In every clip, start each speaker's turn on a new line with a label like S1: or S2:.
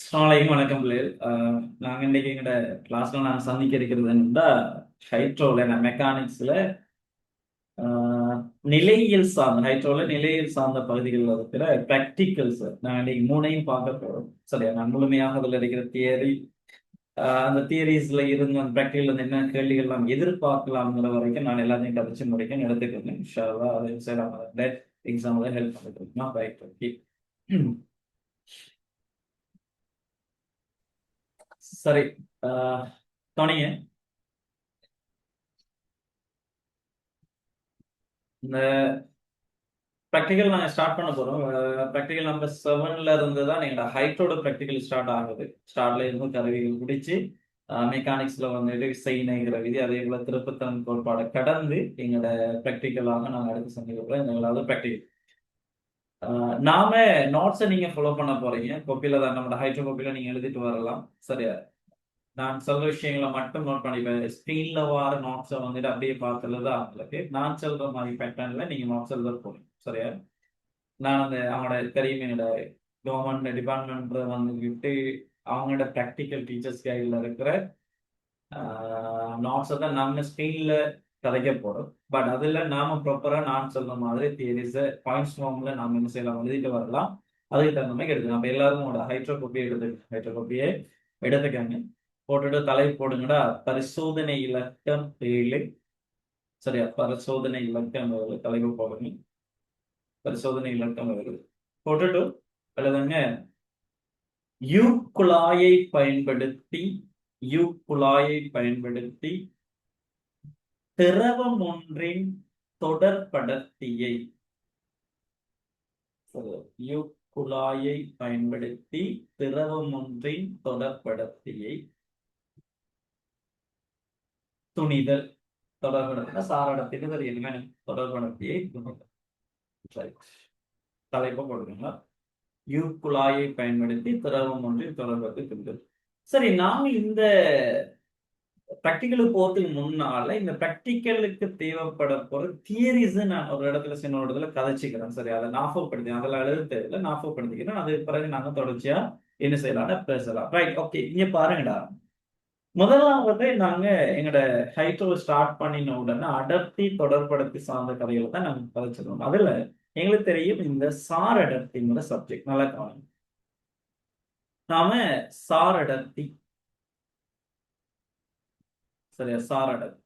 S1: அஸ்ஸலாமு வணக்கம் பிள்ளைகள். நாங்க இன்னைக்கு எங்கட கிளாஸ்ல நாங்க சந்திக்க இருக்கிறது என்னன்னா ஹைட்ரோல மெக்கானிக்ஸ்ல நிலையியல் சார்ந்த ஹைட்ரோல நிலையியல் சார்ந்த பகுதிகளில் இருக்கிற ப்ராக்டிகல்ஸ் நாங்கள் இன்னைக்கு மூணையும் பார்க்க போறோம். சரியா, நான் முழுமையாக அதில் இருக்கிற தியரி, அந்த தியரிஸ்ல இருந்து அந்த ப்ராக்டிகல் வந்து என்ன கேள்விகள் நாம் எதிர்பார்க்கலாம்ங்கிற வரைக்கும் நான் எல்லாத்தையும் கதைச்சு முடிக்க எடுத்துக்கிறேன். இன்ஷா அல்லாஹ் அது சரி எக்ஸாம்ல ஹெல்ப் பண்ணிட்டு ரைட். ஓகே, சரி. கவனிங்க, இந்த ப்ராக்டிகல் நாங்கள் ஸ்டார்ட் பண்ண போகிறோம். ப்ராக்டிகல் நம்பர் 7ல இருந்து தான் எங்களோட ஹைட்டோட ப்ராக்டிகல் ஸ்டார்ட் ஆகுது. ஸ்டார்ட்ல இருந்து கருவிகள் பிடிச்சி மெக்கானிக்ஸில் வந்துட்டு செய்யணுங்கிற விதி, அதே போல் திருப்புத்தன் கோட்பாடை கடந்து எங்களோட ப்ராக்டிக்கலாக நாங்கள் அடுத்து சந்திக்கிறோம். எங்களால் ப்ராக்டிகல் நாம நோட்ஸை நீங்கள் ஃபாலோ பண்ண போறீங்க. கோப்பியில் தான் நம்மளோட ஹைட்ரோ கோப்பியில் நீங்கள் எழுதிட்டு வரலாம். சரியா, நான் சொல்ற விஷயங்களை மட்டும் நோட் பண்ணிப்பேன். ஸ்க்ரீன்ல வர நோட்ஸை வந்துட்டு அப்படியே பார்த்துறது அவங்களுக்கு நான் சொல்ற மாதிரி பேட்டர்ன்ல நீங்க நோட்ஸ் எழுத போறீங்க. சரியா, நான் அந்த அவங்களோட தெரியும் என்னோட கவர்மெண்ட் டிபார்ட்மெண்ட் வந்துட்டு அவங்களோட ப்ராக்டிக்கல் டீச்சர்ஸ் கைடில் இருக்கிற நோட்ஸை தான் நம்ம ஸ்க்ரீன்ல கதைக்க போறோம். பட் அதில் நாம ப்ராப்பரா நான் சொல்ற மாதிரி தியரிஸை பாயிண்ட்ஸ் ஃபார்ம்ல நாம என்ன செய்யலாம், எழுதிட்டு வரலாம். அதுக்கு தகுந்த மாதிரி எடுத்துக்கலாம். அப்போ எல்லாரும் உங்களோட ஹைட்ரோ காப்பியை எடுத்துக்கங்க. போட்டுட்டு தலை போடுங்கடா பரிசோதனை இலக்கம் 7. சரியா, பரிசோதனை இலக்கம் 7 தலைப்பு போடுங்க. பரிசோதனை இலக்கம் 7 போட்டுட்டு எழுதுங்க. யூ குழாயை பயன்படுத்தி யூ குழாயை பயன்படுத்தி திரவம் ஒன்றின் தொடர்படர்த்தியை யூ குழாயை பயன்படுத்தி திரவம் ஒன்றின் தொடர்படர்த்தியை துணிதல். தொடர்படர்த்தினா சாரடத்தின் தெரியும், தொடர்படர்த்தியை துணிதல். சரி, தலைப்பை போடுறீங்களா? யூ குழாயை பயன்படுத்தி திரவம் ஒன்றின் தொடர்பத்தை துணிதல். சரி, நாம இந்த ப்ராக்டிக்கலுக்கு போறதுக்கு முன்னால இந்த ப்ராக்டிக்கலுக்கு தேவைப்பட போற தியரிஸ் நான் ஒரு இடத்துல சின்ன இடத்துல கதைச்சிக்கிறேன். சரி, அதை ஞாபகப்படுத்தி அதில் எழுத தேவையில்லை, ஞாபகப்படுத்திக்கிறேன். அதுக்கு பிறகு நாங்க தொடர்ச்சியா என்ன செய்யலாம், பேசலாம். Right, okay. இங்க பாருங்கடா, முதலாவது நாங்க எங்களோட ஹைட்ரோ ஸ்டார்ட் பண்ணின உடனே அடர்த்தி தொடர்படுத்தி சார்ந்த கதைகளை தான் நாங்க கதைச்சிருக்கோம். அதுல எங்களுக்கு தெரியும் இந்த சார் அடர்த்திங்கிற சப்ஜெக்ட் நல்லா கவனிங்க. நாம சார் அடர்த்தி, சரியா, சார் அடர்த்தி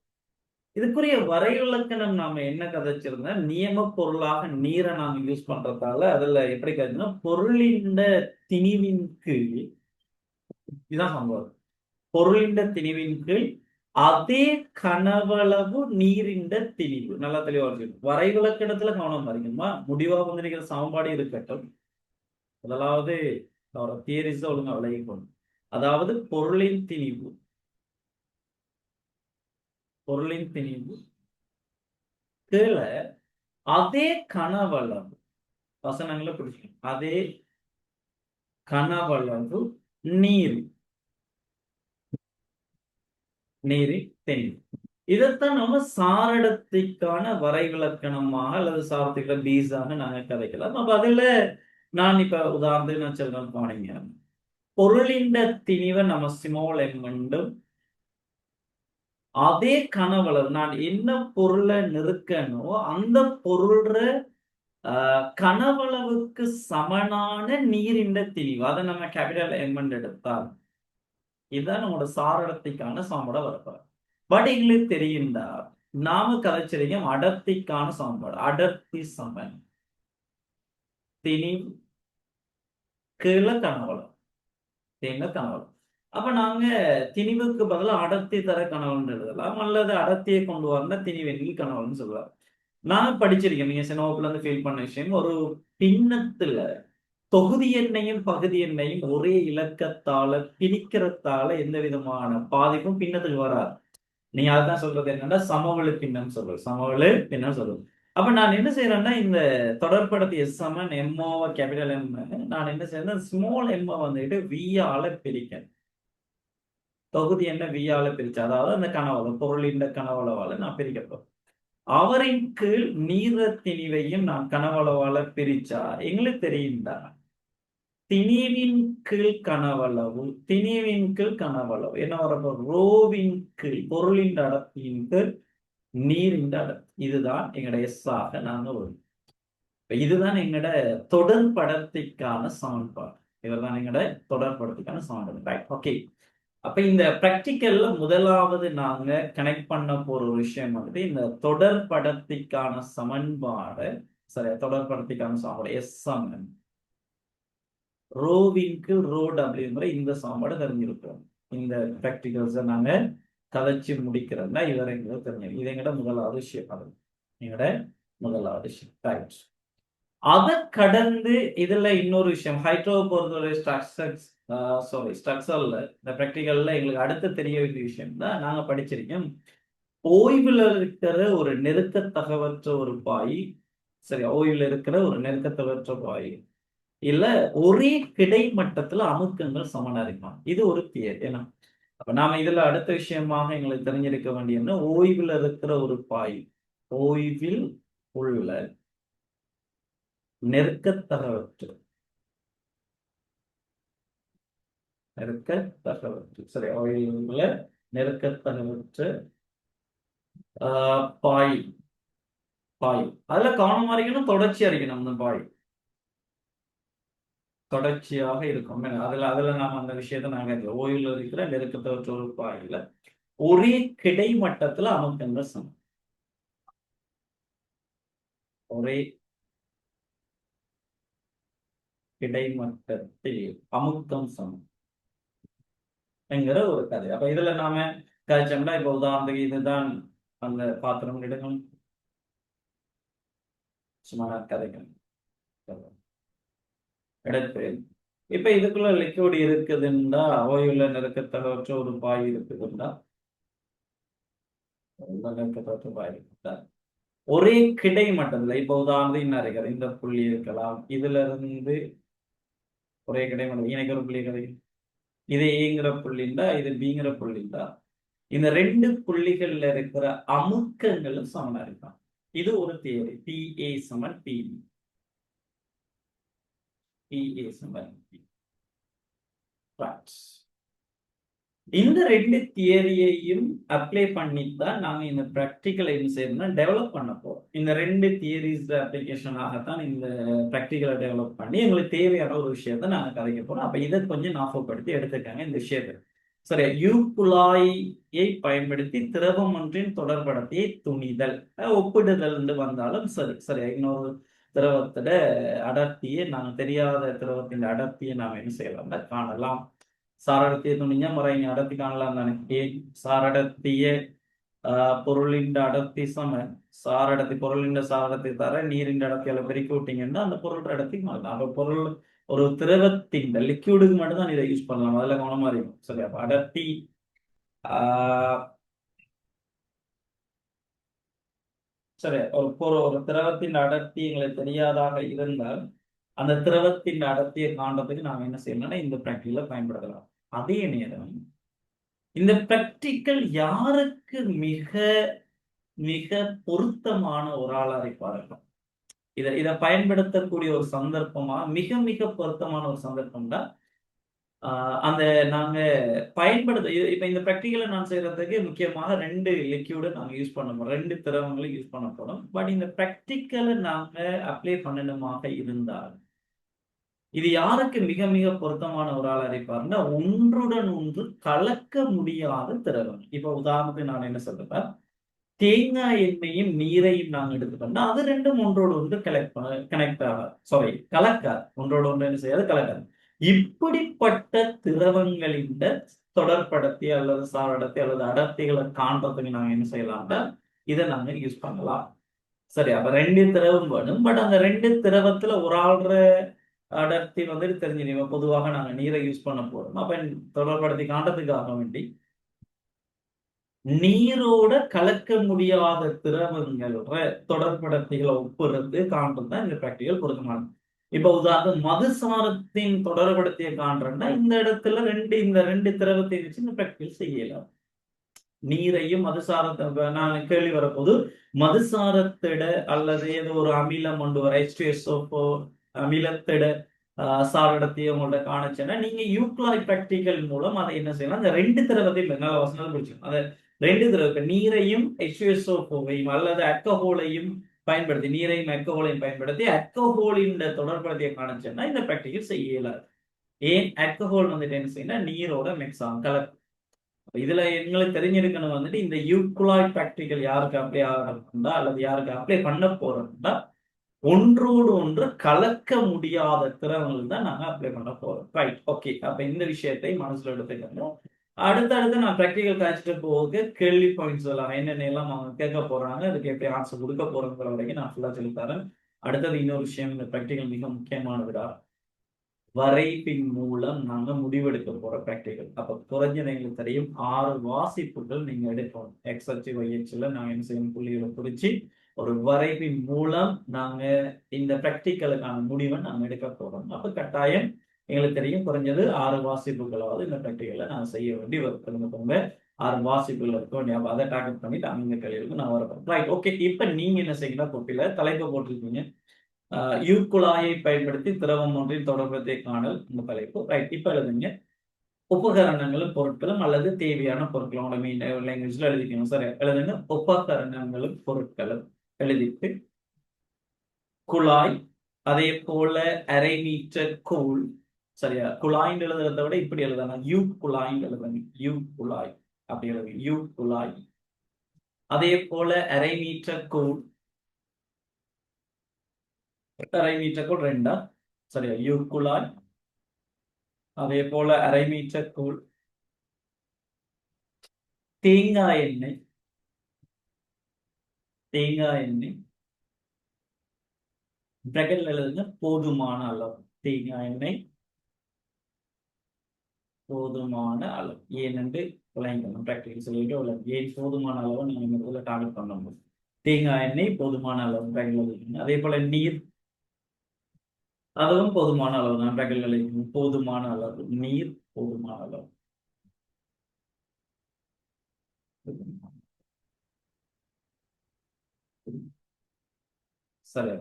S1: இதுக்குரிய வரைவிலக்கணம் நாம என்ன கதைச்சிருந்தா, நியம பொருளாக நீரை நாம யூஸ் பண்றதால அதுல எப்படி கதைச்சுன்னா பொருளின் திணிவின் கீழ், இதுதான் சம்பவம். பொருளின் திணிவின் கீழ் அதே கனவளவு நீரின் திணிவு. நல்லா தெளிவா வரைவிலக்கணத்துல கவனம் பாருங்கம்மா. முடிவா வந்திருக்கிற சமன்பாடு இருக்கட்டும், முதலாவது தியரிஸ் ஒழுங்கா விலகி போகணும். அதாவது பொருளின் திணிவு கீழே அதே கனவளவு, வசனங்களை பிடிச்சிக்கணும், அதே கனவளவு நீர் நீரின் தெளிவு. இதைத்தான் நம்ம சாரடத்திற்கான வரைவிலக்கணமாக அல்லது சாரத்துக்கு பீஸாக நாங்க கதைக்கலாம். அப்ப அதுல நான் இப்ப உதாரணத்துக்கு நான் சொல்றேன் போனீங்க. பொருளின் திணிவை நம்ம ஸ்மால் எம் என்றும் அதே கனவளவு நான் என்ன பொருளை நிறுக்கனோ அந்த பொருள்ற கனவளவுக்கு சமனான நீரின் திணிவு, அதை நம்ம கேபிட்டல் எம் எடுத்தால் இதுதான் நம்மளோட சாரடத்திற்கான சமன்பாடா வரப்போற. பட் எங்களுக்கு தெரியும்டா, நாம கதைச்சிருக்கோம் அடர்த்திக்கான சமன்பாடு. அடர்த்தி சமன் திணிவு கீழே கனவளம், கனவளம். அப்ப நாங்க திணிவுக்கு பதிலாக அடர்த்தி தர கனவல் எழுதலாம், அல்லது அடர்த்தியை கொண்டு வரல திணிவெண்ணில் கனவல்னு சொல்லுவார். நான் படிச்சிருக்கேன், நீங்க சின்ன வகுப்புல இருந்து ஃபீல் பண்ண விஷயம். ஒரு பின்னத்துல தொகுதி எண்ணையும் பகுதி எண்ணையும் ஒரே இலக்கத்தால பிரிக்கிறதால எந்த விதமான பாதிப்பும் பின்னத்துக்கு வராது. நீங்க அதான் சொல்றது என்னன்னா சமவெளி பின்னம் சொல்றது, சமவெளி பின்னம் சொல்றது. அப்ப நான் என்ன செய்யறேன்னா இந்த தொடர்படுத்தி எஸ் சமன் எம்ஓவை கேபிட்டல் எம், நான் என்ன செய்யறேன் ஸ்மால் எம்ஓ வந்துட்டு வியால பிரிக்கேன். தொகுதி என்ன வியால பிரிச்சு, அதாவது அந்த கனவளம் பொருளின் கனவளவால நான் பிரிக்கப்போம். அவரின் கீழ் நீர திணிவையும் நான் கனவளவால பிரிச்சா எங்களுக்கு தெரியும்டா திணிவின் கீழ் கனவளவு, திணிவின் கீழ் கனவளவு என்ன வரப்போ ரோவின் கீழ் பொருளின் அடர்த்தியின் கீழ் நீரின் அடர்த்தி. இதுதான் எங்களோட எஸ் ஆக நாங்க வரும். இதுதான் எங்களோட தொடர்படர்த்திக்கான சமன்பாடு. இதுதான் எங்களோட தொடர்படர்த்திக்கான சமன்பாடு. Right, okay. அப்ப இந்த பிராக்டிக்கல்ல முதலாவது நாங்க கனெக்ட் பண்ண போற ஒரு விஷயம் வந்து இந்த தொடர்படர்த்திக்கான சமன்பாடு. சரி, தொடர்படர்த்திக்கான சமன்பாடு எஸ் சமன் ரோவின்க்கு ரோ டபிள்யூங்கிற இந்த சமன்பாடு தெரிஞ்சிருக்கிறோம். இந்த பிராக்டிகல்ஸை நாங்க கதைச்சு முடிக்கிறோம்னா இதுவரை எங்களுக்கு தெரிஞ்சிடும். இது எங்கட முதலாவது விஷயம். அது எங்கட முதலாவது விஷயம். ரைட். அதை கடந்து இதுல இன்னொரு விஷயம் ஹைட்ரோ பொறுத்தவரை ஸ்ட்ரக்சர்ல இந்த பிராக்டிகல்ல எங்களுக்கு அடுத்து தெரிய வேண்டிய விஷயம் தான் நாங்க படிச்சிருக்கோம். ஓய்வுல இருக்கிற ஒரு நெருக்கத்தகவற்ற ஒரு பாய், சரி, ஓய்வுல இருக்கிற ஒரு நெருக்கத்தகவற்ற பாய் இல்ல ஒரே கிடைமட்டத்துல அமுக்கங்கள் சமனா இருக்கலாம். இது ஒரு தியரி. ஏன்னா அப்ப நாம இதுல அடுத்த விஷயமாக எங்களுக்கு தெரிஞ்சிருக்க வேண்டிய ஓய்வுல இருக்கிற ஒரு பாய், ஓய்வில் உள்ள நெருக்கத்தகவற்று சரி, ஓய்வில் உள்ள நெருக்கத்தகவற்று பாய் பாய் அதுல கவனமா இருக்கணும், தொடர்ச்சியா இருக்கணும். அந்த பாய் தொடர்ச்சியாக இருக்கும். அதுல நாம அந்த விஷயத்த நாங்க ஓய்வுல இருக்கிற நெருக்கத்தவற்ற ஒரு பாயில ஒரே கிடைமட்டத்துல அமுக்கங்கள் சமம். ஒரே கிடைமட்டத்தில் அமுக்கம் சமம் என்கிற ஒரு கதை. அப்ப இதுல நாம கதைச்சோம்னா இப்ப உதாரணத்துக்கு இதுதான் அந்த பாத்திரம் இடங்கள் சும்மா கதைகள் எடுத்து இப்ப இதுக்குள்ள லிக்விட் இருக்குதுன்னா ஓய்வுல நெருக்கத்தகவற்ற ஒரு பாய் இருக்குதுன்னா நெருக்கத்தகவற்ற பாய் இருக்குதா ஒரே கிடைமட்டத்துல இப்ப உதாரணத்துக்கு என்ன இருக்கிறது இந்த புள்ளி இருக்கலாம், இதுல இருந்து ஒரே கிடைமட்டம் இணைக்கிற புள்ளி கிடைக்கும். இது ஏங்கிற புள்ளிண்டா இது பிங்கிற புள்ளிண்டா இந்த ரெண்டு புள்ளிகள்ல இருக்கிற அமுக்கங்களும் சமனா இருக்கான். இது ஒரு தியரி. PA சமன் PB. PA சமன் PB. இந்த ரெண்டு தியரியையும் அப்ளை பண்ணித்தான் நாங்க இந்த பிராக்டிக்கலை என்ன செய்யணும்னா டெவலப் பண்ண போறோம். இந்த ரெண்டு தியரிஸ் அப்ளிகேஷனாகத்தான் இந்த பிராக்டிக்கலை டெவலப் பண்ணி எங்களுக்கு தேவையான ஒரு விஷயத்த நாங்க கதைக்க போறோம். அப்ப இதை கொஞ்சம் ஞாபகப்படுத்தி எடுத்துக்காங்க இந்த விஷயத்தை. சரி, குழாயை பயன்படுத்தி திரவம் ஒன்றின் தொடர்படத்தையை துணிதல், ஒப்பிடுதல் வந்தாலும் சரி. சரி, இன்னொரு திரவத்தோட அடர்த்தியை நாங்கள் தெரியாத திரவத்தின் அடர்த்தியை நாம் என்ன செய்யலாம்னா காணலாம். சாரடத்திய துணிஞ்சா முறைங்க அடர்த்தி காணலாம் தானே. சாரடத்திய பொருளின் அடர்த்தி சம சாரடத்தி பொருளின் சாரடத்தை தர நீரின் அடர்த்தியால பெருக்கி விட்டீங்கன்னா அந்த பொருள் அடர்த்தி மாறலாம். அப்ப பொருள் ஒரு திரவத்தின் லிக்யூடுக்கு மட்டும்தான் இதை யூஸ் பண்ணலாம். அதுல கவனமா இருக்கும். சரி, அப்ப அடர்த்தி சரி, ஒரு திரவத்தின் அடர்த்தி எங்களுக்கு தெரியாதாக இருந்தால் அந்த திரவத்தின் அடர்த்தியை காண்றதுக்கு நாம என்ன செய்யணும்னா இந்த பிராக்டிக்கலை பயன்படுத்தலாம். அதே நேரம் இந்த பிராக்டிக்கல் யாருக்கு மிக மிக பொருத்தமான ஒரு ஆளா இருப்பார்கள். இதை பயன்படுத்தக்கூடிய ஒரு சந்தர்ப்பமா மிக மிக பொருத்தமான ஒரு சந்தர்ப்பம் தான் அந்த நாங்க பயன்படுத்த இப்ப இந்த பிராக்டிக்கலை நான் செய்யறதுக்கு முக்கியமாக ரெண்டு லிக்யூடு நாங்க யூஸ் பண்ண போறோம், ரெண்டு திரவங்களை யூஸ் பண்ண போறோம். பட் இந்த பிராக்டிக்கலை நாங்க அப்ளை பண்ணணுமாக இருந்தால் இது யாருக்கு மிக மிக பொருத்தமான ஒரு ஆள் அறிப்பாருன்னா ஒன்றுடன் ஒன்று கலக்க முடியாத திரவம். இப்ப உதாரணத்துக்கு நான் என்ன சொல்றேன், தேங்காய் எண்ணெயும் நீரையும் நாங்க எடுத்துட்டோம்னா அது ரெண்டும் ஒன்றோடு ஒன்று கனெக்ட் ஆகாது, சாரி கலக்காது. ஒன்றோடு ஒன்று என்ன செய்யாது, கலக்காது. இப்படிப்பட்ட திரவங்களின் தொடர்படத்தி அல்லது சாரடத்தி அல்லது அடர்த்திகளை காண்றதுக்கு நாங்க என்ன செய்யலாம்னா இதை நாங்க யூஸ் பண்ணலாம். சரி, அப்ப ரெண்டு திரவம் வேணும். பட் அந்த ரெண்டு திரவத்துல ஒரு ஆள்ற அடர்த்தி வந்துட்டு தெரிஞ்சிடும். பொதுவாக நாங்க நீரை யூஸ் பண்ண போறோம். அப்ப தொடர்படுத்தி காண்றதுக்காக வேண்டி நீரோட கலக்க முடியாத திரவங்களோட தொடர்படர்த்திகளை ஒப்புறது காண்றதுதான் இந்த பிராக்டிகல் பொருத்தமானது. இப்ப உதாரணம் மதுசாரத்தின் தொடர்படுத்திய காண்றேன்னா இந்த இடத்துல இந்த ரெண்டு திரவத்தை வச்சு இந்த பிராக்டிகல் செய்யலாம். நீரையும் மதுசாரத்தை நான் கேள்வி வரப்போது மதுசாரத்திட அல்லது ஏதோ ஒரு அமிலம் கொண்டு வர H2SO4 அமிலத்திட சார் இடத்தையும் உங்கள்ட்ட காணிச்சேன்னா நீங்க யூக்ளாய் பிராக்டிக்கல் மூலம் அதை என்ன செய்யலாம், அந்த ரெண்டு திரவத்தையும் நல்ல வசனம் பிடிச்சிடும். அதை ரெண்டு திரவத்தை நீரையும் H2SO4வையும் அல்லது அல்கஹோலையும் பயன்படுத்தி, நீரையும் அல்கஹோலையும் பயன்படுத்தி அல்கஹோலின் தொடர்படுத்திய காணிச்சேன்னா இந்த பிராக்டிக்கல் செய்ய இயலாது. ஏன்? அல்கஹோல் வந்துட்டு என்ன செய்யணும், நீரோட மிக்ஸ் ஆகும், கலக்கும். இதுல எங்களுக்கு தெரிஞ்சிருக்கணும் வந்துட்டு இந்த யூக்ளாய் பிராக்டிக்கல் யாருக்கு அப்ளை ஆகிறதா அல்லது யாருக்கு அப்ளை பண்ண போறோம்னா ஒன்றோடு ஒன்று கலக்க முடியாத திறன்கள் தான் நாங்க அப்ளை பண்ண போறோம். Right, okay. அப்ப இந்த விஷயத்தை மனசுல எடுத்துக்கணும். அடுத்தடுத்து நான் பிராக்டிகல் காய்ச்சிட்டு போக கேள்வி பாயிண்ட்ஸ் எல்லாம் என்னென்ன எல்லாம் அவங்க கேட்க போறாங்க, அதுக்கு எப்படி ஆன்சர் கொடுக்க போறோங்கிற வரைக்கும் நான் ஃபுல்லா சொல்லி தரேன். அடுத்தது இன்னொரு விஷயம், இந்த பிராக்டிகல் மிக முக்கியமானதுடா. வரைப்பின் மூலம் நாங்க முடிவெடுக்க போற பிராக்டிகல். அப்ப குறைஞ்சது எங்களுக்கு தெரியும் 6 வாசிப்புகள் நீங்க எடுக்கணும். எக்ஸ் அச்சு y அச்சுல நாங்க என்ன செய்யணும், புள்ளிகளை குறிச்சு ஒரு வரைவின் மூலம் நாங்க இந்த பிராக்டிக்கலுக்கான முடிவை நாங்க எடுக்க போறோம். அப்ப கட்டாயம் எங்களுக்கு தெரியும் குறைஞ்சது 6 வாசிப்புகளாவது இந்த பிராக்டிக்கலை நான் செய்ய வேண்டி வருங்க. 6 வாசிப்புகள் இருக்க வேண்டிய, அதை டார்கெட் பண்ணிட்டு அந்த கேள்விக்கு நான் வரப்போம். Right, okay. இப்ப நீங்க என்ன செய்யணும், கோப்பில தலைப்பு போட்டிருக்கீங்க, யூக்குழாயை பயன்படுத்தி திரவம் ஒன்றின் தொடர்பத்தை காணல், இந்த தலைப்பு. ரைட், இப்ப எழுதுங்க. உபகரணங்களும் பொருட்களும் அல்லது தேவையான பொருட்களும் லாங்குவேஜ்ல எழுதிக்கணும். சரி, எழுதுங்க. உபகரணங்களும் பொருட்களும் எழுதிட்டு குழாய், அதே போல அரை மீட்டர் கோல். சரியா? குழாய்ன்னு எழுதுறத விட இப்படி எழுதலாம், யூ குழாய்ன்னு எழுதுங்க. யூ குழாய் அப்படி எழுதுங்க, யூ குழாய். அதே போல அரை மீட்டர் கோல், அரை மீட்டர் கோல் 2. சரியா? யூ குழாய். அதே போல அரை மீட்டர் கோல். தேங்காய் எண்ணெய், தேங்காய் எண்ணெய் பிரகல் எழுதுங்க, போதுமான அளவு. தேங்காய் எண்ணெய் போதுமான அளவு. ஏனென்று விளங்கணும், பிராக்டிகல் சொல்லிட்டு உள்ள ஏன் போதுமான அளவு நீங்க முதல்ல டார்கெட் பண்ண முடியும். தேங்காய் எண்ணெய் போதுமான அளவு பிரகல் எழுதுங்க. அதே போல நீர், அதுவும் போதுமான அளவு தான், பிரகல் எழுதுங்க. போதுமான அளவு நீர், போதுமான அளவு. சரி.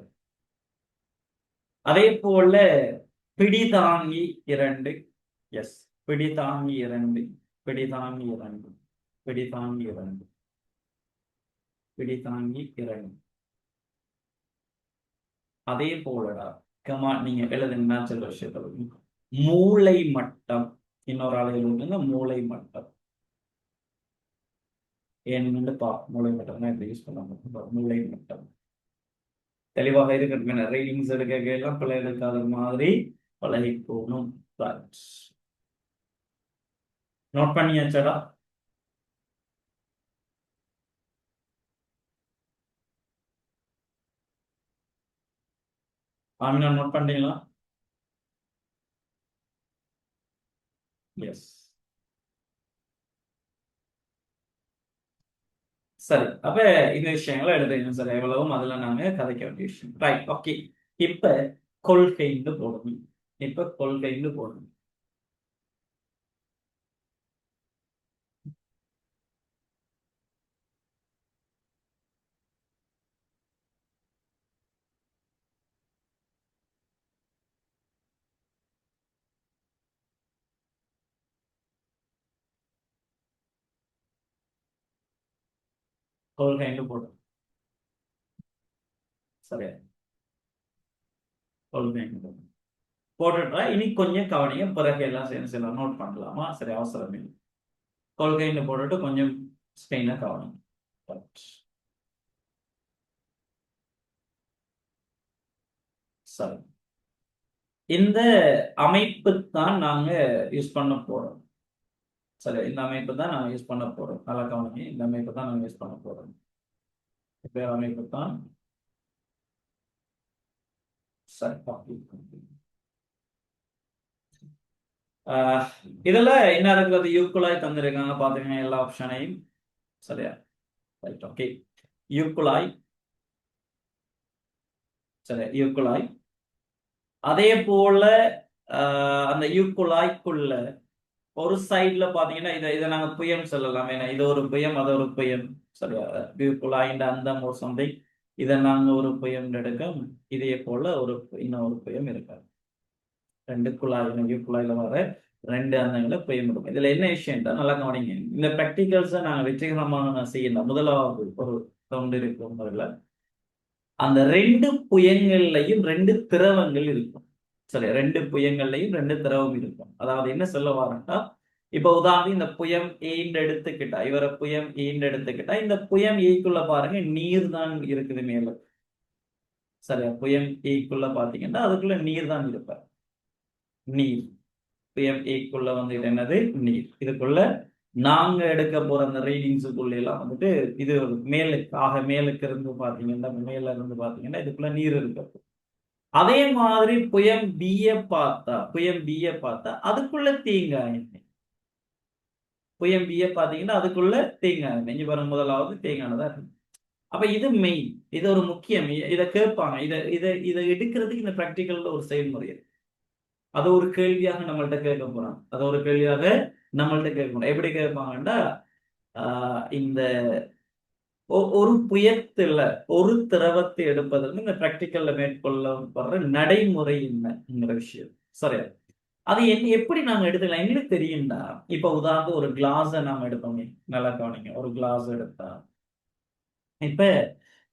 S1: அதே போல பிடிதாங்கி 2. எஸ், பிடிதாங்கி 2, பிடிதாங்கி 2, பிடிதாங்கி 2, பிடிதாங்கி 2. அதே போலடா கமா நீங்க எழுதுங்கன்னா சில விஷயத்த மூளை மட்டம், இன்னொரு ஆளு எழுதுங்க மூளை மட்டம். ஏன்னு மூளை மட்டம் தான் யூஸ் பண்ண, மூளை மட்டம் தெளிவாக இருக்கிறது. ரைட்டிங்ஸ் எடுக்க எல்லாம் பிள்ளை எடுக்காத மாதிரி பழகி போகணும். நோட் பண்ணியாச்சடா? ஆமினா நோட் பண்ணீங்களா? எஸ். சரி, அப்ப இந்த விஷயங்களை எழுதுங்க. சரி, எவ்வளவும் அதுல நாங்க கதைக்க வேண்டிய விஷயம். Right, okay. இப்ப கொள்கைன்னு போடணும். இப்ப கொள்கைன்னு போடணும். கொள்கைன்னு போடணும். சரியா? கொள்கைன்னு போடணும். போட்டுட்டா இனி கொஞ்சம் கவனிங்க, பிறகு எல்லாம் சேர்ந்து சில நோட் பண்ணலாமா? சரி, அவசரம் இல்லை. கொள்கைன்னு போட்டுட்டு கொஞ்சம் ஸ்பெயினை கவனிங்க. சரி, இந்த அமைப்பு தான் நாங்க யூஸ் பண்ண போறோம். சரி, இந்த அமைப்பு தான் நாங்க யூஸ் பண்ண போறோம். நல்லா கவனிங்க, இந்த அமைப்பு தான் நாங்க யூஸ் பண்ண போறோம். இப்ப அமைப்பு தான். சரி, இதுல என்ன இருக்கிறது, யூக்குழாய் தந்திருக்காங்க பாத்துக்கங்க எல்லா ஆப்ஷனையும். சரியா? Right, okay. யூக்குழாய். சரி, யூக்குழாய். அதே போல அந்த யூக்குழாய்க்குள்ள ஒரு சைட்ல பாத்தீங்கன்னா இதை நாங்க புயம் சொல்லலாம். ஏன்னா இது ஒரு புயம், அது ஒரு புயம். சரியா? யூக்குழாயின் அந்த ஒரு சம்திங், இதை நாங்க ஒரு புயம் எடுக்க, இதே போல ஒரு இன்னொரு புயம் இருக்காது. 2 குழாய் இணைவு குழாயில வர 2 அந்தங்களை புயமிடும். இதுல என்ன விஷயம்டா நல்லா கவனிங்க. இந்த பிராக்டிகல்ஸை நாங்க வெற்றிகரமாக செய்யலாம். முதலாவது ஒரு ரவுண்ட் இருக்கும் அதுல அந்த 2 புயங்கள்லையும் 2 திரவங்கள் இருக்கும். சரி, 2 புயங்கள்லையும் 2 திரவம் இருக்கும். அதாவது என்ன சொல்ல வாரேன்டா, இப்ப உதாரணம் இந்த புயம் ஏன்னு எடுத்துக்கிட்டா, இவரை புயம் ஏன்னு எடுத்துக்கிட்டா, இந்த புயம் ஏக்குள்ள பாருங்க நீர் தான் இருக்குது மேல. சரியா, புயம் ஏக்குள்ள பாத்தீங்கன்னா அதுக்குள்ள நீர் தான் இருப்பார். நீர் புயம் ஏக்குள்ள வந்து இது என்னது நீர். இதுக்குள்ள நாங்க எடுக்க போற அந்த ரீடிங்ஸுக்குள்ள எல்லாம் வந்துட்டு இது மேலுக்கு மேலுக்கு இருந்து பாத்தீங்கன்னா மேல இருந்து பாத்தீங்கன்னா இதுக்குள்ள நீர் இருக்கு. அதே மாதிரி புயம் பிய பார்த்தா அதுக்குள்ள தேங்காய் எண்ணெய். புயம் பிய பாத்தீங்கன்னா அதுக்குள்ள தேங்காய் எண்ணெய். இங்க பாருங்க, முதலாவது தேங்காய் தான் இருக்கு. அப்ப இது மெயின், இது ஒரு முக்கியம். இதை கேட்பாங்க. இதை எடுக்கிறதுக்கு இந்த பிராக்டிக்கல்ல ஒரு செயல்முறை இருக்கு. அது ஒரு கேள்வியாக நம்மள்ட்ட கேட்க போறாங்க. அது ஒரு கேள்வியாக நம்மள்ட்ட கேட்க போறாங்க. எப்படி கேட்பாங்கன்னா, இந்த ஒரு புயத்துல ஒரு திரவத்தை எடுப்பதற்கு இந்த பிராக்டிக்கல்ல மேற்கொள்ளப்படுற நடைமுறை என்னங்கிற விஷயம். சரியா, அது எப்படி நாங்க எடுத்துக்கலாம் எங்களுக்கு தெரியும்டா. இப்ப உதாரணத்துக்கு ஒரு கிளாஸை நாம எடுப்போமே, நல்லா கவனிங்க. ஒரு கிளாஸ் எடுத்தா இப்ப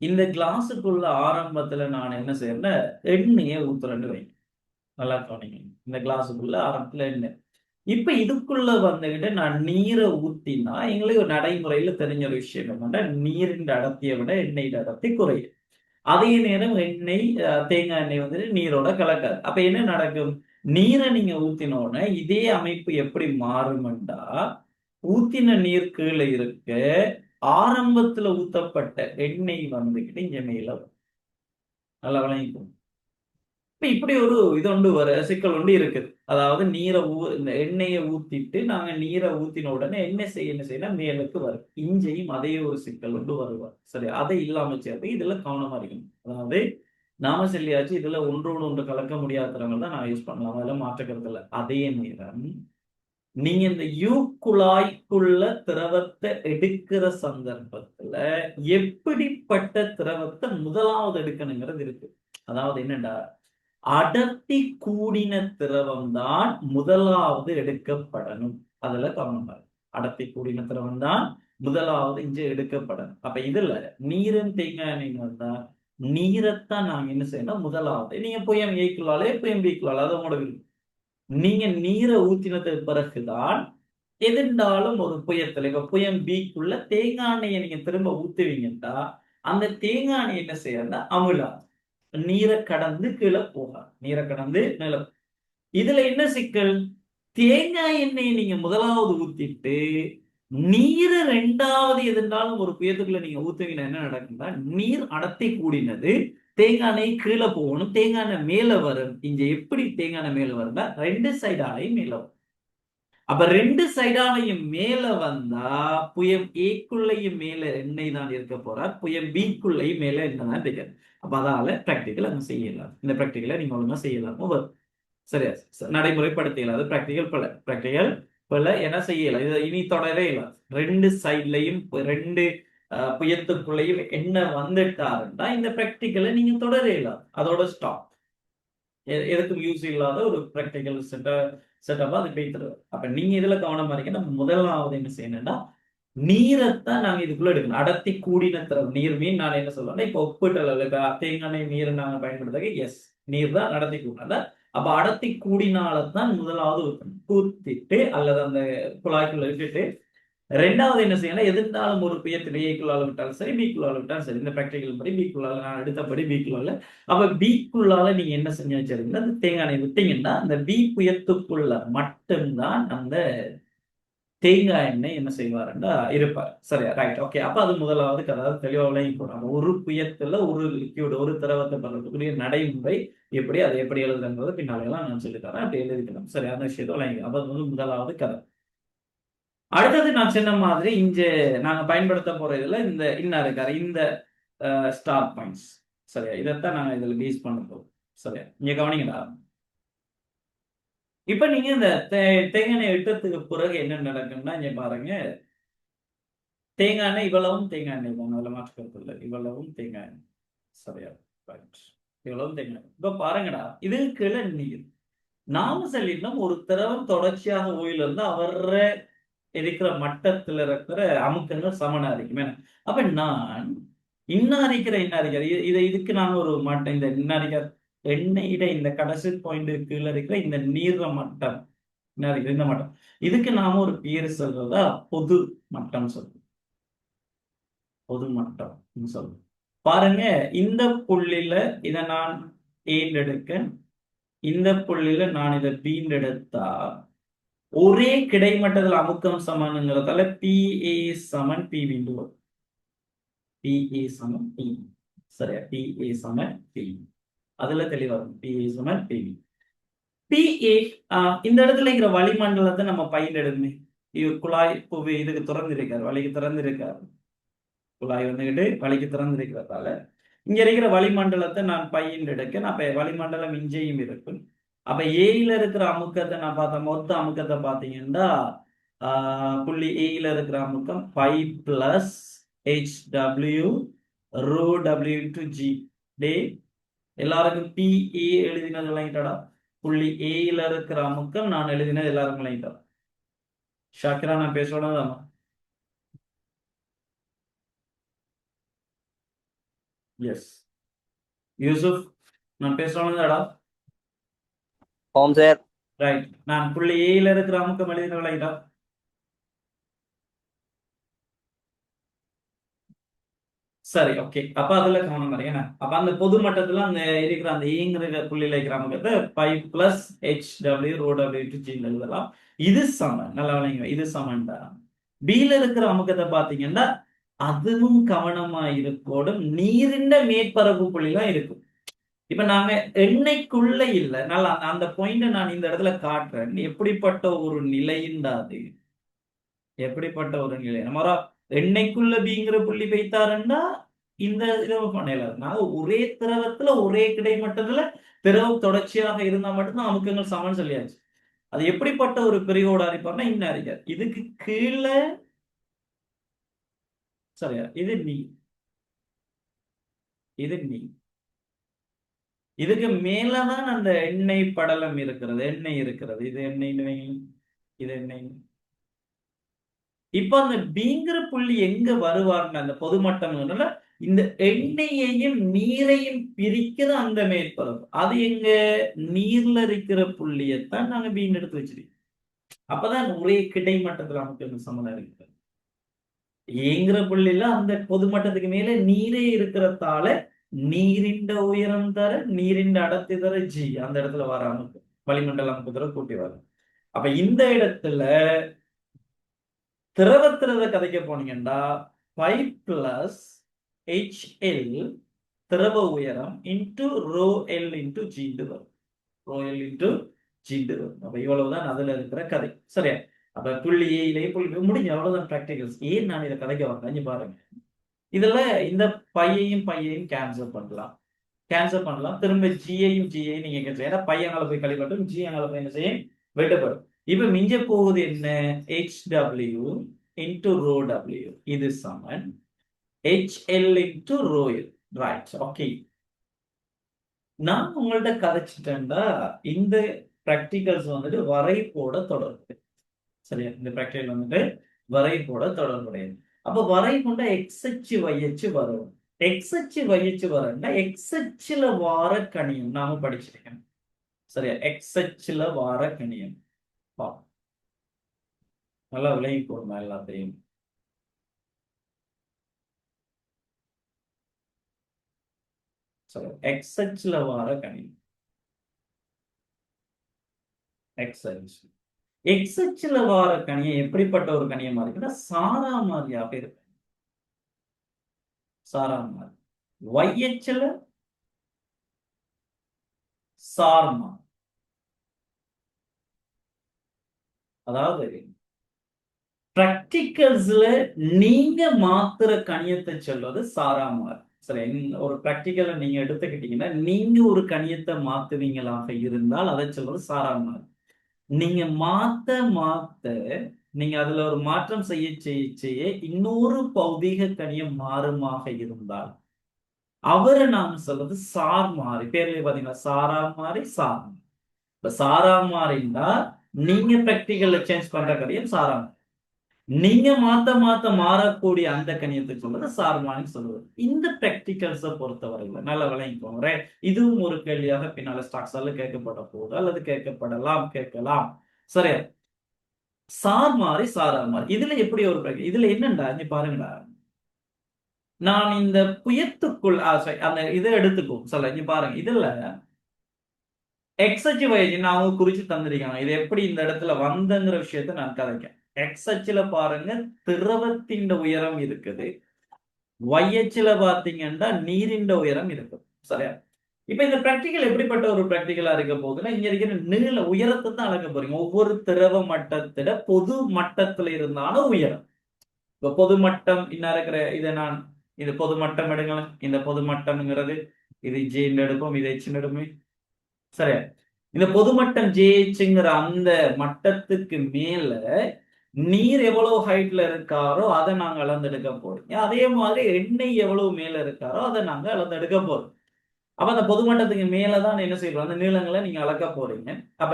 S1: இந்த கிளாஸுக்குள்ள ஆரம்பத்துல நான் என்ன செய்யறேன்னா எண்ணெயை ஊத்துறேன்னு வைங்க. நல்லா கவனிங்க. இந்த கிளாஸுக்குள்ள ஆரம்பத்துல எண்ணெய். இப்ப இதுக்குள்ள வந்துகிட்டு நான் நீரை ஊத்தினா எங்களுக்கு ஒரு நடைமுறையில தெரிஞ்ச ஒரு விஷயம் என்னன்னா, நீரின் அடர்த்தியை விட எண்ணெய் அடர்த்தி குறையும். அதே நேரம் எண்ணெய் தேங்காய் எண்ணெய் வந்துட்டு நீரோட கலக்காது. அப்ப என்ன நடக்கும்? நீரை நீங்க ஊத்தினோடனே இதே அமைப்பு எப்படி மாறும்டா, ஊத்தின நீர் கீழே இருக்க ஆரம்பத்துல ஊத்தப்பட்ட எண்ணெய் வந்துகிட்டு இங்க மேல வரும். நல்லா விளங்கிக்கும். இப்ப இப்படி ஒரு இது ஒன்று சிக்கல் ஒன்று இருக்குது. அதாவது இந்த எண்ணெயை ஊத்திட்டு நாங்க நீரை ஊத்தின உடனே என்ன செய்யணும் மேலுக்கு வரும். இஞ்சையும் அதே ஒரு சிக்கல் ஒன்று வருவார். சரி, அதை இல்லாம சேர்த்து இதுல கவனமா இருக்கணும். அதாவது நாம சொல்லியாச்சு, இதுல ஒன்றோடு ஒன்று கலக்க முடியாத திறங்கள் தான் நான் யூஸ் பண்ணலாம். அதெல்லாம் மாற்றுக்கிறது இல்லை. அதே நேரம் நீங்க இந்த குழாய்க்குள்ள திரவத்தை எடுக்கிற சந்தர்ப்பத்துல எப்படிப்பட்ட திரவத்தை முதலாவது எடுக்கணுங்கிறது இருக்கு. அதாவது என்னடா, அடர்த்தி கூடின திரவம் தான் முதலாவது எடுக்கப்படணும். அதுல கவனம். அடர்த்தி கூடின திரவம் தான் முதலாவது இங்க எடுக்கப்படணும். அப்ப இதுல நீரின் தேங்காய் எண்ணெய் வந்தா நீரைத்தான் நாங்க என்ன செய்யணும் முதலாவது. நீங்க புயம் ஏக்குள்ளாலே புயம் பிக்குள்ளாலே அது உங்களோட விருப்பம். நீங்க நீரை ஊத்தினதுக்கு பிறகுதான் எதிர்ந்தாலும் ஒரு புயத்துல இப்ப புயம் பிக்குள்ள தேங்காய் எண்ணெயை நீங்க திரும்ப ஊத்துவீங்கன்னா அந்த தேங்காய் எண்ணெய் என்ன செய்யறதுன்னா அமுலா நீரை கடந்து கீழே போகாது. நீரை கடந்து மேல. இதுல என்ன சிக்கல்? தேங்காய் எண்ணெயை நீங்க முதலாவது ஊத்திட்டு நீரை 2வது எதிர்ந்தாலும் ஒரு புயத்துக்குள்ள நீங்க ஊத்துவீங்கன்னா என்ன நடக்கும்னா, நீர் அடர்த்தி கூடினது தேங்காய் எண்ணெய் கீழே போகணும், தேங்காய் எண்ணெய் மேல வரும். இங்க எப்படி தேங்காய் எண்ணெய் மேல வரும்னா 2 சைடாலையும் மேல வரும். அப்ப 2 சைடாலையும் மேல வந்தா புயம் ஏக்குள்ளையும் மேல எண்ணெய் தான் இருக்க போறார், புயம் பிக்குள்ளையும் மேல எண்ணெய் தான் இருக்காது. அப்ப அதால பிராக்டிக்கல் அங்க செய்யலாம். இந்த பிராக்டிக்கலை நீங்க ஒழுங்கா செய்யலாம். சரியா, நடைமுறைப்படுத்தலாம். அது பிராக்டிக்கல் பல என்ன செய்யலாம். இதை இனி தொடரே இல்லை. 2 சைட்லையும் 2 புயத்துக்குள்ளையும் என்ன வந்துட்டாருன்னா இந்த பிராக்டிக்கலை நீங்க தொடரலாம். அதோட ஸ்டாப். எதுக்கும் யூஸ் இல்லாத ஒரு பிராக்டிக்கல் செட்டப்பா அது பேத்துருவார். அப்ப நீங்க இதுல கவனமா இருக்கீங்கன்னா முதலாவது என்ன செய்யணும்னா நீரைத்தான் நாங்க இதுக்குள்ள எடுக்கணும். அடர்த்தி கூடின திரவம் நீர் மீன் நான் என்ன சொல்றேன்னா இப்ப ஒப்பிட்டல இப்ப தேங்காய் நீர் நாங்க பயன்படுத்த எஸ் நீர் தான் அடர்த்தி கூடினத. அப்ப அடர்த்தி கூடினால்தான் முதலாவது ஊத்திட்டு அல்லது அந்த குழாய்க்குள்ள விட்டுட்டு 2வது என்ன செய்யணும், எதிர்த்தாலும் ஒரு புயத்தில் ஏக்குள்ளால விட்டாலும் சரி பிக்குள்ளால விட்டாலும் சரி, இந்த பிராக்டிக்கல் படி பிக்குள்ளால நான் எடுத்தபடி பிக்குள்ளால. அப்ப பிக்குள்ளால நீங்க என்ன செஞ்சு வச்சிருக்கீங்கன்னா அந்த தேங்காய் எண்ணெய் விட்டீங்கன்னா அந்த பி புயத்துக்குள்ள மட்டும்தான் அந்த தேங்காய் எண்ணெய் என்ன செய்வாருன்னா இருப்பார். சரியா, ரைட், ஓகே. அப்ப அது முதலாவது அதாவது தெளிவாக போறாங்க. ஒரு புயத்துல ஒரு லிக்யூட் ஒரு திரவத்தை பண்றதுக்குரிய நடைமுறை எப்படி, அதை எப்படி எழுதுறது பின்னாலெல்லாம் நான் சொல்லி தரேன். அப்படி எழுதிக்கணும். சரி, அந்த விஷயத்தை விளங்கி. அப்ப அது முதலாவது கதை. அடுத்தது நான் சொன்ன மாதிரி இங்க நாங்க பயன்படுத்த போற இதுல இந்த இருக்காரு இந்த ஸ்டார் பாயிண்ட்ஸ். சரியா, இதைத்தான் நாங்க இதுல பேஸ் பண்ண போறோம். சரியா, இங்க கவனிங்களா. இப்ப நீங்க இந்த தேங்காய் எண்ணெய் இட்டத்துக்கு பிறகு என்ன நடக்கும்னா இங்க பாருங்க, தேங்காய் எண்ணெய் இவ்வளவும் தேங்காய் எண்ணெய் தான், அதுல மாற்றுக்கிறது இல்லை. இவ்வளவும் தேங்காய் எண்ணெய். சரியா, ரைட். இவ்வளவும் தேங்காய். இப்ப பாருங்கடா, இது கீழே நீர். நாம சொல்லிட்டோம் ஒரு திரவம் தொடர்ச்சியாக ஓயில் இருந்து அவர இருக்கிற மட்டத்துல இருக்கிற அமுக்கங்கள் சமனா இருக்குமே. அப்ப நான் இன்னாரிக்கிற இன்னாரிக்கிற இதுக்கு நான் ஒரு மட்டம் இந்த இன்னாரிக்கிற எண்ணெயிட இந்த கடைசி பாயிண்ட் கீழே இருக்கிற இந்த நீர்ற மட்டம் இன்னாரிக்கிற இந்த மட்டம் இதுக்கு நாம ஒரு பேர் சொல்றதா பொது மட்டம் சொல்றோம். பொது மட்டம் சொல்றோம். பாருங்க இந்த புள்ளில இதை நான் ஏண்டெடுக்க இந்த புள்ளில நான் இதை பீண்ட் எடுத்தா ஒரே கிடைமட்டத்தில் அமுக்கம் சமனுங்கிறதால பிஏ சமன் பி பிந்து வரும். பிஏ சமன் பி சரியா பிஏ சமன் பி அதுல தெளிவா இருக்கும். பிஏ சமன் பி பிஏ இந்த இடத்துல இருக்கிற வளிமண்டலத்தை நம்ம பயிர் எடுமே குழாய் புவி இதுக்கு திறந்திருக்காரு வழிக்கு திறந்திருக்காரு குழாய் வந்துகிட்டு வழிக்கு திறந்திருக்கிறதால இங்க இருக்கிற வளிமண்டலத்தை நான் பையன் எடுக்க அப்ப வளிமண்டலம் இஞ்சையும் இருக்கு. அப்ப ஏயில இருக்கிற அமுக்கத்தை நான் பார்த்தேன் மொத்த அமுக்கத்தை பார்த்தீங்கன்னா புள்ளி ஏயில இருக்கிற அமுக்கம் பை பிளஸ் HW ரோ W டு G டே எல்லாருக்கும் PA எழுதினது விளங்கிட்டடா. புள்ளி ஏயில இருக்கிற அமுக்கம் நான் எழுதினது எல்லாருக்கும் விளங்கிட்டா. ஷாக்கிரா நான் பேசணும். எஸ் யூசுப் நான் பேசணும்டா.
S2: ஓம் சார்.
S1: ரைட் நான் புள்ளி ஏயில இருக்கிற அமுக்கம் எழுதின விளங்கிட்டா. சரி ஓகே அப்ப அதுல கவனம் வரையா. அப்ப அந்த பொது மட்டத்துல அந்த இருக்கிற அந்த ஏங்கிற புள்ளியில இருக்கிற அமுக்கத்தை பை பிளஸ் HW ரோ W டு G எழுதலாம். இது சமன் நல்லா விளங்க இது சமன் தான். பில இருக்கிற அமுக்கத்தை பாத்தீங்கன்னா அதுவும் கவனமா இருக்கோடும் நீரிண்ட மேற்பரப்பு புள்ளிலாம் இருக்கும். இப்ப நாங்க எண்ணெய்க்குள்ள இல்ல நல்லா அந்த பாயிண்ட நான் இந்த இடத்துல காட்டுறேன். எப்படிப்பட்ட ஒரு நிலையின்டாது எப்படிப்பட்ட ஒரு நிலை நம்ம எண்ணெய்க்குள்ள பிங்கிற புள்ளி வைத்தாருன்னா இந்த இதை பண்ணல. நாங்க ஒரே திரவத்துல ஒரே கிடைமட்டத்துல திரவம் தொடர்ச்சியாக இருந்தா மட்டும்தான் அமுக்கங்கள் சமன் சொல்லியாச்சு. அது எப்படிப்பட்ட ஒரு பிரிவோட அறிப்பார்னா இன்னும் அறிஞர் இதுக்கு கீழே சரியா இது நீ இது நீ இதுக்கு மேலதான் அந்த எண்ணெய் படலம் இருக்கிறது எண்ணெய் இருக்கிறது இது எண்ணெய் இது எண்ணெய். இப்ப அந்த பீங்கிற புள்ளி எங்க வருவார்னு அந்த பொதுமட்டம் இந்த எண்ணெயையும் நீரையும் பிரிக்கிற அந்த மேற்பரப்பு அது எங்க நீர்ல இருக்கிற புள்ளியத்தான் நாங்க பீன் எடுத்து வச்சிருக்கோம். அப்பதான் ஒரே கிடைமட்டத்துல நமக்கு சம்மந்தம் இருக்கு. ஏங்கிற புள்ளில அந்த பொதுமட்டத்துக்கு மேல நீரே இருக்கிறதால நீரிண்ட உயரம் தர நீரிண்ட அடர்த்தி தர G அந்த இடத்துல வர அமைப்பு வளிமண்டல அமைப்பு தர கூட்டி வரும். அப்ப இந்த இடத்துல திரவத்திரத கதைக்க போனீங்கன்னா 5 பிளஸ் HL திரவ உயரம் into rho L into g into வரும். ரோ எல் இன்டு ஜிண்டு வரும். அப்ப இவ்வளவுதான் அதுல இருக்கிற கதை சரியா. அப்ப புள்ளி ஏயிலேயே புள்ளி முடிஞ்ச அவ்வளவுதான் பிராக்டிகல்ஸ். ஏன் நான் இதை கதைக்க வரேன் பாருங்க. இதுல இந்த பையையும் கேன்சல் பண்ணலாம் திரும்ப ஜியையும் நீங்க கேட்கலாம். ஏன்னா பையனால போய் கழிப்பட்டும் ஜியனால போய் என்ன செய்யும் வெட்டப்படும். இப்ப மிஞ்ச போகுது என்ன HW இன்டு ரோ W இது சமன் HL into rho L right. Okay நான் உங்கள்ட்ட கதைச்சிட்டேன்டா இந்த பிராக்டிகல்ஸ் வந்துட்டு வரைபோட தொடர்பு சரியா. இந்த பிராக்டிகல் வந்துட்டு வரைபோட தொடர்புடையது. அப்ப வரை கொண்ட எக்ஸ்ஹெச் வைஹெச் வரும். எக்ஸ்ஹெச் வைஹெச் வரன்னா எக்ஸ்ஹெச்ல வார கணியம் நாம படிச்சிருக்கேன் சரியா. எக்ஸ்ஹெச்ல வார கணியம் நல்லா விலகி போடுமா எல்லாத்தையும். சரி எக்ஸ்ஹெச்ல வார கணியம் எக்ஸ்ஹெச்ல வார கணியம் எப்படிப்பட்ட ஒரு கணியமா இருக்குன்னா சாரா மாதிரியாக இருக்கு. சாரா மாதிரி YHல சார்மா அதாவது பிராக்டிகல்ஸ்ல நீங்க மாத்திர கணியத்தை சொல்வது சாராமார் சரி. ஒரு பிராக்டிக்கலை நீங்க எடுத்துக்கிட்டீங்கன்னா நீங்க ஒரு கணியத்தை மாத்துவீங்களாக இருந்தால் அதை சொல்வது சாராமார். நீங்க மாத்த நீங்க அதுல ஒரு மாற்றம் செய்ய இன்னொரு பௌதீக கணியம் மாறுமாக இருந்தால் அவரை நாம சொல்றது சார் மாறி பேர்லயே பாத்தீங்கன்னா சாரா மாறி சார் இப்ப சாரா மாறினா நீங்க பிராக்டிகல்ல சேஞ்ச் பண்ற கணியம் சாரா, நீங்க மாத்த மாத்த மாறக்கூடிய அந்த கணியத்துக்கு சொல்றது சார்மான்னு சொல்லுவது. இந்த பிராக்டிகல்ஸை பொறுத்தவரையில நல்ல விளங்கிக்கோங்க. இதுவும் ஒரு கேள்வியாக பின்னால ஸ்டாக்ஸால கேட்கப்பட போகுது அல்லது கேட்கப்படலாம், கேட்கலாம். சரியா? சார் மாறி சாரா மாறி இதுல எப்படி ஒரு இதுல என்னண்டா நீ பாருங்கடா, நான் இந்த புயத்துக்குள் அந்த இதை எடுத்துக்கும் சொல்ல நீ பாருங்க, இதுல எக்ஸ் அச்சு வயது நான் அவங்க குறிச்சு தந்திருக்காங்க. இது எப்படி இந்த இடத்துல வந்தங்கிற விஷயத்த நான் கதைக்கேன். எக்ஸ் அச்சுல பாருங்க திரவத்தின் உயரம் இருக்குது, y அச்சுல பாத்தீங்கன்னா நீரின் உயரம் இருக்குது. சரியா? இப்ப இந்த பிராக்டிகல் எப்படிப்பட்ட ஒரு பிராக்டிகலா இருக்க போகுதுன்னா, இங்க இருக்கிற நீள உயரத்தை தான் அளக்க போறீங்க. ஒவ்வொரு திரவ மட்டத்திட பொது மட்டத்துல இருந்தாலும் உயரம். இப்ப பொது மட்டம் இன்னும் இருக்கிற இதை நான் இது பொது மட்டம் எடுங்களேன். இந்த பொது மட்டம்ங்கிறது இது ஜே எடுப்போம், இதை எச் எடுப்போம். சரியா? இந்த பொதுமட்டம் ஜேஹெச்ங்கிற அந்த மட்டத்துக்கு மேல நீர் எவ்வளவு ஹைட்ல இருக்காரோ அதை நாங்க அளந்தெடுக்க போறோம். அதே மாதிரி எண்ணெய் எவ்வளவு மேல இருக்காரோ அதை நாங்க அளந்தெடுக்க போறோம். அப்ப அந்த பொதுமட்டத்துக்கு மேலதான் என்ன செய்யறோம், அந்த நீளங்களை நீங்க அளக்க போறீங்க. அப்ப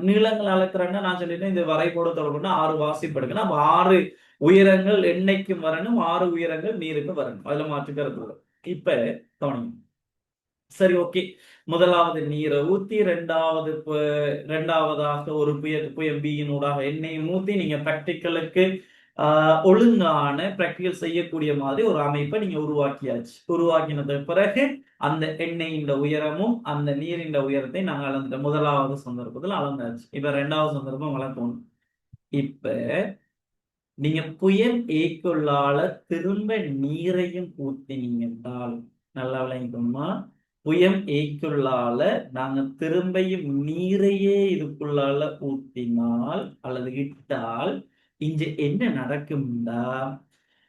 S1: நீளங்கள் அளக்குறேன்னா நான் சொல்லிட்டேன், இந்த வரைபடம் தொடர்புனா 6 வாசிப்பு எடுக்கணும். அப்ப 6 உயரங்கள் எண்ணெய்க்கும் வரணும், 6 உயரங்கள் நீருக்கும் வரணும். அதுல மாற்றுக்கிறது இல்லை. இப்ப கவனிங்க. சரி, ஓகே. முதலாவது நீரை ஊத்தி இரண்டாவதாக ஒரு புயம் பியினூடாக எண்ணெயை ஊத்தி நீங்க பிராக்டிக்கலுக்கு ஒழுங்கான பிராக்டிகல் செய்யக்கூடிய மாதிரி ஒரு அமைப்பை நீங்க உருவாக்கியாச்சு. உருவாக்கினது பிறகு அந்த எண்ணெயின் உயரமும் அந்த நீரின் உயரத்தை நாங்க அளந்துட்டோம். முதலாவது சந்தர்ப்பத்தில் அளந்தாச்சு. இப்ப இரண்டாவது சந்தர்ப்பம் வளர்க்கணும். இப்ப நீங்க புயல் ஏக்குள்ளால திரும்ப நீரையும் ஊத்தினீங்க என்றால், நல்லா விளங்கிக்கணுமா, புயம் ஏக்குள்ளால நாங்க திரும்பியும் நீரையே இதுக்குள்ளால ஊத்தினால் அல்லது இட்டால் இங்க என்ன நடக்கும்டா,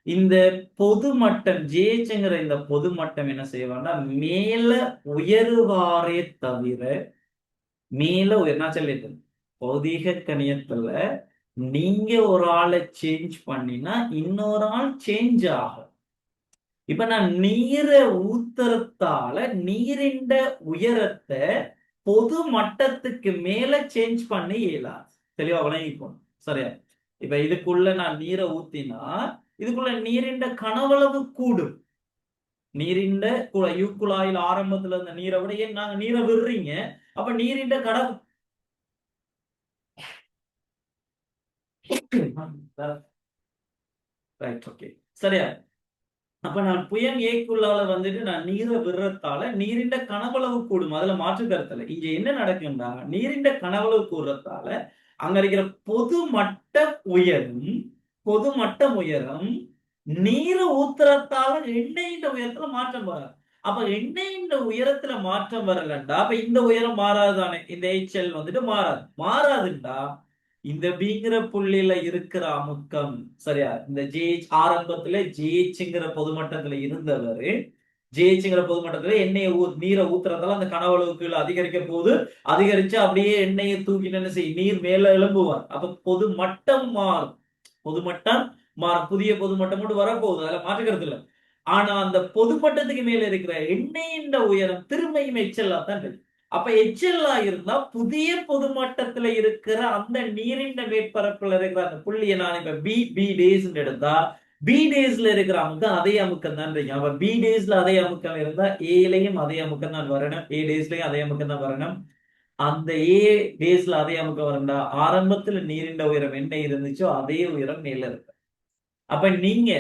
S1: இந்த பொதுமட்டம் ஜேச்சுங்கிற இந்த பொதுமட்டம் என்ன செய்வாங்கன்னா மேல உயருவாரே தவிர, மேல உயர்னா சொல்லிட்டு பௌதீக கணியத்துல நீங்க ஒரு ஆளை சேஞ்ச் பண்ணினா இன்னொரு ஆள் சேஞ்ச் ஆகும். இப்ப நான் நீரை ஊத்துறதால நீரின் உயரத்தை பொது மட்டத்துக்கு மேல சேஞ்ச் பண்ணி இயலாது. தெளிவா விளங்கிக்கணும். சரியா? இப்ப இதுக்குள்ள நான் நீரை ஊத்தினா இதுக்குள்ள நீரின் கனவளவு கூடும். நீரின் குழாயில் ஆரம்பத்துல இருந்த நீரை விட ஏன் நாங்க நீரை விடுறீங்க, அப்ப நீரின் கடவு ரைட், ஓகே. சரியா? அப்ப நான் புயம் ஏக்குள்ளால வந்துட்டு நான் நீரை விடுறதால நீரின் கனவளவு கூடும். அதுல மாற்று கருத்துல இங்க என்ன நடக்கும்னா, நீரின் கனவளவு கூடுறதால அங்க இருக்கிற பொதுமட்டம் உயரம் நீரை ஊத்துறதால எண்ணெயின் உயரத்துல மாற்றம் வராது. அப்ப எண்ணெயின் உயரத்துல மாற்றம் வரலண்டா அப்ப இந்த உயரம் மாறாதுதானே, இந்த HL வந்துட்டு மாறாதுண்டா இந்த பிங்கிற புள்ளியில இருக்கிற அமுக்கம். சரியா? இந்த ஜேஹெச் ஆரம்பத்துல ஜேஹெச்ங்கிற பொதுமட்டத்துல இருந்தவர் ஜேஹெச்ங்கிற பொதுமட்டத்துல நீரை ஊத்துறதால அந்த கனவளவு கீழே அதிகரிக்க போது அதிகரிச்சு அப்படியே எண்ணெயை தூக்கிட்டு என்ன செய்யும், நீர் மேல எழும்புவார். அப்ப பொதுமட்டம் மாறும். பொதுமட்டம் மாறும். புதிய பொதுமட்டம் மட்டும் வரப்போகுது, அதுல மாற்றுக்கிறது இல்லை. ஆனா அந்த பொதுமட்டத்துக்கு மேல இருக்கிற எண்ணெயின் உயரம் திரும்பியும் எச்சல்லா தான் இருக்கு. அப்ப எச்சல்லா இருந்தா புதிய பொதுமட்டத்துல இருக்கிற அந்த நீரின் மேற்பரப்புல இருக்கிற அந்த புள்ளியை நான் இப்ப பி டேஸ் எடுத்தா பி டேஸ்ல இருக்கிற அமுக்கம் அதே அமுக்கம் தான் இருக்கு. அப்ப பி டேஸ்ல அதே அமுக்கம் இருந்தா ஏலையும் அதே அமுக்கம் தான் வரணும், ஏ டேஸ்லயும் அதே அமுக்கம் தான் வரணும். அந்த ஏ டேஸ்ல அதே அமுக்கம் வரண்டா ஆரம்பத்துல நீரின் உயரம் என்ன இருந்துச்சோ அதே உயரம் மேல இருக்கு. அப்ப நீங்க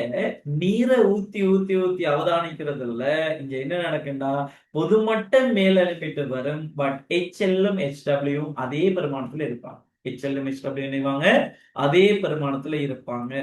S1: நீரை ஊத்தி ஊத்தி ஊத்தி அவதானிக்கிறது இல்ல, இங்க என்ன நடக்குன்னா பொதுமட்டம் மேல எழுப்பிட்டு வரும். பட் HLம் HW அதே பெருமானத்துல இருப்பாங்க. HLம் HW நினைவாங்க அதே பெருமானத்துல இருப்பாங்க.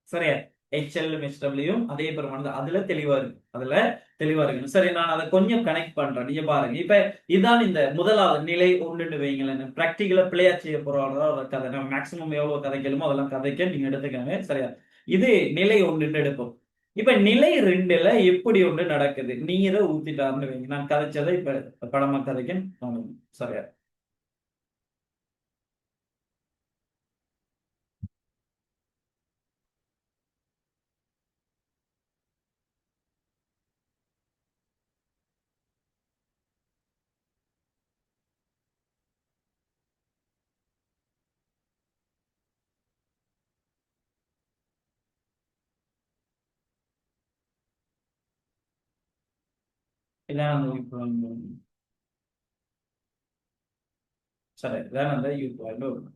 S1: சரியா? HLம் HWம் அதே பெருமானத்துல அதுல தெளிவா இருக்கு. சரி, நான் அதை கொஞ்சம் கனெக்ட் பண்றேன். நீங்க பாருங்க. இப்ப இதான் இந்த முதலாவது நிலை ஒன்றுன்னு வைங்களேன். பிராக்டிகலா பிளேயா செய்ய போறோம் கதை. நம்ம மேக்சிமம் எவ்வளவு கதைக்கலுமோ அதெல்லாம் கதைக்க நீங்க எடுத்துக்கங்க. சரியா? இது நிலை ஒன்றுன்னு எடுப்போம். இப்ப நிலை 2ல எப்படி ஒன்று நடக்குது, நீரை ஊத்திட்டாருன்னு வைங்க. நான் கதைச்சதை இப்ப படமா கதைக்க. சரியா? இதான் அந்த U பாயிண்ட். சரி, இதான் அந்த U பாயிண்ட் வரும்.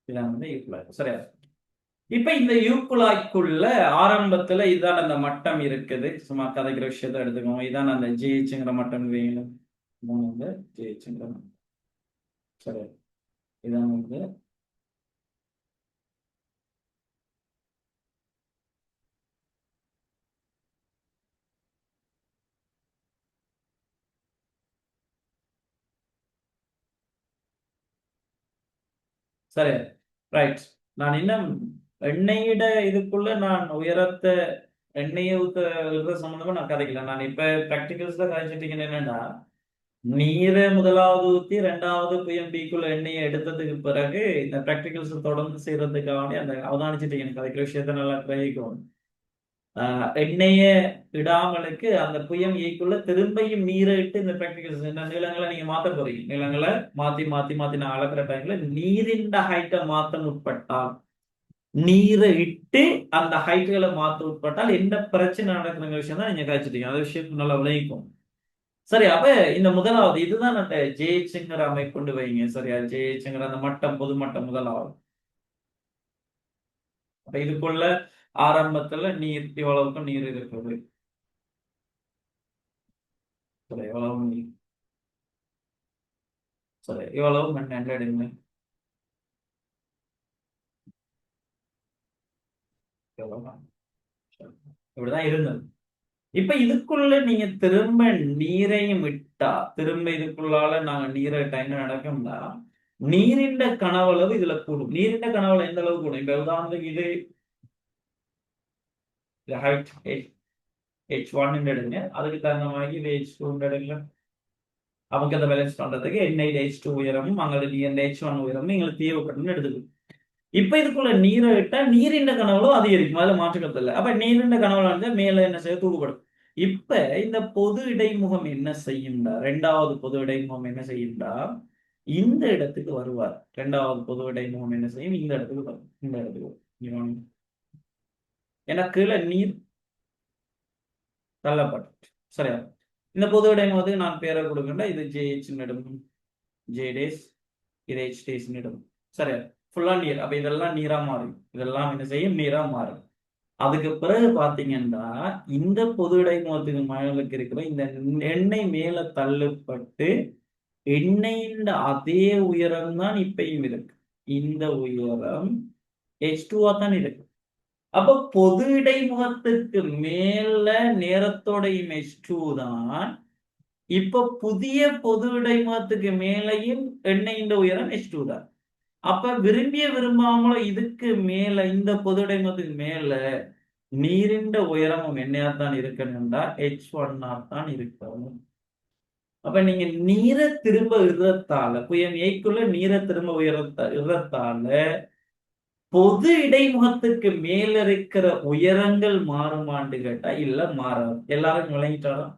S1: இதான் வந்து U பாயிண்ட். சரியா? இப்ப இந்த யூக்குழாய்க்குள்ள ஆரம்பத்துல இதான் அந்த மட்டம் இருக்குது. சும்மா கதைக்கிற விஷயத்த எடுத்துக்கோங்க. இதான் அந்த ஜிஹெச்ங்கிற மட்டம் வேணும். இதான் வந்து ஜிஹெச்ங்கிற மட்டம். சரி, இதான் வந்து சரி, ரைட். நான் இன்னும் எண்ணெயிட இதுக்குள்ள நான் உயரத்தை எண்ணெயை ஊத்த சம்பந்தமா நான் கதைக்கல. நான் இப்ப பிராக்டிகல்ஸ் தான் கதைச்சிட்டீங்கன்னு என்னன்னா, நீரை முதலாவது ஊத்தி ரெண்டாவது பிஎம்பிக்குள்ள எண்ணெயை எடுத்ததுக்கு பிறகு இந்த பிராக்டிகல்ஸ் தொடர்ந்து செய்யறதுக்காக அந்த அவதானிச்சிட்டீங்க கதைக்கிற விஷயத்த நல்லா கிரகிக்கும். எண்ணெய இடாமலுக்கு அந்த புயம் ஈக்குள்ள திரும்பியும் நீரை இட்டு இந்த பிராக்டிகல்ஸ் என்ன நீளங்களை நீங்க மாத்த போறீங்க. நீளங்களை மாத்தி மாத்தி மாத்தி நான் அளக்குற டைம்ல நீரின் ஹைட்டை மாத்த முற்பட்டால், நீரை இட்டு அந்த ஹைட்டுகளை மாத்த உட்பட்டால் என்ன பிரச்சனை நடக்குற விஷயம் தான் நீங்க காய்ச்சிட்டீங்க. அந்த விஷயத்துக்கு நல்லா விளைவிக்கும். சரி, அப்ப இந்த முதலாவது இதுதான் அந்த ஜேஹெச்ங்கிற அமைப்பு கொண்டு வைங்க. சரியா? ஜேஹெச்ங்கிற அந்த மட்டம் பொது மட்டம் முதலாவது. அப்ப இதுக்குள்ள ஆரம்பத்துல நீர் இவ்வளவுக்கும் நீர் இருக்குது. சரி, எவ்வளவு நீர்? சரி, இவ்வளவு மண் என்ற எடுங்க. இப்படிதான் இருந்தது. இப்ப இதுக்குள்ள நீங்க திரும்ப நீரையும் விட்டா, திரும்ப இதுக்குள்ளால நாங்க நீரை டைம் நடக்கும்னா நீரின் கனவளவு இதுல கூடும். நீரின் கனவளவு எந்த அளவு கூடும்? இப்ப உதாரணத்துக்கு இது ஹைட் H1 எடுங்க. அதுக்கு தகுந்த மாதிரி இது H2 எடுங்க. அவங்க அதை பேலன்ஸ் பண்றதுக்கு N8 H2 உயரமும் அங்களுக்கு நீர் H1 உயரமும் எங்களுக்கு தேவைப்படும் எடுத்துக்கும். இப்ப இதுக்குள்ள நீரை விட்டா நீரின் கனவுகளும் அதிகரிக்கும். அதுல மாற்றுக்கிறது இல்லை. அப்ப நீரின் கனவுல வந்து மேல என்ன செய்ய தூக்குப்படும். இப்ப இந்த பொது இடைமுகம் என்ன செய்யும்டா, ரெண்டாவது பொது இடைமுகம் என்ன செய்யும்டா, இந்த இடத்துக்கு வருவார். ரெண்டாவது பொது இடைமுகம் என்ன செய்யும்? இந்த இடத்துக்கு வரும். இந்த இடத்துக்கு வரும். ஏன்னா கீழே நீர் தள்ளப்பட்டு. சரியா? இந்த பொது இடைமுகத்துக்கு நான் பேரை கொடுக்கண்டா, இது ஜேஹெச் நெடும், ஜே டேஸ், இது H டேஸ் நெடும். சரியா? ஃபுல்லா நீர். அப்ப இதெல்லாம் நீரா மாறும். இதெல்லாம் என்ன செய்யும்? நீரா மாறும். அதுக்கு பிறகு பாத்தீங்கன்னா இந்த பொது இடைமுகத்துக்கு மேலுக்கு இருக்கிற இந்த எண்ணெய் மேல தள்ளப்பட்டு எண்ணெயின் அதே உயரம் தான் இப்பயும் இருக்கு. இந்த உயரம் H2 தான் இருக்கு. அப்ப பொது இடைமுகத்துக்கு மேல நேரத்தோடையும் H2 தான். இப்ப புதிய பொது இடைமுகத்துக்கு மேலையும் எண்ணெயின் உயரம் H2 தான். அப்ப விரும்பிய விரும்பாமலோ இதுக்கு மேல இந்த பொது இடைமுகத்துக்கு மேல நீரின் உயரமும் என்னையாத்தான் இருக்கணும்டா H1 தான் இருக்கணும். அப்ப நீங்க நீரை திரும்ப இறத்தால புயம் ஏக்குள்ள நீரை திரும்ப இறத்தால பொது இடைமுகத்துக்கு மேல இருக்கிற உயரங்கள் மாறுமான்னு கேட்டா இல்ல, மாறாது. எல்லாரும் விளங்கிட்டாலும்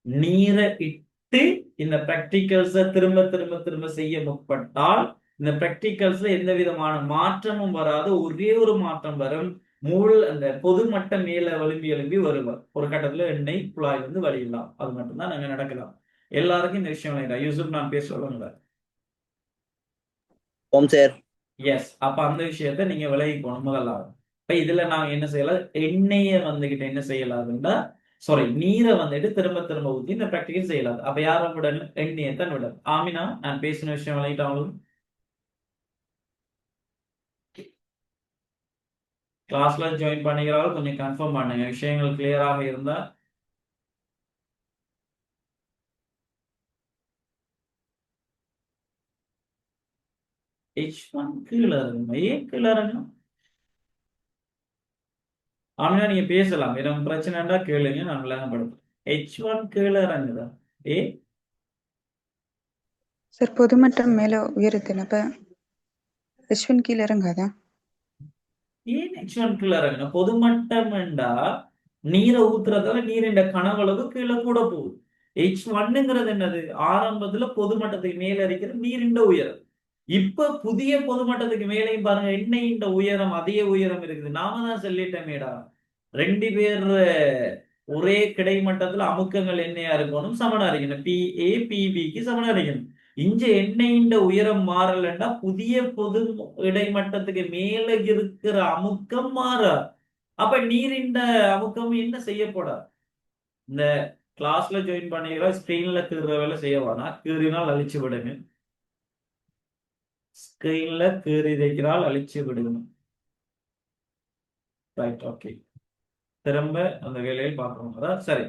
S1: நீரை இட்டு இந்த பிராக்டிகல்ஸ திரும்ப திரும்ப திரும்ப செய்ய முற்பட்டால் இந்த பிராக்டிகல்ஸ்ல எந்த விதமான மாற்றமும் வராது. ஒரே ஒரு மாற்றம் வரும். அந்த பொதுமட்ட மேல எழும்பி வருவார். ஒரு கட்டத்துல எண்ணெய் குழாய் வந்து வழியலாம். அது மட்டும்தான் நாங்க நடக்கலாம். எல்லாருக்கும் இந்த விஷயம் யூசுப் நான் பேச சொல்லுங்க. எஸ், அப்ப அந்த விஷயத்த நீங்க விலகிக்கணும் முதலாவது. இப்ப இதுல நாங்க என்ன செய்யலாம்? எண்ணெயை வந்துகிட்ட என்ன செய்யலாதுன்னா, சாரி, நீரை வந்துட்டு திரும்ப திரும்ப ஊத்தி இந்த பிராக்டிகல் செய்யலாது. அப்ப யார விடணும்? எண்ணெயை தான் விடணும். ஆமினா, நான் பேசின விஷயம் விளங்கிட்டாலும் கிளாஸ்ல ஜாயின் பண்ணிக்கிறாலும் கொஞ்சம் கன்ஃபார்ம் பண்ணுங்க. விஷயங்கள் கிளியராக இருந்தா H1 கீழே இறங்கணும். ஏன் கீழே இறங்கணும்? ஆமினா நீங்க பேசலாம். எதுவும் பிரச்சனைன்னா கேளுங்க, நான் விளங்கப்படுத்துறேன். H1 கீழே இறங்குதா? ஏ
S3: சார், பொதுமட்டம் மேல உயருதுன்னு அப்ப H1 கீழே இறங்காதா?
S1: ஏன் H1 கீழே இறங்கணும்? பொதுமட்டம்டா நீரை ஊத்துறதால நீரின் கனவளவு கீழே கூட போகுது. H1ங்கிறது என்னது? ஆரம்பத்துல பொதுமட்டத்துக்கு மேல இருக்கிற நீரின் உயரம். இப்ப புதிய பொதுமட்டத்துக்கு மேலேயும் பாருங்க, எண்ணெயின் உயரம் அதே உயரம் இருக்குது. நாம தான் சொல்லிட்டோமேடா, 2 பேர் ஒரே கிடைமட்டத்துல அமுக்கங்கள் என்னையா இருக்கணும், சமனா இருக்கணும். PA PBக்கு சமனா இருக்கணும். இங்க எண்ணெயின் உயரம் மாறலன்னா புதிய பொது இடைமட்டத்துக்கு மேல இருக்கிற அமுக்கம் மாறாது. அப்ப நீரின் அமுக்கம் என்ன செய்யப்படா, இந்த கிளாஸ்ல ஜாயின் பண்ணிக்கலாம், ஸ்கிரீன்ல கீறுற வேலை செய்ய வேணாம். கீறினால் அழிச்சு விடுங்க. ஸ்கிரீன்ல கீறி வைக்கிறால் அழிச்சு விடுங்க. Right, okay. திரும்ப அந்த வேலையை பார்க்கணும். அதான் சரி.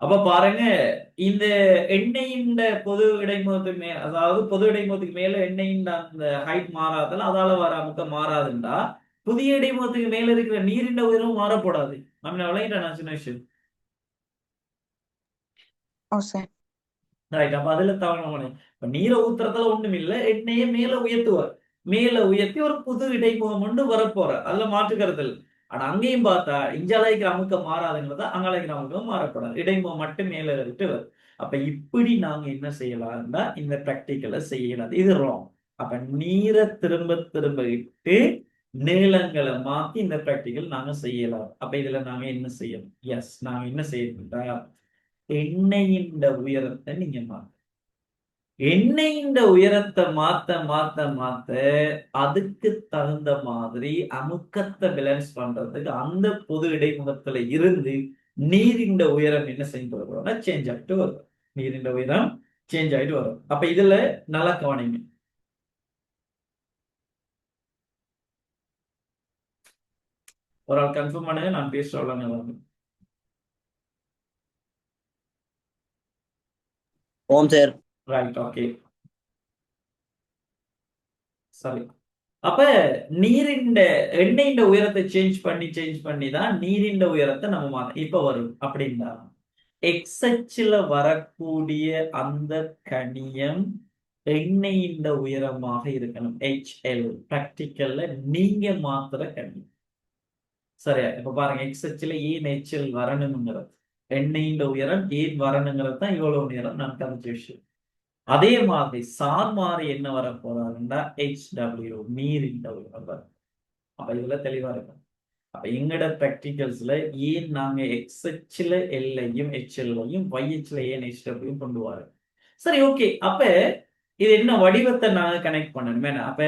S1: அப்ப பாருங்க, இந்த எண்ணெயின் பொது இடைமுகத்துக்கு மேல, அதாவது பொது இடைமுகத்துக்கு மேல எண்ணெயின் அந்த ஹைட் மாறாதல அதால வர அமுக்கம் மாறாதுண்டா, புதிய இடைமுகத்துக்கு மேல இருக்கிற நீரின் உயரம் மாறப்படாது. நம்ம விளையிட்ட சின்ன விஷயம்.
S3: ஓ சார்.
S1: ரைட். அப்ப அதுல தவணை இப்ப நீரை ஊத்துறதுல ஒண்ணும் இல்ல, எண்ணெயை மேல உயர்த்துவார். மேல உயர்த்தி ஒரு புது இடைமுகம் கொண்டு வரப்போற, அதுல மாற்றுக்கிறது இல்லை. ஆனா அங்கேயும் பார்த்தா இஞ்சாலைக்கு அமுக்கம் மாறாதுங்கிறதா, அங்காலைக்கு அமுக்கம் மாறப்படாது. இடைமுகம் மட்டும் மேல இருந்து வரும். அப்ப இப்படி நாங்க என்ன செய்யலாம்னா இந்த பிராக்டிக்கலை செய்யலாம். இது ராங். அப்ப நீரை திரும்ப திரும்ப இட்டு நீளங்களை மாத்தி இந்த பிராக்டிக்கல் நாங்க செய்யலாம். அப்ப இதுல நாங்க என்ன செய்யணும்? எஸ், நாங்க என்ன செய்யணும்டா, எண்ணெயின் உயரத்தை நீங்க மாத்த, எண்ணெயின் உயரத்தை மாத்த மாத்த மாத்த அதுக்கு தகுந்த மாதிரி அமுக்கத்தை பேலன்ஸ் பண்றதுக்கு அந்த பொது இடைமுகத்துல இருந்து நீரின் உயரம் என்ன செஞ்சு வரும்னா சேஞ்ச் ஆகிட்டு வரும். நீரின் உயரம் சேஞ்ச் ஆகிட்டு வரும். அப்ப இதுல நல்லா கவனிங்க. ஒரு ஆள் கன்ஃபார்ம் பண்ணுங்க, நான் பேசுறேன்.
S2: ஓம் சார்.
S1: Right, okay. சரி. அப்ப நீரின் எண்ணெயின் உயரத்தை சேஞ்ச் பண்ணி தான் நீரின் உயரத்தை நம்ம மாத்த இப்ப வரும். அப்படின்னா எக்ஸ் அச்சுல வரக்கூடிய அந்த கணியம் எண்ணெயின் உயரமாக இருக்கணும். HL பிராக்டிக்கல்ல நீங்க மாத்துற கணியம். சரியா? இப்ப பாருங்க, எக்ஸ் அச்சுல ஏன் HL வரணுங்கிறது, எண்ணெயின் உயரம் ஏன் வரணுங்கிறது தான் இவ்வளவு நேரம் நான் கதைச்ச விஷயம். அதே மாதிரி சார் மாறி என்ன வர போறாருன்னா HW நீரின் உயரம் வரும். அப்ப இதுல தெளிவா இருக்கும். அப்ப எங்கட பிராக்டிகல்ஸ்ல ஏன் நாங்க எக்ஸ்எச்ல எல்லையும் HLையும் YHல ஏன் HWயும் கொண்டு வரோம். சரி, ஓகே. அப்ப இது என்ன வடிவத்தை நாங்க கனெக்ட் பண்ணணுமே. அப்ப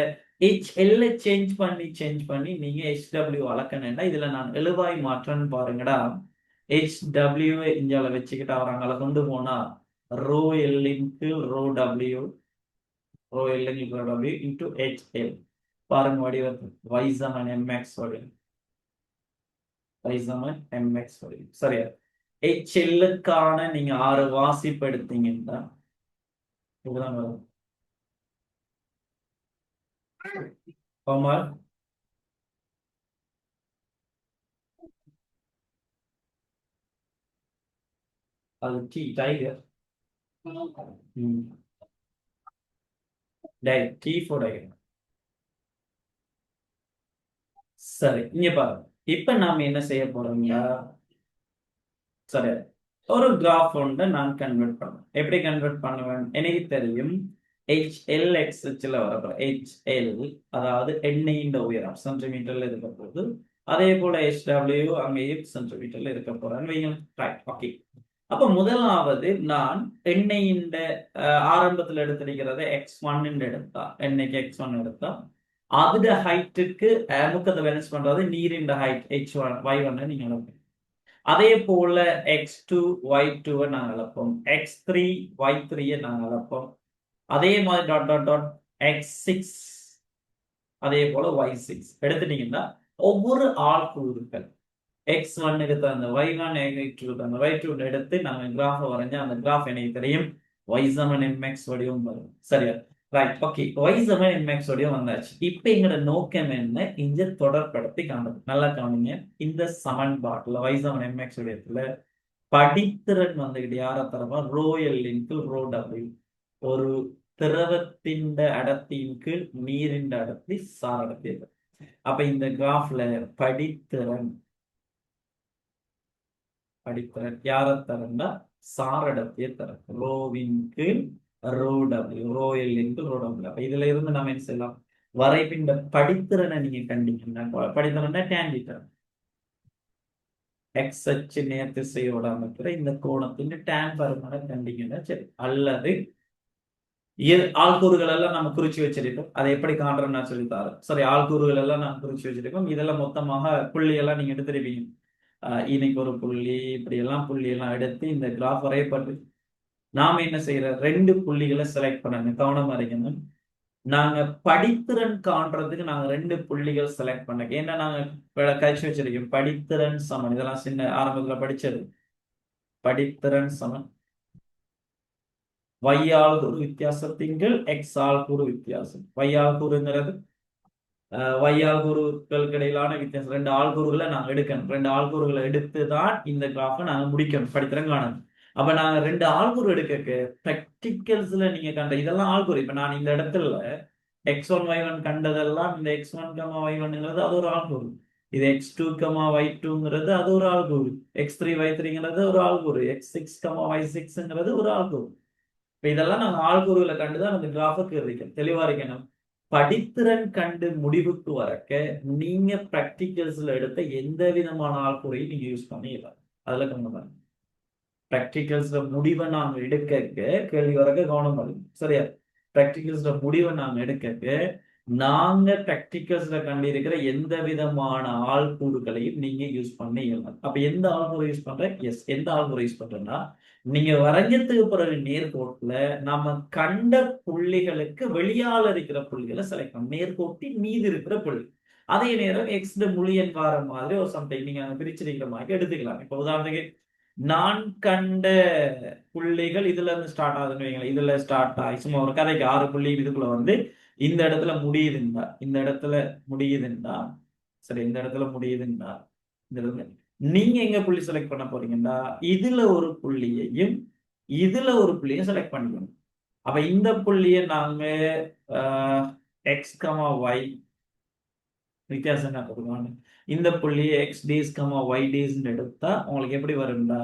S1: HL சேஞ்ச் பண்ணி நீங்க HW அளக்கணும்னா இதுல நான் எழுவாய் மாற்றம்னு பாருங்கடா. HW இங்கால வச்சுக்கிட்டு அவர் அங்கால கொண்டு போனா ரோ எல்லின்க்கு ரோ W, ரோ எல்லின்க்கு ரோ W இன்டு HL. பாருங்க வடிவத்தை, y சமன் mx வடிவம், y சமன் mx வடிவம். சரியா? HLக்கான நீங்க 6 வாசிப்பு எடுத்தீங்கன்னா இதுதான் வரும். கோமார் அது டைகர் T for diagram. சரி, இங்க பாருங்க. இப்ப நாம என்ன செய்ய போறோம்னா, சரி, ஒரு கிராஃப் ஒன்றை நான் கன்வெர்ட் பண்ணுவேன். எப்படி கன்வெர்ட் பண்ணுவேன்? எனக்கு தெரியும் HLXல வர HL அதாவது எண்ணெயின் உயரம் சென்டிமீட்டர்ல இருக்க போகுது. அதே போல HW அங்கேயும் சென்டிமீட்டர்ல இருக்க போறேன்னு வைங்க. Right, okay. அப்ப முதலாவது நான் எண்ணெயின் ஆரம்பத்தில் எடுத்திருக்கிறத X1 எடுத்தா, எண்ணெய்க்கு X1 எடுத்தா அதுட ஹைட்டுக்கு முக்கத்தை பேலன்ஸ் பண்றது நீரின் ஹைட் H1 Y1 நீங்க அளப்பீங்க. அதே போல X2 Y2 நாங்கள் அளப்போம், X3 Y3 நாங்கள் அளப்போம். அதே மாதிரி டாட் டாட் டாட் X6 அதே போல Y6 எடுத்துட்டீங்கன்னா ஒவ்வொரு ஆள்கூறுகள் X1 எடுத்து அந்த Y1 X2 அந்த Y2 எடுத்து நாங்க கிராஃப் வரைஞ்சா அந்த கிராஃப் எனக்கு தெரியும் Y சமன் mx வடிவம் வரும். சரியா? Right, okay. Y சமன் mx வடிவம் வந்தாச்சு. இப்ப எங்களோட நோக்கம் என்ன? இங்க தொடர்படுத்தி காணுது. நல்லா கவனிங்க. இந்த சமன்பாட்டுல Y சமன் mx வடிவத்துல படித்திறன் வந்துகிட்டு யார தரமா, rho L into rho W. ஒரு திரவத்தின் அடர்த்தியின் கீழ் நீரின் அடர்த்தி சார் அடர்த்தி. அப்ப இந்த கிராஃப்ல படித்திறன் யார தரம்னா சார் அடர்த்தியை தரும். ரோவின் கீழ் row W row L into row W. அப்ப இதுல இருந்து நம்ம என்ன செய்யலாம்? வரைபின் படித்திறனை நீங்க கண்டிங்கன்னா, படித்திறனை tan θ. எக்ஸ் அச்சு நேர் திசையோட அமைக்கிற இந்த கோணத்தின் tan பருமனை கண்டிங்கன்னா சரி. அல்லது ஆள்கூறுகள் எல்லாம் நம்ம குறிச்சு வச்சிருக்கோம். அதை எப்படி காண்றோம்னு நான் சொல்லித்தாரேன். சரி, ஆள்கூறுகள் எல்லாம் நான் குறிச்சு வச்சிருக்கோம். இதெல்லாம் மொத்தமாக புள்ளி எல்லாம் நீங்க எடுத்துருவீங்க. இன்னைக்கு ஒரு புள்ளி, இப்படி எல்லாம் புள்ளி எல்லாம் எடுத்து இந்த கிராஃப் வரையப்பட்டு நாம என்ன செய்யறோம்? 2 புள்ளிகளை செலக்ட் பண்ணணும். கவனமா இருக்கணும். நாங்க படித்திறன் காண்றதுக்கு நாங்க 2 புள்ளிகள் செலக்ட் பண்ண. ஏன்னா நாங்க கழிச்சு வச்சிருக்கோம். படித்திறன் சமன், இதெல்லாம் சின்ன ஆரம்பத்துல படிச்சது. படித்திறன் சமன் y ஆள்கூறு வித்தியாசத்தின் கீழ் x ஆள்கூறு வித்தியாசம். y ஆள்கூறுங்கிறது y ஆள்கூறுகளுக்கு இடையிலான வித்தியாசம். 2 ஆள்கூறுகளை நாங்க எடுக்கணும். 2 ஆள்கூறுகளை எடுத்து தான் இந்த கிராஃபை நாங்க முடிக்கணும், படித்திறன் காணணும். அப்ப நாங்க 2 ஆள்கூறு எடுக்க பிராக்டிகல்ஸ்ல நீங்க கண்ட இதெல்லாம் ஆள்கூறு. இப்ப நான் இந்த இடத்துல x1 y1 கண்டதெல்லாம் இந்த x1 y1ங்கிறது அது ஒரு ஆள்கூறு. இது x2 y2ங்கிறது அது ஒரு ஆள்கூறு. x3 y3ங்கிறது ஒரு ஆள்கூறு. x6 y6ங்கிறது ஒரு ஆள்கூறு. இப்ப இதெல்லாம் நாங்க ஆள்கூறுகளை கண்டுதான் அந்த கிராஃபுக்கு இருக்கோம். தெளிவா இருக்கணும். படித்திறன் கண்டு முடிவுக்கு வரக்க நீங்க பிராக்டிகல்ஸ்ல எடுத்த எந்த விதமான ஆள்கூறையும் நீங்க யூஸ் பண்ணிடலாம். அதுல கவனம். பிராக்டிகல்ஸ்ல முடிவை நாங்க எடுக்க கேள்வி வரக்க கவனம் பண்ணுங்க. சரியா? பிராக்டிகல்ஸ்ல முடிவை நாங்க எடுக்க நாங்க பிராக்டிகல்ஸ்ல கண்டிருக்கிற எந்த விதமான ஆள்கூறுகளையும் நீங்க யூஸ் பண்ண இயலும். அப்ப எந்த ஆள்கூறை யூஸ் பண்ற? எஸ், எந்த ஆள்கூறை யூஸ் பண்றேன்னா, நீங்க வரைஞ்சதுக்கு பிறகு நேர்கோட்டுல நாம கண்ட புள்ளிகளுக்கு வெளியால இருக்கிற புள்ளிகளை செலக்ட் பண்ணணும். நேர்கோட்டின் மீது இருக்கிற புள்ளி. அதே நேரம் எக்ஸ் முழு எண் வார மாதிரி ஒரு சம்டைம் நீங்க அங்க பிரிச்சிருக்கிற மாதிரி எடுத்துக்கலாம். இப்ப உதாரணத்துக்கு நான் கண்ட புள்ளிகள் இதுல இருந்து ஸ்டார்ட் ஆகுதுன்னு வைங்களேன். இதுல ஸ்டார்ட் ஆகி சும்மா ஒரு கதைக்கு 6 புள்ளி இதுக்குள்ள வந்து இந்த இடத்துல முடியுதுண்டா, இந்த இடத்துல முடியுதுண்டா, சரி, இந்த இடத்துல முடியுதுண்டா, இந்த இடத்துல நீங்க எங்க புள்ளி செலக்ட் பண்ண போறீங்கன்னா இதுல ஒரு புள்ளியையும் இதுல ஒரு புள்ளியும் செலக்ட் பண்ணிக்கணும். அப்ப இந்த புள்ளியை நாங்க எக்ஸ் கமா ஒய் வித்தியாசம் என்ன கொடுக்கணும். இந்த புள்ளியை x dash comma y dash எடுத்தா உங்களுக்கு எப்படி வரும்டா,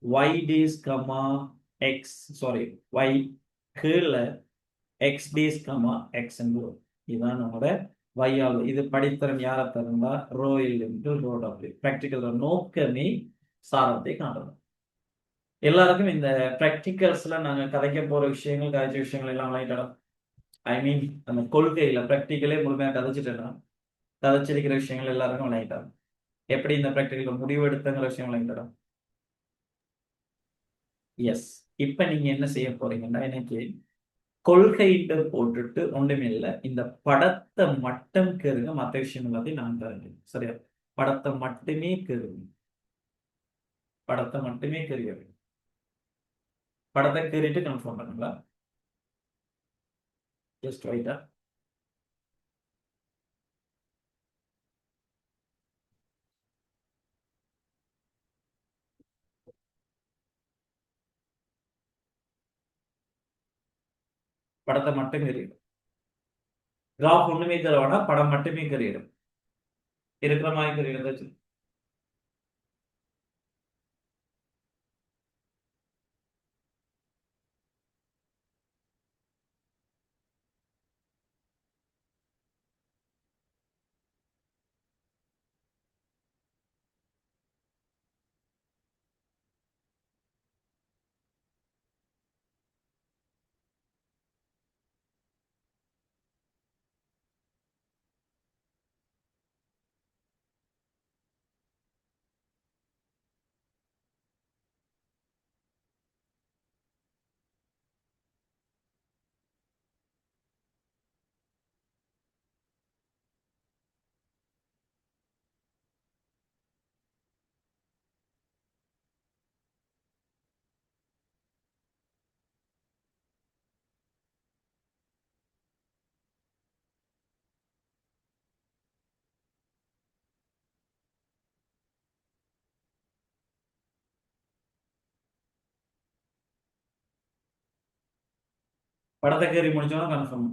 S1: y dash comma x sorry y கீழே எக்ஸ் டேஸ் கமா எக்ஸ் வரும். இதுதான் நம்மளோட வையால். இது படித்திறன் யாரை தருந்தா ரோயில் ரோ டபிள்யூ. பிராக்டிக்கல் நோக்கமே சாரத்தை காணணும். எல்லாருக்கும் இந்த பிராக்டிகல்ஸ்ல நாங்க கதைக்க போற விஷயங்கள், கதைச்ச விஷயங்கள் எல்லாம் விளையாடலாம். ஐ மீன் அந்த கொள்கையில பிராக்டிக்கலே முழுமையா கதைச்சிட்டேன்னா கதைச்சிருக்கிற விஷயங்கள் எல்லாருக்கும் விளையாட்டாங்க. எப்படி இந்த பிராக்டிக்கல் முடிவு எடுத்துங்கிற விஷயம் விளையாடலாம். எஸ், இப்ப நீங்க என்ன செய்ய போறீங்கன்னா, எனக்கு கொள்கையிட்ட போட்டுட்டு ஒன்றுமே இல்லை, இந்த படத்தை மட்டும் கேளுங்க, மற்ற விஷயம் எல்லாத்தையும் நான் தரேன். சரியா? படத்தை மட்டுமே கேளுங்க. படத்தை மட்டுமே கேளுங்க. படத்தை கேறிட்டு கன்ஃபார்ம் பண்ணுங்களா? ஜஸ்ட் ரைட்டா? படத்தை மட்டும் கேறிடும். கிராஃப் ஒண்ணுமே தர வேணாம், படம் மட்டுமே கேறிடும். இருக்கிற மாதிரி கேறிடும். படத்தை கேறி முடிச்சோன்னா கன்ஃபார்ம்.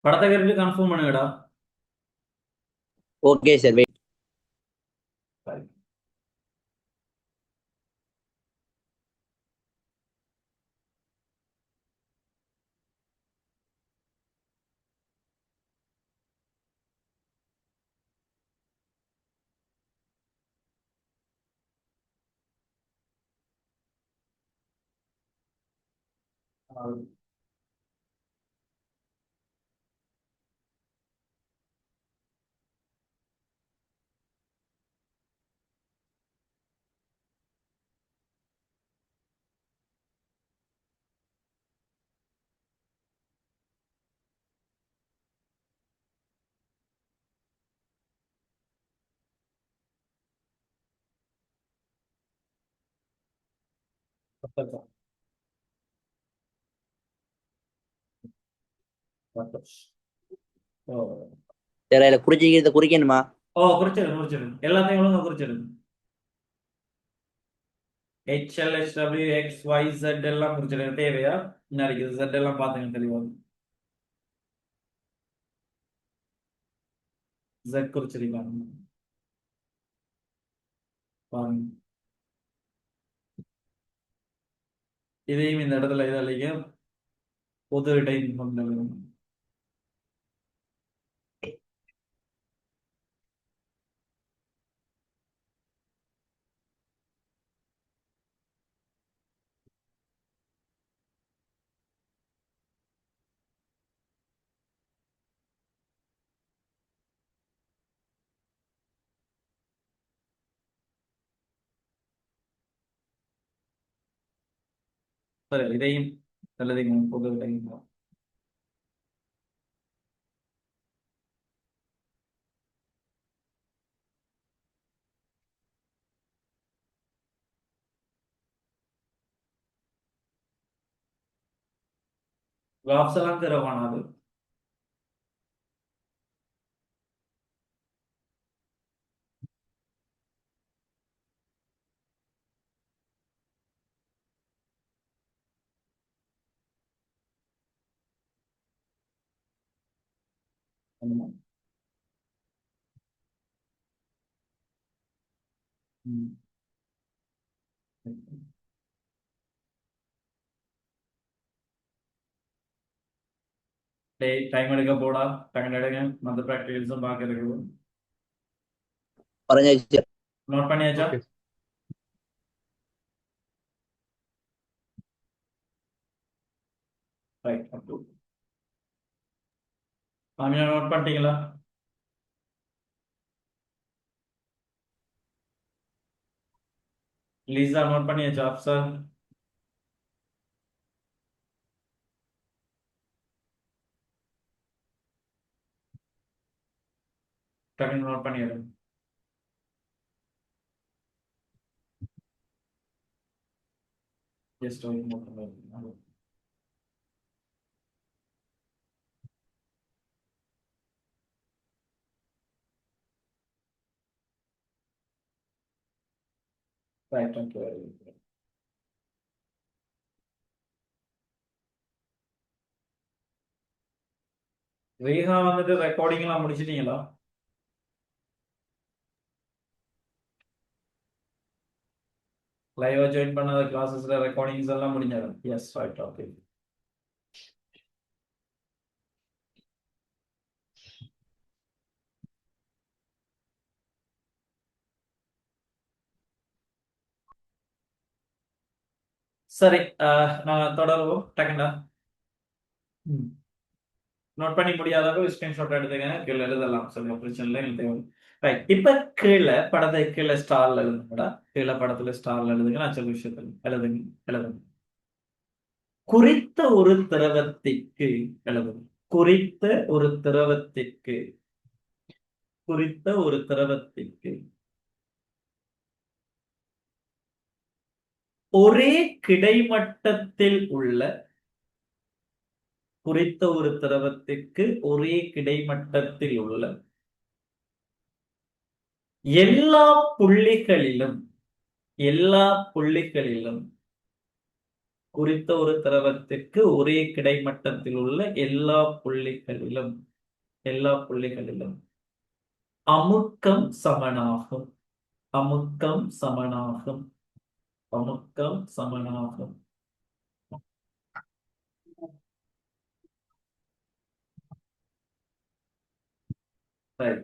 S1: படத்தை கேட்டு கன்ஃபார்ம் பண்ணுங்கடா.
S2: Okay sir wait. சார் அதில் குறிச்சிக்கிறத குறிக்கணுமா?
S1: குறிச்சிடுங்க எல்லாத்தையும் ஒழுங்கா குறிச்சிடுங்க. HL HW XYZ எல்லாம் குறிச்சிடுங்க. தேவையா இன்னைக்கு Z எல்லாம் பாத்துங்க தெளிவா. Z குறிச்சிருக்காங்க பாருங்க. இதையும் இந்த இடத்துல இதாலேயே பொது டைம் கொண்டு சரி. இதையும் எழுதிங்க பொது டைம். கிளாப்ஸ் எல்லாம் திறவானாது. டைம் எடுக்க போடா. டைம் எடுங்க. மற்ற ப்ராக்டிகல்ஸும் பார்க்க இருக்குது.
S2: பரஞ்சாச்சு சார்.
S1: நோட் பண்ணியாச்சா? ரைட். மாமியா நோட் பண்ணிட்டீங்களா? லீசா நோட் பண்ணியாச்சா? சார் டக்குனு நோட் பண்ணிடுங்க. ஜஸ்ட் ஒரு நோட். ரைட். ஓகே. ரீஹா வந்துட்டு ரெக்கார்டிங் எல்லாம் முடிச்சிட்டீங்களா? லைவா ஜாயின் பண்ணாத கிளாஸஸ்ல ரெக்கார்டிங்ஸ் எல்லாம் முடிஞ்சது. எஸ். ரைட். ஓகே. சரி. நான் தொடருவோம். டக்குண்டா நோட் பண்ணி முடியாதவங்க ஸ்கிரீன்ஷாட் எடுத்துங்க. கீழே எழுதலாம். சொல்ல பிரச்சனை இல்லை. எனக்கு தேவை. ரைட். இப்ப கீழே படத்தை கீழே ஸ்டார்ல எழுதுங்கடா. கீழே படத்துல ஸ்டார்ல எழுதுங்க. நான் சொல்ல விஷயத்தில் எழுதுங்க. எழுதுங்க. குறித்த ஒரு திரவத்திற்கு எழுதுங்க. குறித்த ஒரு திரவத்திற்கு குறித்த ஒரு திரவத்திற்கு ஒரே கிடைமட்டத்தில் உள்ள குறித்த ஒரு திரவத்திற்கு ஒரே கிடைமட்டத்தில் உள்ள எல்லா புள்ளிகளிலும் எல்லா புள்ளிகளிலும் குறித்த ஒரு திரவத்திற்கு ஒரே கிடைமட்டத்தில் உள்ள எல்லா புள்ளிகளிலும் அமுக்கம் சமனாகும். அமுக்கம் சமனாகும். அமுக்கம் சமனாகும். Right.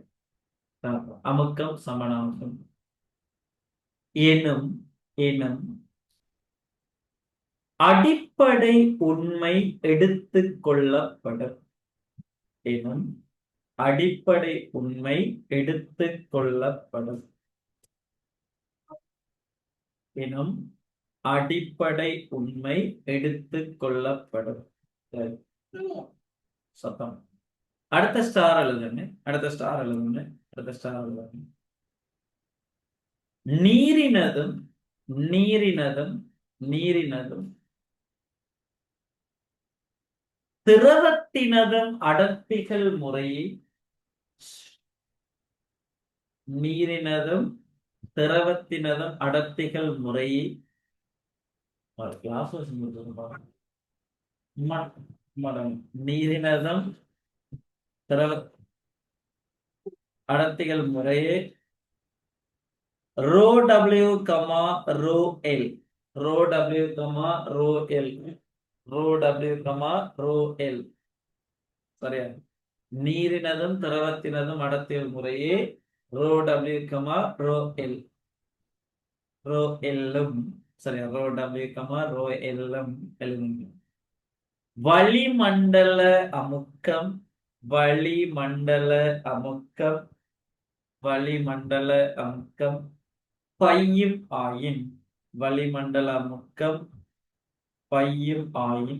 S1: அமுக்கம் சமனாகும் எனும் எனும் அடிப்படை உண்மை எடுத்துக் கொள்ளப்படும். எனும் அடிப்படை உண்மை எடுத்துக் கொள்ளப்படும். எனும் அடிப்படை உண்மை எடுத்துக் கொள்ளப்படும். சத்தம். அடுத்த ஸ்டார் எழுதுங்க. அடுத்த ஸ்டார் எழுதுங்க. அடுத்த ஸ்டார் எழுதுங்க. நீரினதும் நீரினதும் நீரினதும் திரவத்தினதும் அடர்த்திகள் முறையே நீரினதும் திரவத்தினதும் அடர்த்திகள் முறையே நீரினதும் திரவ அடர்த்திகள் முறையே rho w, rho l, rho w, rho l, rho w, rho l. சரியா? நீரினதும் திரவத்தினதும் அடர்த்திகள் முறையே rho w, rho l, rho l-ம். சரியா? rho w, rho l-ம் எழுதுங்க. வளிமண்டல அமுக்கம் வளிமண்டல அமுக்கம் வளிமண்டல அமுக்கம் பையும் ஆயின் வளிமண்டல அமுக்கம் பையும் ஆயின்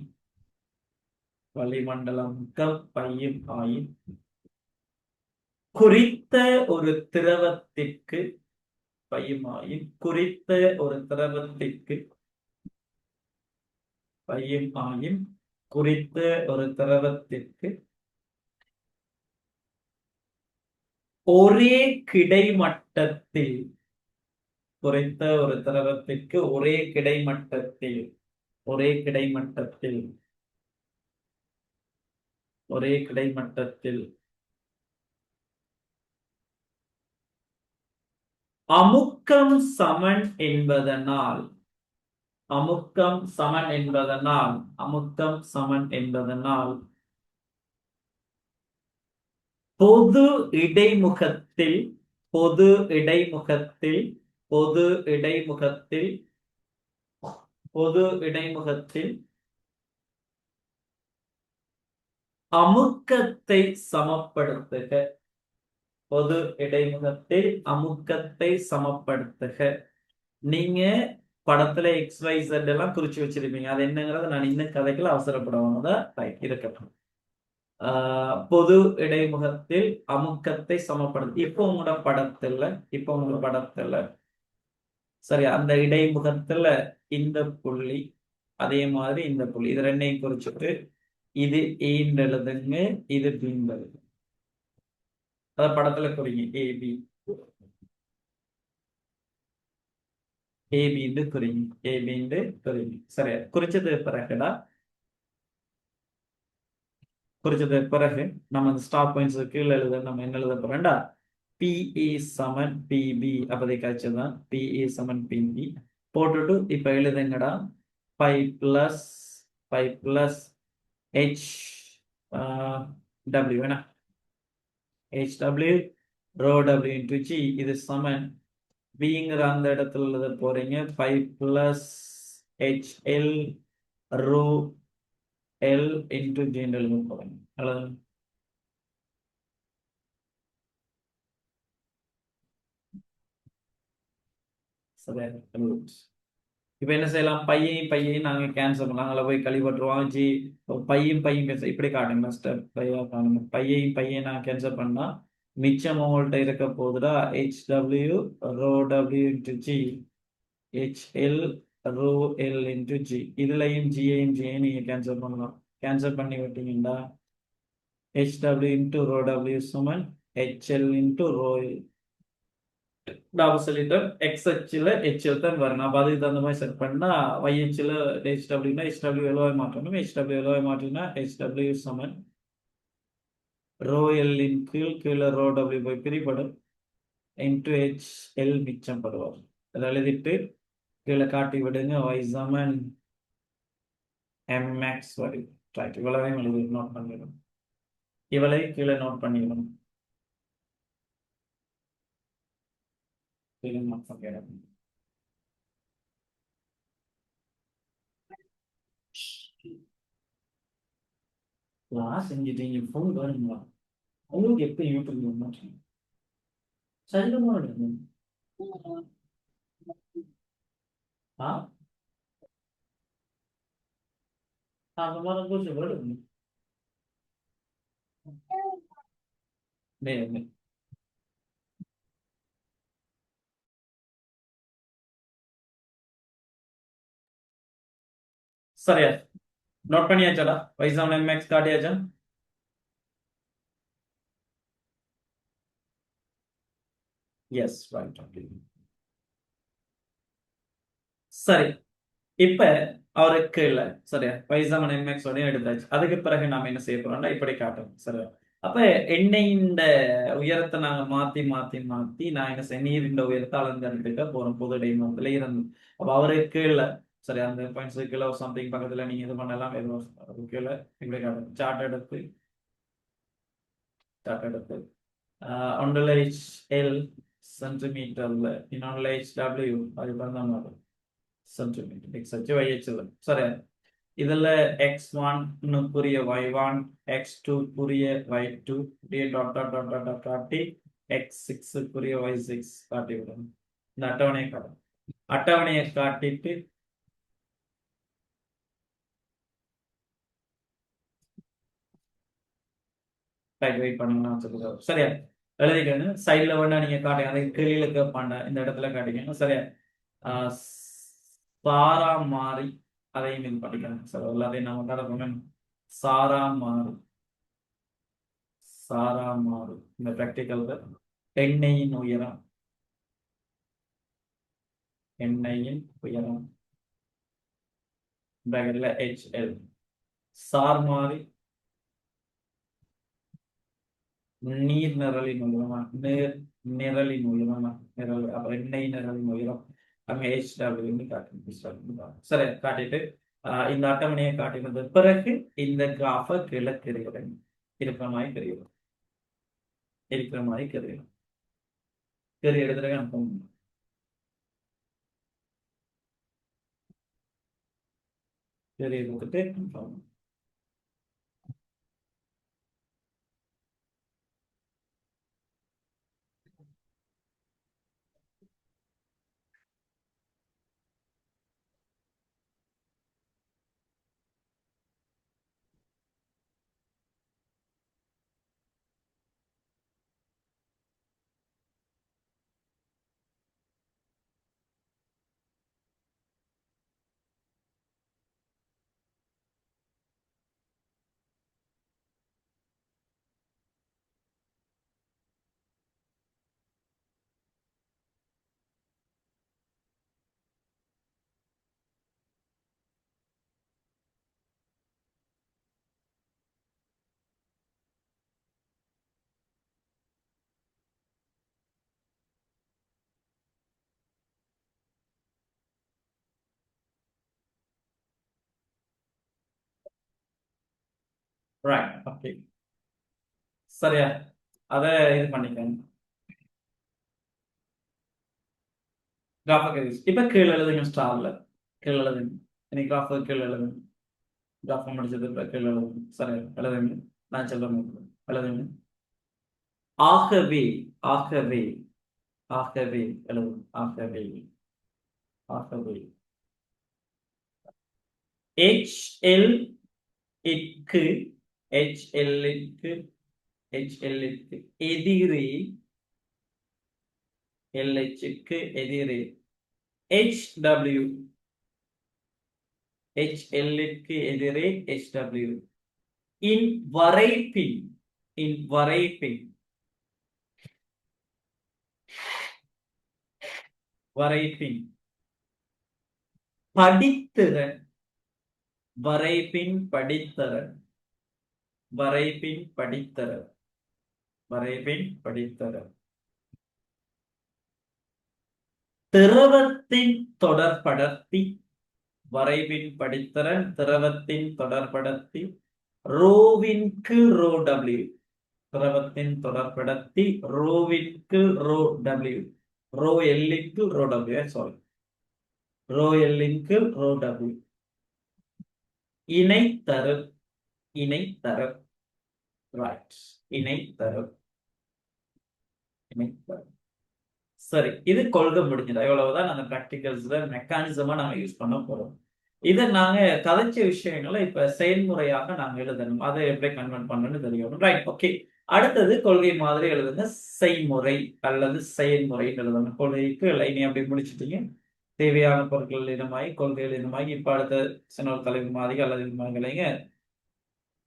S1: வளிமண்டல அமுக்கம் பையும் ஆயின் குறித்த ஒரு திரவத்திற்கு பையும் ஆயின் குறித்த ஒரு திரவத்திற்கு பையும் ஆயின் குறித்த ஒரு திரவத்திற்கு ஒரே கிடைமட்டத்தில் குறித்த ஒரு திரவத்திற்கு ஒரே கிடைமட்டத்தில் ஒரே கிடைமட்டத்தில் ஒரே கிடைமட்டத்தில் அமுக்கம் சமன் என்பதனால் அமுக்கம் சமன் என்பதனால் அமுக்கம் சமன் என்பதனால் பொது இடைமுகத்தில் பொது இடைமுகத்தில் பொது இடைமுகத்தில் பொது இடைமுகத்தில் அமுக்கத்தை சமப்படுத்துக. பொது இடைமுகத்தில் அமுக்கத்தை சமப்படுத்துக. நீங்க படத்துல XYZ எல்லாம் குறிச்சு வச்சிருப்பீங்க. அது என்னங்கிறத நான் இன்னும் கதைக்குள்ள அவசரப்படுவாங்க இருக்கட்டும். பொது இடைமுகத்தில் அமுக்கத்தை சமப்படுத்து. இப்போ உங்களோட படத்துல சரி, அந்த இடைமுகத்துல இந்த புள்ளி அதே மாதிரி இந்த புள்ளி இது ரெண்டையும் குறிச்சுட்டு இது ஏன்னு எழுதுங்க, இது பின்னு எழுதுங்க. அத படத்துல குறிங்க. ஏபி ஏபின்னு குறிங்க. ஏபின்னு குறிங்க. சரியா? குறிச்சது பிறகு நம்ம அந்த ஸ்டாப் பாயிண்ட்ஸ் கீழே எழுத நம்ம என்ன எழுத போறோம்டா PE சமன் PB அப்பதை காய்ச்சதான் PE சமன் PB போட்டுட்டு இப்ப எழுதுங்கடா 5 plus H W வேணா HW rho W into G இது சமன் Bங்கிற அந்த இடத்துல எழுத போறீங்க 5 plus HL rho L into G எழுத போறீங்க. இப்ப என்ன செய்யலாம்? பையையும் நாங்க கேன்சல் பண்ணலாம். அங்கே போய் கழிவற்றுவோம். ஜி பையும் கேன்சல் இப்படி காட்டுங்க. ஸ்டெப் பையா காணுங்க. பையன் நான் கேன்சல் பண்ணா மிச்சம் உங்கள்கிட்ட இருக்க போகுதுடா HW rho W into G HL rho L into G. இதுலையும் ஜியையும் நீங்க கேன்சல் பண்ணலாம். கேன்சல் பண்ணி விட்டீங்கன்னா HW into rho W சமன் HL into rho L. நான் சொல்லிட்டேன் எக்ஸ் அச்சில் ஹெச்எல் தான் வரணும். அப்போ அதுக்கு தகுந்த மாதிரி செட் பண்ணால் YHல ஹெச்டபிள்யூனா ஹெச்டபிள்யூ எவ்வளோ மாற்றணும், ஹெச்டபிள்யூ எவ்வளோ மாற்றினா ஹெச்டபிள்யூ சமன் ரோ எல்லின் கீழே ரோ டபிள்யூ போய் பிரிப்படும் இன்டு HL மிச்சம் படுவார். அதை எழுதிட்டு கீழே காட்டி விடுங்க. Y சமன் mx வரி. ரைட், இவ்வளவையும் எழுதி நோட் பண்ணிடும். இவளை கீழே நோட் பண்ணிடணும். கீழே நோட் பண்ணிடணும். கிளாஸ் செஞ்சுட்டீங்க, ஃபோன் வேணுங்களா? உங்களுக்கு எப்போ யூடியூப் மாட்டீங்க? சரிதமாக எடுக்கணும். ஆ அந்த மாதிரி கொஞ்சம் வேணும். சரியா நோட் பண்ணியாச்சாடா? வைசாம் எம்எக்ஸ் காட்டியாச்சா? Yes, right. சரி, இப்ப அவருக்கு இல்ல சரியா வைசாமன் எம்எக்ஸ் உடனே எடுத்தாச்சு. அதுக்கு பிறகு நாம என்ன செய்ய போறோம்னா இப்படி காட்டும் சரியா. அப்ப எண்ணெயின் உயரத்தை நாங்க மாத்தி மாத்தி மாத்தி நான் என்ன செய்ய நீரின் உயரத்தை அளந்தெடுக்க போறோம் பொது இடைமுகத்துல இருந்து. அப்ப அவருக்கு கீழே சரி அந்த பாயிண்ட்ஸ் கீழே சம்திங் பக்கத்துல நீங்க இது பண்ணலாம். எதுவும் கீழே இப்படி காட்டும் சார்ட் எடுத்து ஒன்றில் HL சென்டிமீட்டர்ல இன்னொன்றில் HW அது பண்ண மாதிரி சென்டிமீட்டர் எக்ஸ் அச்சு y அச்சுல சரி. இதுல x1 புரிய y1 x2 புரிய y2 அப்படியே dot dot dot dot dot காட்டி x6 புரிய y6 காட்டி விடணும். இந்த அட்டவணையை காட்டும். அட்டவணையை காட்டிட்டு வெயிட் பண்ணீங்கன்னா சொல்லுங்க சரியா. எழுதிக்கங்க சைட்ல வேணா நீங்க காட்டுங்க. அதை கீழே கேட்பாண்ட இந்த இடத்துல காட்டிக்கங்க சரியா. சாரா மாறி அதையும் இது படிக்கணும் சார். எல்லாத்தையும் நம்ம கடப்போம். சாரா மாறு சாரா மாறு இந்த பிராக்டிக்கல் எண்ணெயின் உயரம் எண்ணெயின் உயரம் பிராக்கெட்ல HL சார் மாறி நீர் நிரலின் உயரமா நிரலின் உயரமா நிரல் அப்புறம் எண்ணெய் நிரலின் உயரம் அங்க HW காட்டு சரி காட்டிட்டு இந்த அட்டவணையை காட்டினது பிறகு இந்த கிராஃபை கீழே தெரியும் இருக்கிற மாதிரி தெரியும் இருக்கிற மாதிரி தெரியும் தெரிய எடுத்துட்டு அனுப்பணும். தெரிய எடுத்துட்டு அனுப்பணும். ரைட், ஓகே சரியா. அதை இது பண்ணிக்கணும். கிராஃபுக்கு இப்ப கீழே எழுதுங்க. ஸ்டார்ல கீழே எழுதுங்க. இன்னைக்கு கிராஃபு கீழே எழுதுங்க. கிராஃபை முடிச்சது கீழே எழுதுங்க. சரி எழுதுங்க. நான் சொல்றேன் எழுதுங்க. ஆகவே ஆகவே ஆகவே எழுதுங்க. ஆகவே ஆகவே HL க்கு HL க்கு HL க்கு எதிரே LH க்கு எதிரே HW HL க்கு எதிரே HW இன் வரைப்பின் வரைபின் படித்திறன் வரைபின் படித்திறன் வரைபின் படித்திறன் வரைபின் படித்திறன் திரவத்தின் தொடர்படர்த்தி வரைபின் படித்திறன் திரவத்தின் தொடர்படர்த்தி ரோவின் கீழ் ரோ டபிள்யூ திரவத்தின் தொடர்படர்த்தி ரோவின் கீழ் ரோ டபிள்யூ ரோ எல்லின் கீழ் ரோ டபிள்யூ சாரி ரோ எல்லின் கீழ் ரோ டபிள்யூ இணைத்தரு இணைத்தரு ரைட் இணைத்தரு இணைத்தரு சரி இது கொள்கை முடிஞ்சது எவ்வளவுதான் அந்த பிராக்டிகல்ஸ்ல மெக்கானிசமா நாங்க யூஸ் பண்ண போறோம் இதை நாங்க கதைச்ச விஷயங்களை இப்ப செயல்முறையாக நாங்க எழுதணும் அதை எப்படி கன்வெர்ட் பண்ணணும்னு தெரியணும் ரைட் ஓகே அடுத்தது கொள்கை மாதிரி எழுதுங்க செய்முறை அல்லது செயல்முறைன்னு எழுதணும் கொள்கைக்கு லைனை அப்படி முடிச்சுட்டீங்க தேவையான பொருட்கள் இனமாகி கொள்கைகள் இனமாகி இப்ப அடுத்த சின்ன தலைவு மாதிரி அல்லது இது மாதிரிங்க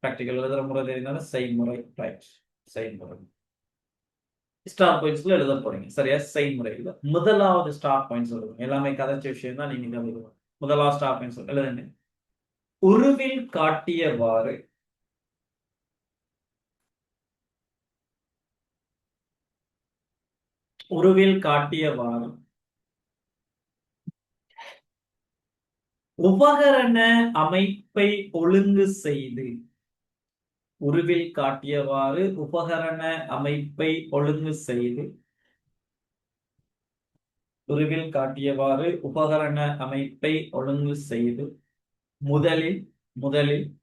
S1: பிராக்டிகல் எழுதுற முறை தெரிந்தாலும் செய்முறை ரைட் செய்முறை ஸ்டார் பாயிண்ட்ஸ்ல எழுத போறீங்க சரியா செய்முறையில் முதலாவது ஸ்டார் பாயிண்ட்ஸ் எழுதுங்க எல்லாமே கதைச்ச விஷயம் தான் நீங்க எழுதுவோம் முதலாவது ஸ்டார் பாயிண்ட்ஸ் எழுதுங்க உருவில் காட்டியவாறு உருவில் காட்டியவாறு உபகரண அமைப்பை ஒழுங்கு செய்து உருவில் காட்டியவாறு உபகரண அமைப்பை ஒழுங்கு செய்து உருவில் காட்டியவாறு உபகரண அமைப்பை ஒழுங்கு செய்து முதலில் முதலில்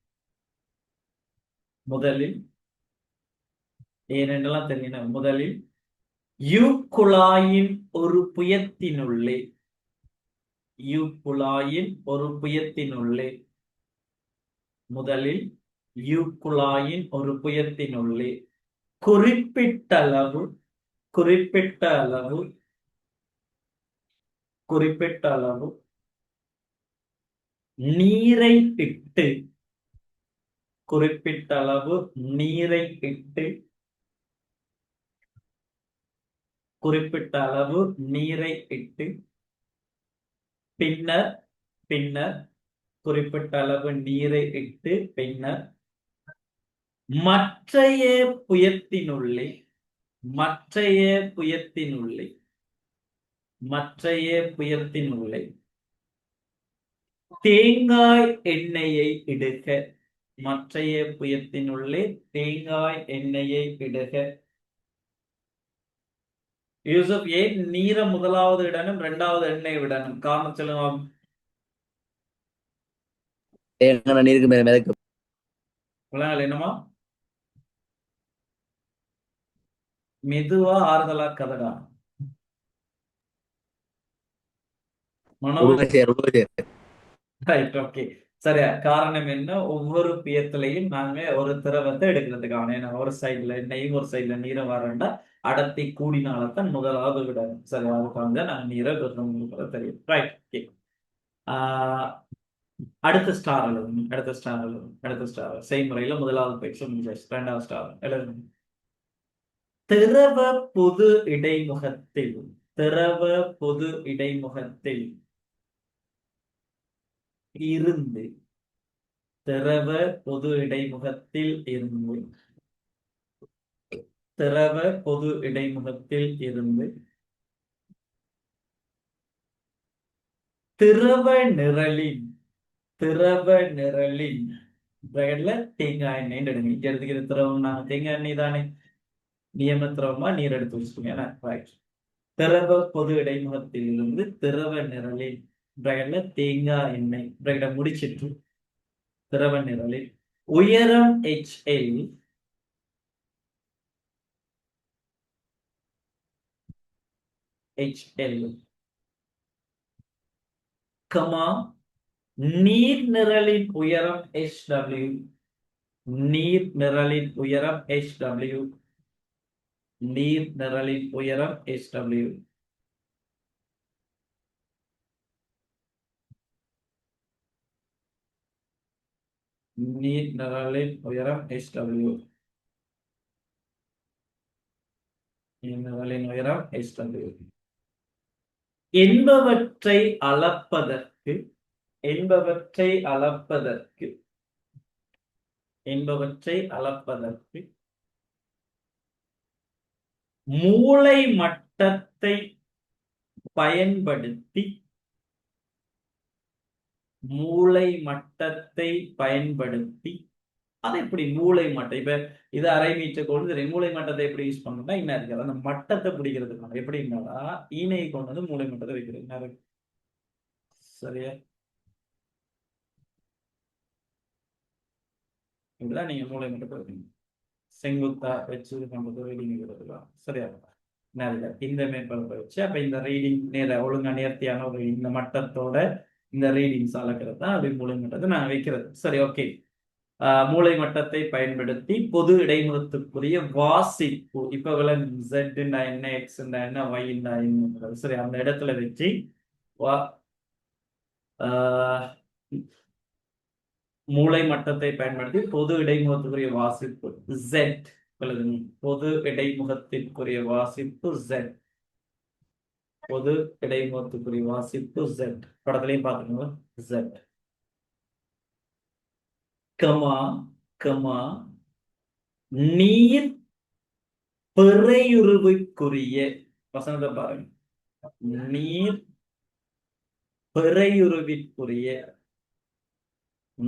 S1: முதலில் ஏனென்றெல்லாம் தெரியணும் முதலில் குழாயின் ஒரு புயத்தினுள்ளே குழாயின் ஒரு புயத்தினுள்ளே முதலில் குழாயின் ஒரு புயத்தினுள்ளே குறிப்பிட்டளவு நீரை இட்டு குறிப்பிட்டளவு நீரை இட்டு பின்னர் குறிப்பிட்ட அளவு நீரை இட்டு பின்னர் மற்றைய புயத்தினுள்ளே தேங்காய் எண்ணெயை இடுக மற்றைய புயத்தினுள்ளே தேங்காய் எண்ணெயை இடுக யூசுப் ஏன் நீரை முதலாவது இடனும் இரண்டாவது எண்ணெய் விடணும் காரணம் சொல்லுவோம்
S2: நீருக்கு மேல மிதக்கு
S1: என்னமா மெதுவா ஆறுதலா கதடா சரியா காரணம் என்ன ஒவ்வொரு பியத்திலையும் நாங்க ஒரு திரவத்தை எடுக்கிறதுக்கான ஒரு சைட்ல எண்ணெயும் ஒரு சைட்ல நீரை வரண்டா அடர்த்தி கூடினால்தான் முதலாவது விடணும் சரி அதுக்காக நாங்க நீரை விடுறோம் தெரியும் ரைட் ஓகே அடுத்த ஸ்டார் எழுதணும் அடுத்த ஸ்டார் செய்முறையில முதலாவது பயிற்சி முடிஞ்சாச்சு இரண்டாவது ஸ்டார் எழுதணும் திரவ பொது இடைமுகத்தில் இருந்து திரவ நிரலின் தேங்காய் எண்ணெய் எடுங்க இங்க எடுத்துக்கிற திரவம் நாங்க தேங்காய் எண்ணெய் தானே நியம திரவமா நீர் எடுத்து வச்சுக்கோங்க திரவ பொது இடைமுகத்தில் இருந்து திரவ நிரலில் தேங்காய் எண்ணெய் முடிச்சிட்டு திரவ நிரலில் உயரம் HL கமா நீர் நிரலின் உயரம் HW நீர் நிரலின் உயரம் HW நீர் நிரலின் உயரம் HW நீர் நிரலின் உயரம் HW நீர் நிரலின் உயரம் HW என்பவற்றை அளப்பதற்கு என்பவற்றை அளப்பதற்கு என்பவற்றை அளப்பதற்கு மூளை மட்டத்தை பயன்படுத்தி மூளை மட்டத்தை பயன்படுத்தி அது எப்படி மூளை மட்டம் இப்ப இது அரை மீட்டர் கொண்டு மூளை மட்டத்தை எப்படி யூஸ் பண்ணணும்னா என்ன இருக்கு அந்த மட்டத்தை பிடிக்கிறதுக்கு எப்படின்னா ஈனையை கொண்டு வந்து மூளை மட்டத்தை வைக்கிறது என்ன இருக்கு சரியா இப்படிதான் நீங்க மூளை மட்டத்தை வைக்கணும் செங்குத்தா வச்சு இது பண்றது ரீடிங் இருக்கிறதுலாம் சரியா நிறைய இந்த மேற்பரப்பை வச்சு அப்ப இந்த ரீடிங் நேர ஒழுங்கா நேர்த்தியான ஒரு இந்த மட்டத்தோட இந்த ரீடிங்ஸ் அளக்கிறது தான் அப்படி மூளை மட்டத்தை நான் வைக்கிறது சரி ஓகே மூளை மட்டத்தை பயன்படுத்தி பொது இடைமுகத்துக்குரிய வாசிப்பு இப்ப Z என்ன X என்ன Y என்ன சரி அந்த இடத்துல வச்சு மூளை மட்டத்தை பயன்படுத்தி பொது இடைமுகத்துக்குரிய வாசிப்பு Z பொது இடைமுகத்திற்குரிய வாசிப்பு Z பொது இடைமுகத்துக்குரிய வாசிப்பு Z படத்திலையும் பார்த்துக்கோங்க Z கமா கமா நீர் பிறையுருவுக்குரிய வசனத்தை பாருங்க நீர் பிறையுருவிற்குரிய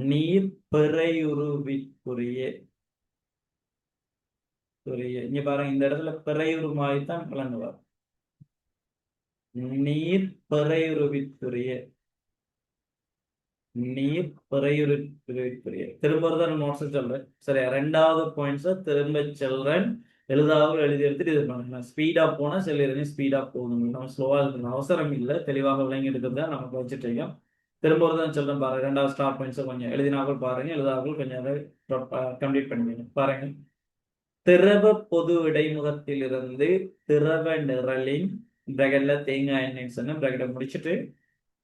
S1: நீர் பிறையுருவிற்குரிய இங்க பாருங்க இந்த இடத்துல பிறையுருமாய்த்தான் விளங்குவார் நீர் பிறையுருவிற்குரிய நீர் பிறையுருவிற்குரிய திரும்ப தான் நோட்ஸ் சொல்றேன் சரி ரெண்டாவது பாயிண்ட்ஸை திரும்ப சொல்றேன் எழுதாவது எழுதி எடுத்துட்டு இது பண்ணுங்க ஸ்பீடா போனா சில ஸ்பீடா போகணும் நம்ம ஸ்லோவா இருக்கணும் அவசரம் இல்லை தெளிவாக விளங்கி எடுக்கிறது தான் நமக்கு வச்சுட்டு இருக்கோம் திரும்ப தான் சொல்றேன் பாருங்க ரெண்டாவது ஸ்டார் பாயிண்ட்ஸை கொஞ்சம் எழுதினாக்கள் பாருங்க எழுதாக்கள் கொஞ்சம் அதை கம்ப்ளீட் பண்ணுவீங்க பாருங்க திரவ பொது இடைமுகத்திலிருந்து திரவ நிரலின் பிரகட்ல தேங்காய் எண்ணெய் சொன்ன பிரகடை முடிச்சுட்டு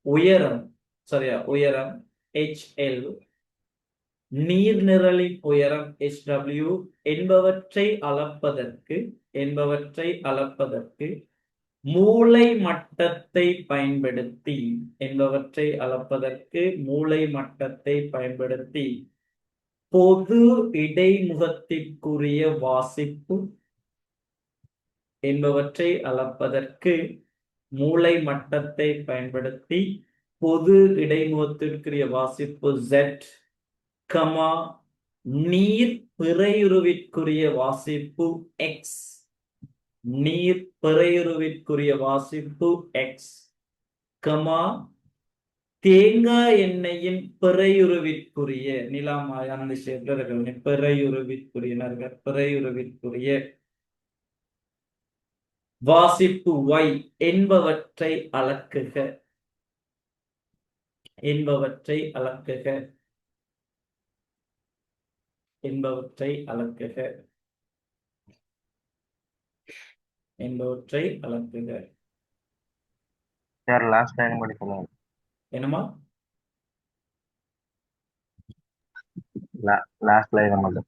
S1: உயரம் சரியா உயரம் HL நீர் நிரலின் உயரம் HW என்பவற்றை அளப்பதற்கு மூளை மட்டத்தை பயன்படுத்தி பொது இடைமுகத்திற்குரிய வாசிப்பு என்பவற்றை அளப்பதற்கு மூளை மட்டத்தை பயன்படுத்தி பொது இடைமுகத்திற்குரிய வாசிப்பு Z கமா நீர் பிறையுருவிற்குரிய வாசிப்பு X நீர் பிறையுருவிற்குரிய வாசிப்பு X கமா தேங்காய் எண்ணெயின் பிறையுருவிற்குரிய நிலாமாயான பிறையுருவிற்குரிய வாசிப்பு Y என்பவற்றை அளக்குக என்பவற்றை அளக்குக
S4: சார் லாஸ்ட் லைன் படிக்கலாம்
S1: என்னமா
S4: லாஸ்ட் லைன் மட்டும்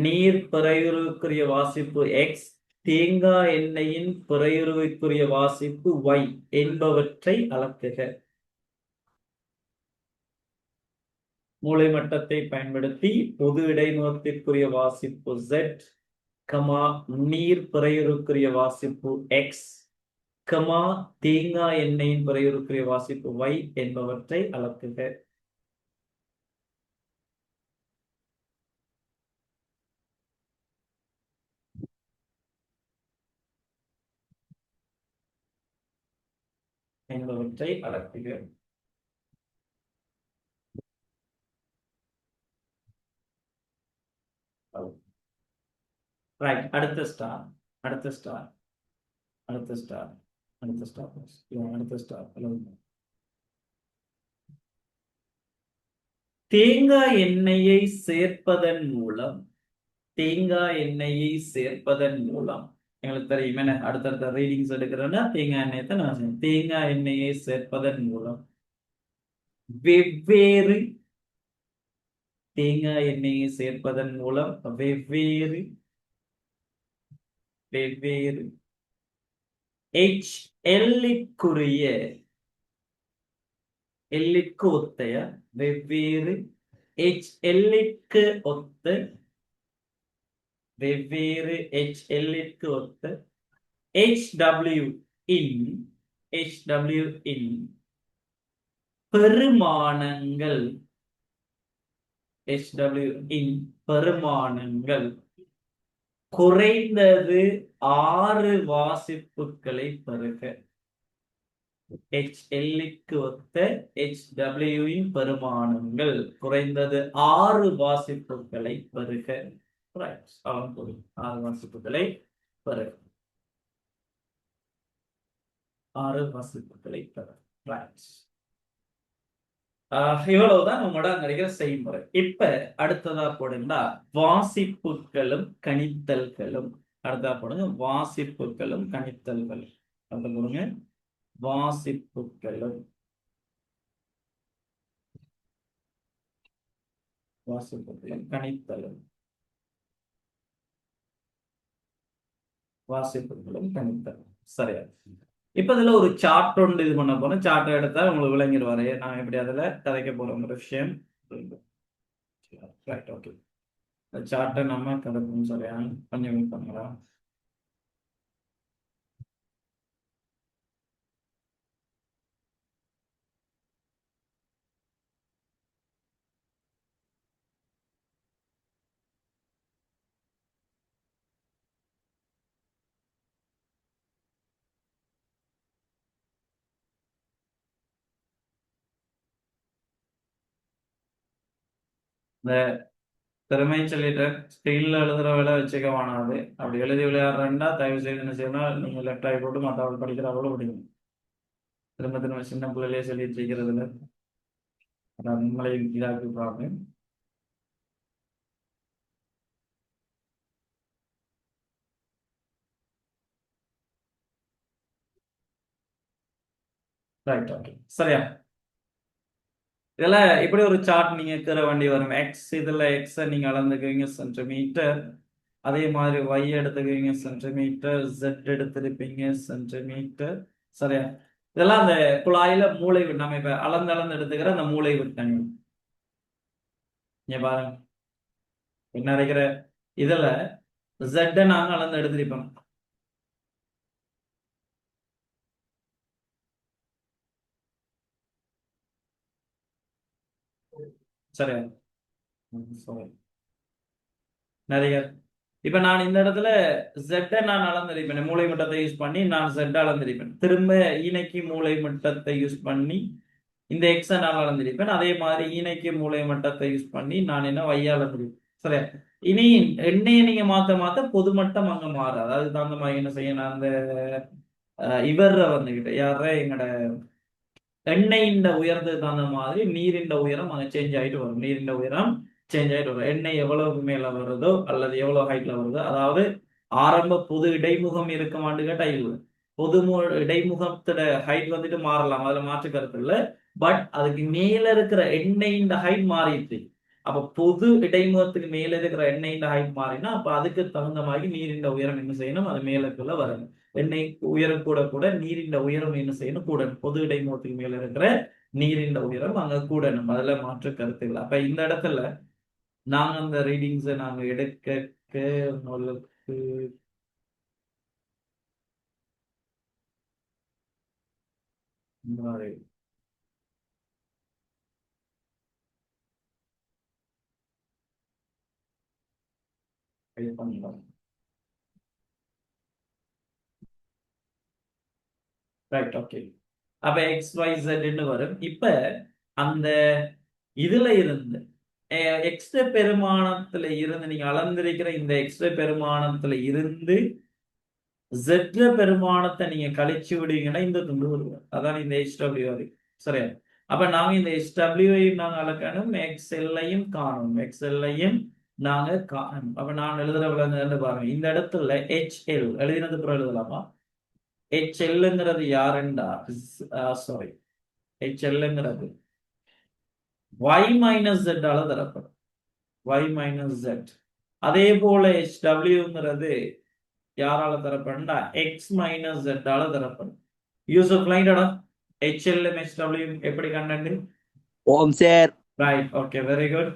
S1: நீர் பிறையுருவுக்குரிய வாசிப்பு X தேங்காய் எண்ணெயின் பிறையுருவுக்குரிய வாசிப்பு Y என்பவற்றை அளக்குக மூளை மட்டத்தை பயன்படுத்தி பொது இடைமுகத்திற்குரிய வாசிப்பு Z கமா நீர் பிறையுருவுக்குரிய வாசிப்பு X கமா தேங்காய் எண்ணெயின் பிறையுருவுக்குரிய வாசிப்பு Y என்பவற்றை அளக்குக என்பவற்றை அளக்குக ரைட் அடுத்த ஸ்டார் தேங்காய் எண்ணெயை சேர்ப்பதன் மூலம் எங்களுக்கு தெரியும் என்ன அடுத்தடுத்த ரீடிங்ஸ் எடுக்கிறேன்னா தேங்காய் எண்ணெயை தான் நான் செய்யணும் தேங்காய் எண்ணெயை சேர்ப்பதன் மூலம் வெவ்வேறு HLக்குரிய எல்லிற்கு ஒத்தைய வெவ்வேறு HLக்கு ஒத்த வெவ்வேறு HLக்கு ஒத்த HW இன் பெருமானங்கள் குறைந்தது 6 வாசிப்புகளை பெறுக. HLக்கு ஒத்த HWவின் பெருமானங்கள் குறைந்தது 6 வாசிப்புகளை பெறுக. 6 வாசிப்புகளை பெறுக. 6 வாசிப்புகளை பெறுக. இவ்வளவுதான் நம்மளோட நிறைய செய்முறை. இப்ப அடுத்ததா போடுங்களா வாசிப்புகளும் கணித்தல்களும். அடுத்ததா போடுங்க வாசிப்புகளும் கணித்தல்களும். அடுத்த போடுங்க வாசிப்புகளும் கணித்தலும். வாசிப்புகளும் கணித்தலும். சரியா? இப்ப இதுல ஒரு சார்ட் ஒன்று இது பண்ண போறோம். சார்ட் எடுத்தா உங்களுக்கு விளங்கிடுவாரு நான் எப்படி அதுல கதைக்க போறோம் விஷயம். ஓகே, சார்ட்டை நம்ம கதைப்போம். சரியா? கொஞ்சம் பண்ணலாம். இந்த திறமை சொல்லிட்டு ஸ்கிரீன்ல எழுதுற வேலை வச்சுக்க வேணாது. அப்படி எழுதி விளையாடுறா தயவு செய்து என்ன செய்யணும், நீங்க லெஃப்ட் ஆகி போட்டு மற்றவர்கள் படிக்கிறவங்களும் படிக்கணும். திரும்ப திரும்ப சின்ன பிள்ளையிலே சொல்லிட்டு இருக்கிறதுல நம்மளை இதாக்கி ப்ராப்ளம். ரைட், ஓகே, சரியா? இதெல்லாம் இப்படி ஒரு சார்ட் நீங்க கீற வேண்டி வரும். எக்ஸ் இதுல எக்ஸை நீங்க அளந்துக்குவீங்க சென்டிமீட்டர். அதே மாதிரி y எடுத்துக்குவீங்க சென்டிமீட்டர், z எடுத்திருப்பீங்க சென்டிமீட்டர். சரியா? இதெல்லாம் அந்த குழாயில மூளை விட்டு நம்ம இப்ப அளந்து எடுத்துக்கிற அந்த மூளை விட்டங்கள். நீங்க பாருங்க என்ன இருக்கிற இதுல z நாங்க அளந்து எடுத்திருப்போம். சரியா? நிறைய இப்ப நான் இந்த இடத்துல Z நான் அளந்திருப்பேன். மூளை மட்டத்தை யூஸ் பண்ணி நான் Z அளந்திருப்பேன். திரும்ப ஈனைக்கு மூளை மட்டத்தை யூஸ் பண்ணி இந்த X நான் அளந்திருப்பேன். அதே மாதிரி ஈனைக்கு மூளை மட்டத்தை யூஸ் பண்ணி நான் என்ன Y அளந்திருப்பேன். சரியா? இனி எண்ணெயை நீங்க மாத்த பொதுமட்டம் அங்க மாறாது. அதுக்கு தகுந்த மாதிரி என்ன செய்யணும், அந்த இவர வந்துகிட்டு யார எங்கட எண்ணெயின் உயரத்துக்கு தகுந்த மாதிரி நீரின் உயரம் அங்க சேஞ்ச் ஆயிட்டு வரும். நீரின் உயரம் சேஞ்ச் ஆயிட்டு வரும். எண்ணெய் எவ்வளவு மேல வருதோ அல்லது எவ்வளவு ஹைட்ல வருதோ, அதாவது ஆரம்ப பொது இடைமுகம் இருக்குமான்னு கேட்டா இல்லை. பொது இடைமுகத்தோட ஹைட் வந்துட்டு மாறலாம், அதுல மாற்று கருத்து இல்லை. பட் அதுக்கு மேல இருக்கிற எண்ணெயின் ஹைட் மாறிடுச்சு. அப்ப பொது இடைமுகத்துக்கு மேல இருக்கிற எண்ணெயின் ஹைட் மாறினா அப்ப அதுக்கு தகுந்த மாதிரி நீரின் உயரம் என்ன செய்யணும், அது மேலக்குள்ள வரணும். எண்ணெய் உயரம் கூட நீரின் உயரம் என்ன செய்யணும், கூடணும். பொது இடைமுகத்துக்கு மேல இருக்கிற நீரின் உயரம் அங்க கூடணும். அதுல மாற்று கருத்து இல்லை. அப்ப இந்த இடத்துல நாங்க அந்த ரீடிங்ஸை நாங்க எடுக்க உங்களுக்கு பண்ணலாம். Right, okay. அப்ப XYZ வரும். இப்ப அந்த இதுல இருந்து எக்ஸ் பெருமானத்துல இருந்து நீங்க அளந்திருக்கிற இந்த எக்ஸ் பெருமானத்துல இருந்து Z பெருமானத்தை நீங்க கழிச்சு விடுவீங்கன்னா இந்த துண்டு வருவோம். அதான் இந்த HW வரைக்கும். சரியா? அப்ப நாங்க இந்த HW-ஐயும் நாங்க அளக்கணும், XL-ஐயும் காணும். XL-ஐயும் நாங்க காணும். அப்ப நான் எழுதுற விளங்குன்னு பாருங்க. இந்த இடத்துல HL எழுதினது பிறகு எழுதலாமா? HLங்கிறது யாருண்டா, சாரி, HLங்கிறது y மைனஸ் z ஆல தரப்படும். y minus z. அதே போல HWங்கிறது யாரால தரப்படும்டா எக்ஸ் மைனஸ் ஜெட்டால தரப்படும். யூசுப் லைன்டா ஹெச்எல்எம் ஹெச்டபிள்யூ எப்படி கண்டது?
S2: ஓம் sir.
S1: Right, okay, very good.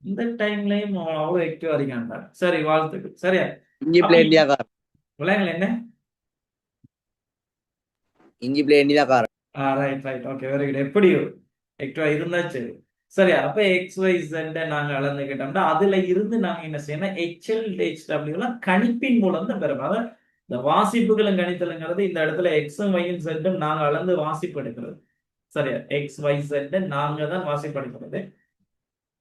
S1: இந்த டைம்லயும் அவ்வளவு ஆக்டிவா இருக்கான்டா. சரி, வாழ்த்துக்கள். சரியா?
S2: இஞ்சி
S1: அப்ப
S2: பிளே இந்தியாக்காரன்.
S1: விளையாங்கல என்ன?
S2: இஞ்சி பிளே இந்தியாக்காரன்.
S1: Right right, okay, very good. எப்படியோ ஆக்டிவா இருந்தா சரி. சரியா? அப்ப எக்ஸ் ஒய் ஜெட் நாங்க அளந்துக்கிட்டோம்னா அதுல இருந்து நாங்க என்ன செய்யணும், ஹெச்எல் ஹெச்டபிள்யூ கணிப்பின் மூலம் தான் பெறும். அதாவது இந்த வாசிப்புகளும் கணித்தலுங்கிறது இந்த இடத்துல எக்ஸும் ஒய்யும் ஜெட்டும் நாங்க அளந்து வாசிப்பு எடுக்கிறது. சரியா? எக்ஸ் ஒய் ஜெட் நாங்க தான் வாசிப்பு எடுக்கிறது.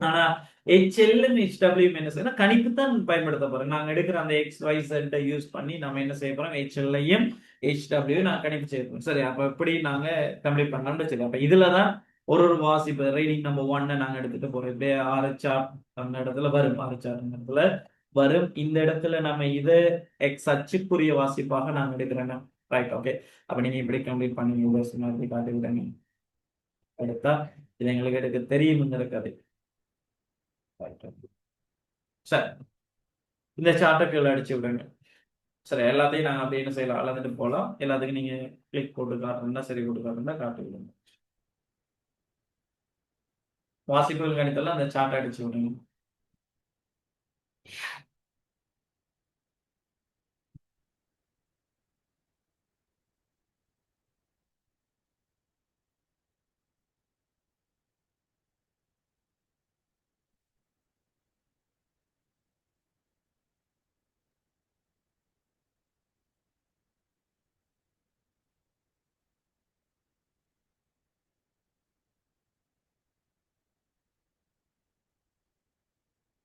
S1: ஆனா ஹெச்எல்லும் ஹெச்டபிள்யூ என்ன செய்யணும், கணிப்பு தான் பயன்படுத்த போறோம். நாங்க எடுக்கிற அந்த எக்ஸ் ஒய் ஜெட் யூஸ் பண்ணி நம்ம என்ன செய்ய போறோம், ஹெச்எல்லையும் ஹெச்டபிள்யூ நான் கணிப்பு செய்ய போறோம். சரி, அப்ப எப்படி நாங்க கம்ப்ளீட் பண்ணலாம்னு வச்சுக்கோங்க. அப்ப இதுலதான் ஒரு வாசிப்பு ரீடிங் நம்பர் 1 நாங்க எடுத்துட்டு போறோம். இப்படியே ஆர்ச்சார்ட் அந்த இடத்துல வரும், ஆர்ச்சார்ட் இடத்துல வரும். இந்த இடத்துல நம்ம இது எக்ஸ் அச்சுக்குரிய வாசிப்பாக நாங்க எடுக்கிறேன். Right, okay. அப்ப நீங்க இப்படி கம்ப்ளீட் பண்ணி காட்டி விடுங்க. எடுத்தா இது எங்களுக்கு எடுக்க தெரியும் கதை. சரி, இந்த சார்ட்டை கீழே அடிச்சு விடுங்க. சரி, எல்லாத்தையும் நாங்கள் அப்படி என்ன செய்யலாம், அளந்துட்டு போகலாம். எல்லாத்துக்கும் நீங்க கிளிக் போட்டு காட்டுறா சரி, போட்டு காட்டுறா காட்டி விடுங்க. வாசிப்புகள் கணித்தெல்லாம் அந்த சார்ட்டை அடிச்சு விடுங்க.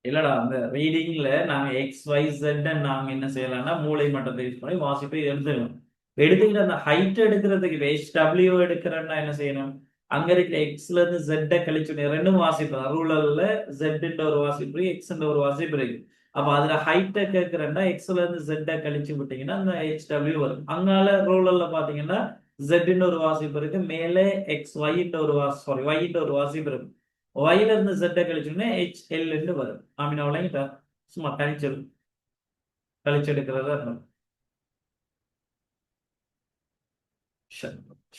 S1: இல்லடா, அந்த ரீடிங்ல நாங்க எக்ஸ் ஒய் ஜெட் நாங்க என்ன செய்யலாம்னா மூளை மட்டத்தை யூஸ் பண்ணி வாசிப்பை எடுத்துக்கணும். எடுத்துக்கிட்டு அந்த ஹைட் எடுக்கிறதுக்கு ஹெச்டபிள்யூ எடுக்கிறேன்னா என்ன செய்யணும், அங்க இருக்கிற எக்ஸ்ல இருந்து ஜெட்டை கழிச்சு ரெண்டும் வாசிப்பு. ரூலர்ல ஜெட் ஒரு வாசிப்பு, எக்ஸ் ஒரு வாசிப்பு இருக்கு. அப்ப அதுல ஹைட்டை கேட்கிறேன்னா எக்ஸ்ல இருந்து ஜெட்டை கழிச்சு விட்டீங்கன்னா அந்த ஹெச்டபிள்யூ வரும். அங்கால ரூலர்ல பாத்தீங்கன்னா ஜெட் ஒரு வாசிப்பு இருக்கு, மேலே எக்ஸ் ஒய் ஒரு ஒரு வாசிப்பு இருக்கு. ஒயில இருந்து ஜெட்டை கழிச்சோம்னா ஹெச்எல் வரும். ஆமீனா விளங்கிட்டா? சும்மா கழிச்செடுக்கிறதா இருக்கும்.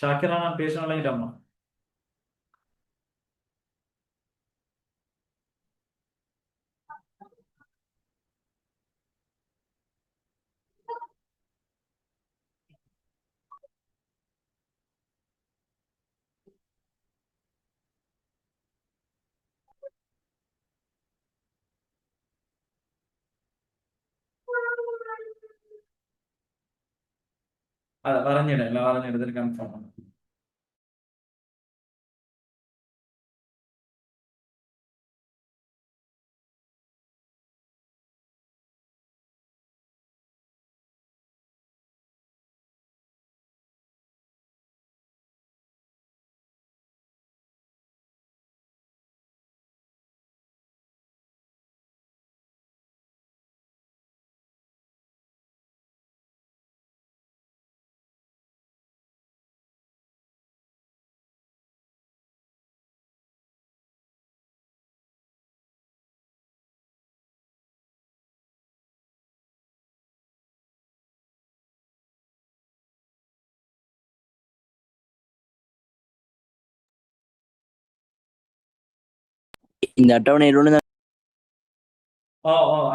S1: ஷாக்கிரா, நான் பேசணும் விளங்கிட்டாமா? அதை வரைஞ்சிடும், இல்லை வரைஞ்சிடுறதுக்கு கன்ஃபார்ம் பண்ணும்.
S2: இந்த அட்டவணையில் ஒன்று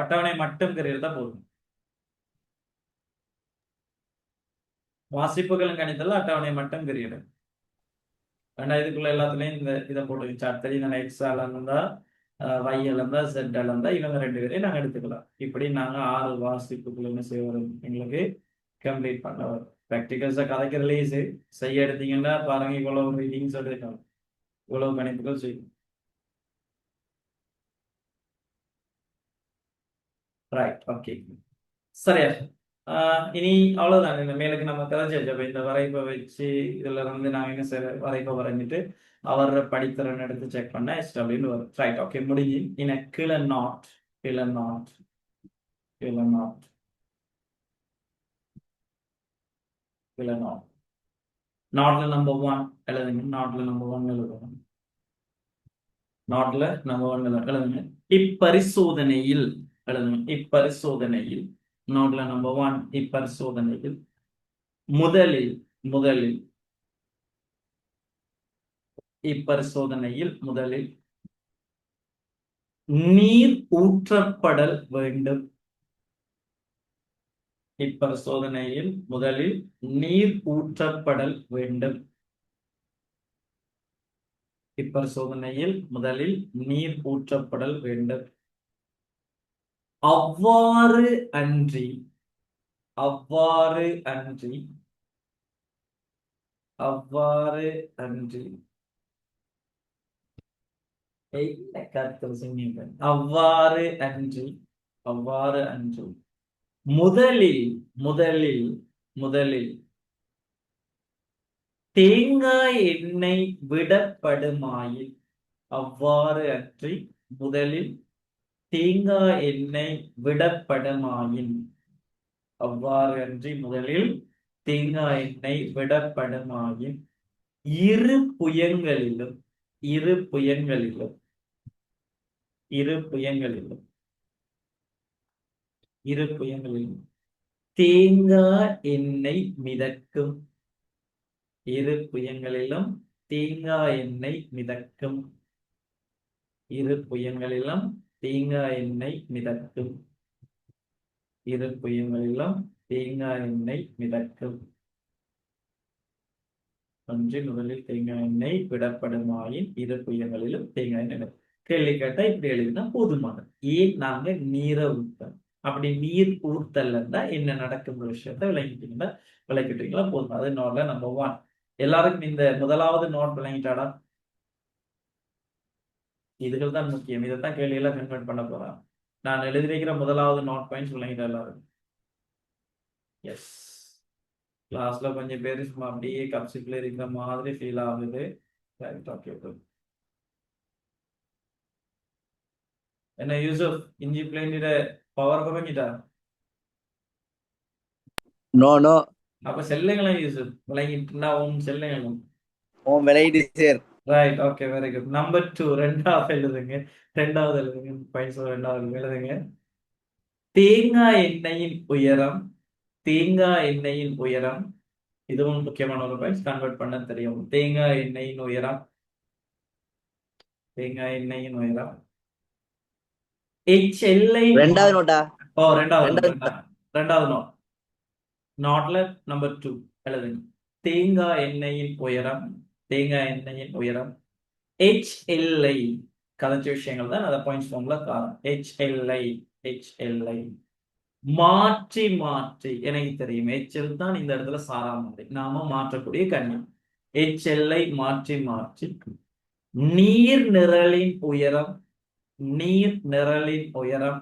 S1: அட்டவணை மட்டும் தெரியுறதா போதும். வாசிப்புகளும் கணித்தல அட்டவணை மட்டும் தெரியுது. ஏன்னா இதுக்குள்ள எல்லாத்துலயும் இந்த இதை போட்டு சார்ட் தெரியும். எக்ஸ் அளந்தா y அளந்தா z அளந்தா இவங்க ரெண்டு பேரையும் நாங்க எடுத்துக்கலாம். இப்படி நாங்க 6 வாசிப்புகள் என்ன செய்ய வரும், எங்களுக்கு கம்ப்ளீட் பண்ண வரும். ப்ராக்டிகல்ஸை கதைக்கிறதுலே செய்ய எடுத்தீங்கன்னா பாருங்க, இவ்வளவு ரீடிங்ஸ் எடுக்கலாம், இவ்வளவு கணிப்புகள் செய்யும். ரைட், ஓகே, சரியா? இனி அவ்வளவுதான். இந்த மேலுக்கு நம்ம கதைச்சாச்சு. அப்ப இந்த வரைப்பை வச்சு இதுல இருந்து நாங்க என்ன செய்ய, வரைப்பை வரைஞ்சிட்டு அவர் படித்திறன் எடுத்து செக் பண்ண அப்படின்னு வரும். ரைட், ஓகே, முடிஞ்சு. இன கீழே நாட் நாட்ல நம்பர் 1 எழுதுங்க. நாட்ல நம்பர் 1 எழுதுங்க. நாட்ல நம்பர் 1 எழுதுங்க. இப்பரிசோதனையில் எழுதணும். இப்பரிசோதனையில் நோட்ல நம்பர் 1 இப்பரிசோதனையில் முதலில் முதலில் இப்பரிசோதனையில் முதலில் நீர் ஊற்றப்படல் வேண்டும். இப்பரிசோதனையில் முதலில் நீர் ஊற்றப்படல் வேண்டும். இப்பரிசோதனையில் முதலில் நீர் ஊற்றப்படல் வேண்டும். அவ்வாறு அன்றி அவ்வாறு அன்றி அவ்வாறு அன்றி அவ்வாறு அன்றி அவ்வாறு அன்றி முதலில் முதலில் முதலில் தேங்காய் எண்ணெய் விடப்படுமாயின் அவ்வாறு அன்றி முதலில் தேங்காய் எண்ணெய் விடப்படுமாயின் அவ்வாறு அன்றி முதலில் தேங்காய் எண்ணெய் விடப்படுமாயின் இரு புயங்களிலும் இரு புயங்களிலும் இரு புயங்களிலும் இரு புயங்களிலும் தேங்காய் எண்ணெய் மிதக்கும். இரு புயங்களிலும் தேங்காய் எண்ணெய் மிதக்கும். இரு புயங்களிலும் தேங்காய் எண்ணெய் மிதக்கும். இரு புயங்களிலும் தேங்காய் எண்ணெய் மிதக்கும். ஒன்று முதலில் தேங்காய் எண்ணெய் விடப்படுமாயின் இரு புயங்களிலும் தேங்காய் எண்ணெய். கேள்வி கேட்டா இப்படி எழுதினா போதுமானது. ஏன் நாங்க நீரை ஊத்தம், அப்படி நீர் ஊத்தல் என்ன நடக்கும் விஷயத்த விளங்கிட்டீங்களா? விளக்கிட்டீங்களா? போதும். அது நோட்ல நம்பர் 1. எல்லாருக்கும் இந்த முதலாவது நோட் விளங்கிட்டாடா? இதுகள் தான் முக்கியம். இதைத்தான் கேள்வியெல்லாம் கன்வெர்ட் பண்ண போறான். நான் எழுதியிருக்கிற முதலாவது நோட் பாயிண்ட்ஸ் விளங்கிட்டா எல்லாரும்? எஸ். கிளாஸ்ல கொஞ்சம் பேர் சும்மா அப்படியே கப்சிப்ல இருக்கிற மாதிரி ஃபீல் ஆகுது. என்ன யூசுப், இஞ்சி பிளேண்டிட பவர் குறைஞ்சிட்டா?
S2: நோ நோ
S1: அப்ப செல்லுங்களேன் யூசுப், விளங்கிட்டுனா உன் செல்லுங்களும்.
S2: ஓம் விளையிடு sir.
S1: Right, okay, very good. Number 2 ரெண்டாவது எழுதுங்க. ரெண்டாவது எழுதுங்க. பாயிண்ட்ஸ் ரெண்டாவது எழுதுங்க. தேங்காய் எண்ணெயின் உயரம். தேங்காய் எண்ணெயின் உயரம். இதுவும் முக்கியமான ஒரு பாயிண்ட்ஸ், கன்வெர்ட் பண்ண தெரியும். தேங்காய் எண்ணெயின் உயரம். தேங்காய் எண்ணெயின் உயரம் HLஐ
S2: ரெண்டாவது நோட்டா?
S1: ரெண்டாவது நோட். நோட்ல நம்பர் 2 எழுதுங்க. தேங்காய் எண்ணெயின் உயரம். தேங்காய் எண்ணெயின் உயரம் HLஐ கதைச்ச விஷயங்கள் தான் அதை பாயிண்ட்ஸ் ஃபார்ம்ல காணும். HLஐ மாற்றி மாற்றி, எனக்கு தெரியும் HL தான் இந்த இடத்துல சாரா மாதிரி நாம மாற்றக்கூடிய கண்ணி. HLஐ மாற்றி மாற்றி நீர் நிரலின் உயரம். நீர் நிரலின் உயரம்.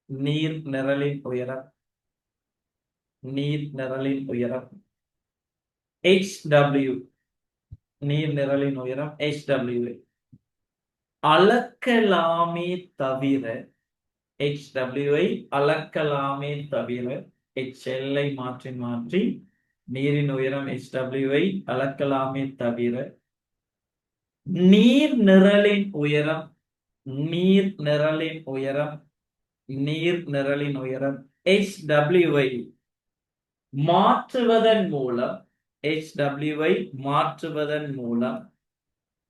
S1: நீர் நிரலின் உயரம். நீர் நிரலின் உயரம் HW. நீர் நிரலின் உயரம் HW அளக்கலாமே தவிர. HW அளக்கலாமே தவிர HLஐ மாற்றி மாற்றி நீரின் உயரம் HW அளக்கலாமே தவிர நீர் நிரலின் உயரம். நீர் நிரலின் உயரம். நீர் நிரலின் உயரம் HW மாற்றுவதன் மூலம். HW மாற்றுவதன் மூலம்.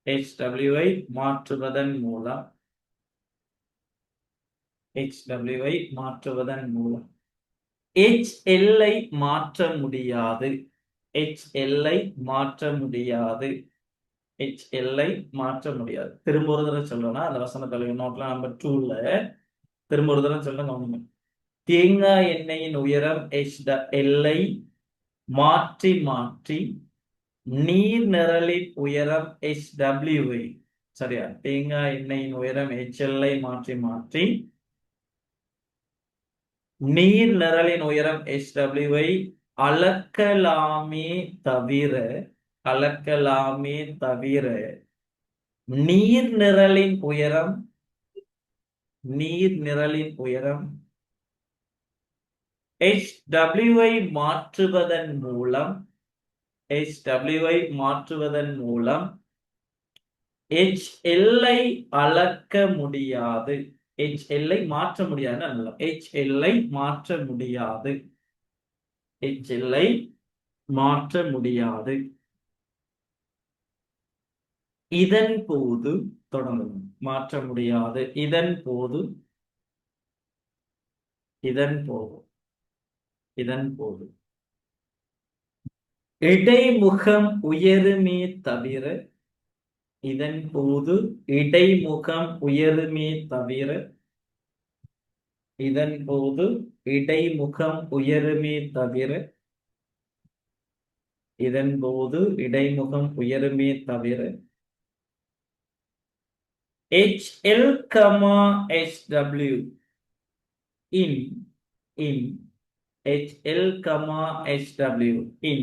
S1: HW மாற்றுவதன் மூலம். HW மாற்றுவதன் மூலம் HLஐ மாற்ற முடியாது. HLஐ மாற்ற முடியாது. HLஐ மாற்ற முடியாது. திரும்ப ஒரு தடவை சொல்லணும். அந்த வசனத்துல நோட்ல நம்பர் 2ல திரும்ப ஒரு தடவை சொல்லுங்க. தேங்காய் எண்ணெயின் உயரம் HLஐ மாற்றி மாற்றி நீர் நிரலின் உயரம் HW. சரியா? தேங்காய் எண்ணெயின் உயரம் HLஐ மாற்றி மாற்றி நீர் நிரலின் உயரம் HW அளக்கலாமே தவிர. அளக்கலாமே தவிர நீர் நிரலின் உயரம். நீர் நிரலின் உயரம் HWஐ மாற்றுவதன் மூலம். HWஐ மாற்றுவதன் மூலம் HLஐ அளக்க முடியாது. HL மாற்ற முடியாதுன்னு அர்த்தம். HL மாற்ற முடியாது. HL மாற்ற முடியாது. இதன் போது தொடங்கணும். மாற்ற முடியாது. இதன் போது இதன் போது இதன் போது இடைமுகம் உயருமே தவிர இதன் போது இடைமுகம் உயருமே தவிர இதன் போது இடைமுகம் உயருமே தவிர இதன் போது இடைமுகம் உயருமே தவிர HL, HW in HL, HW in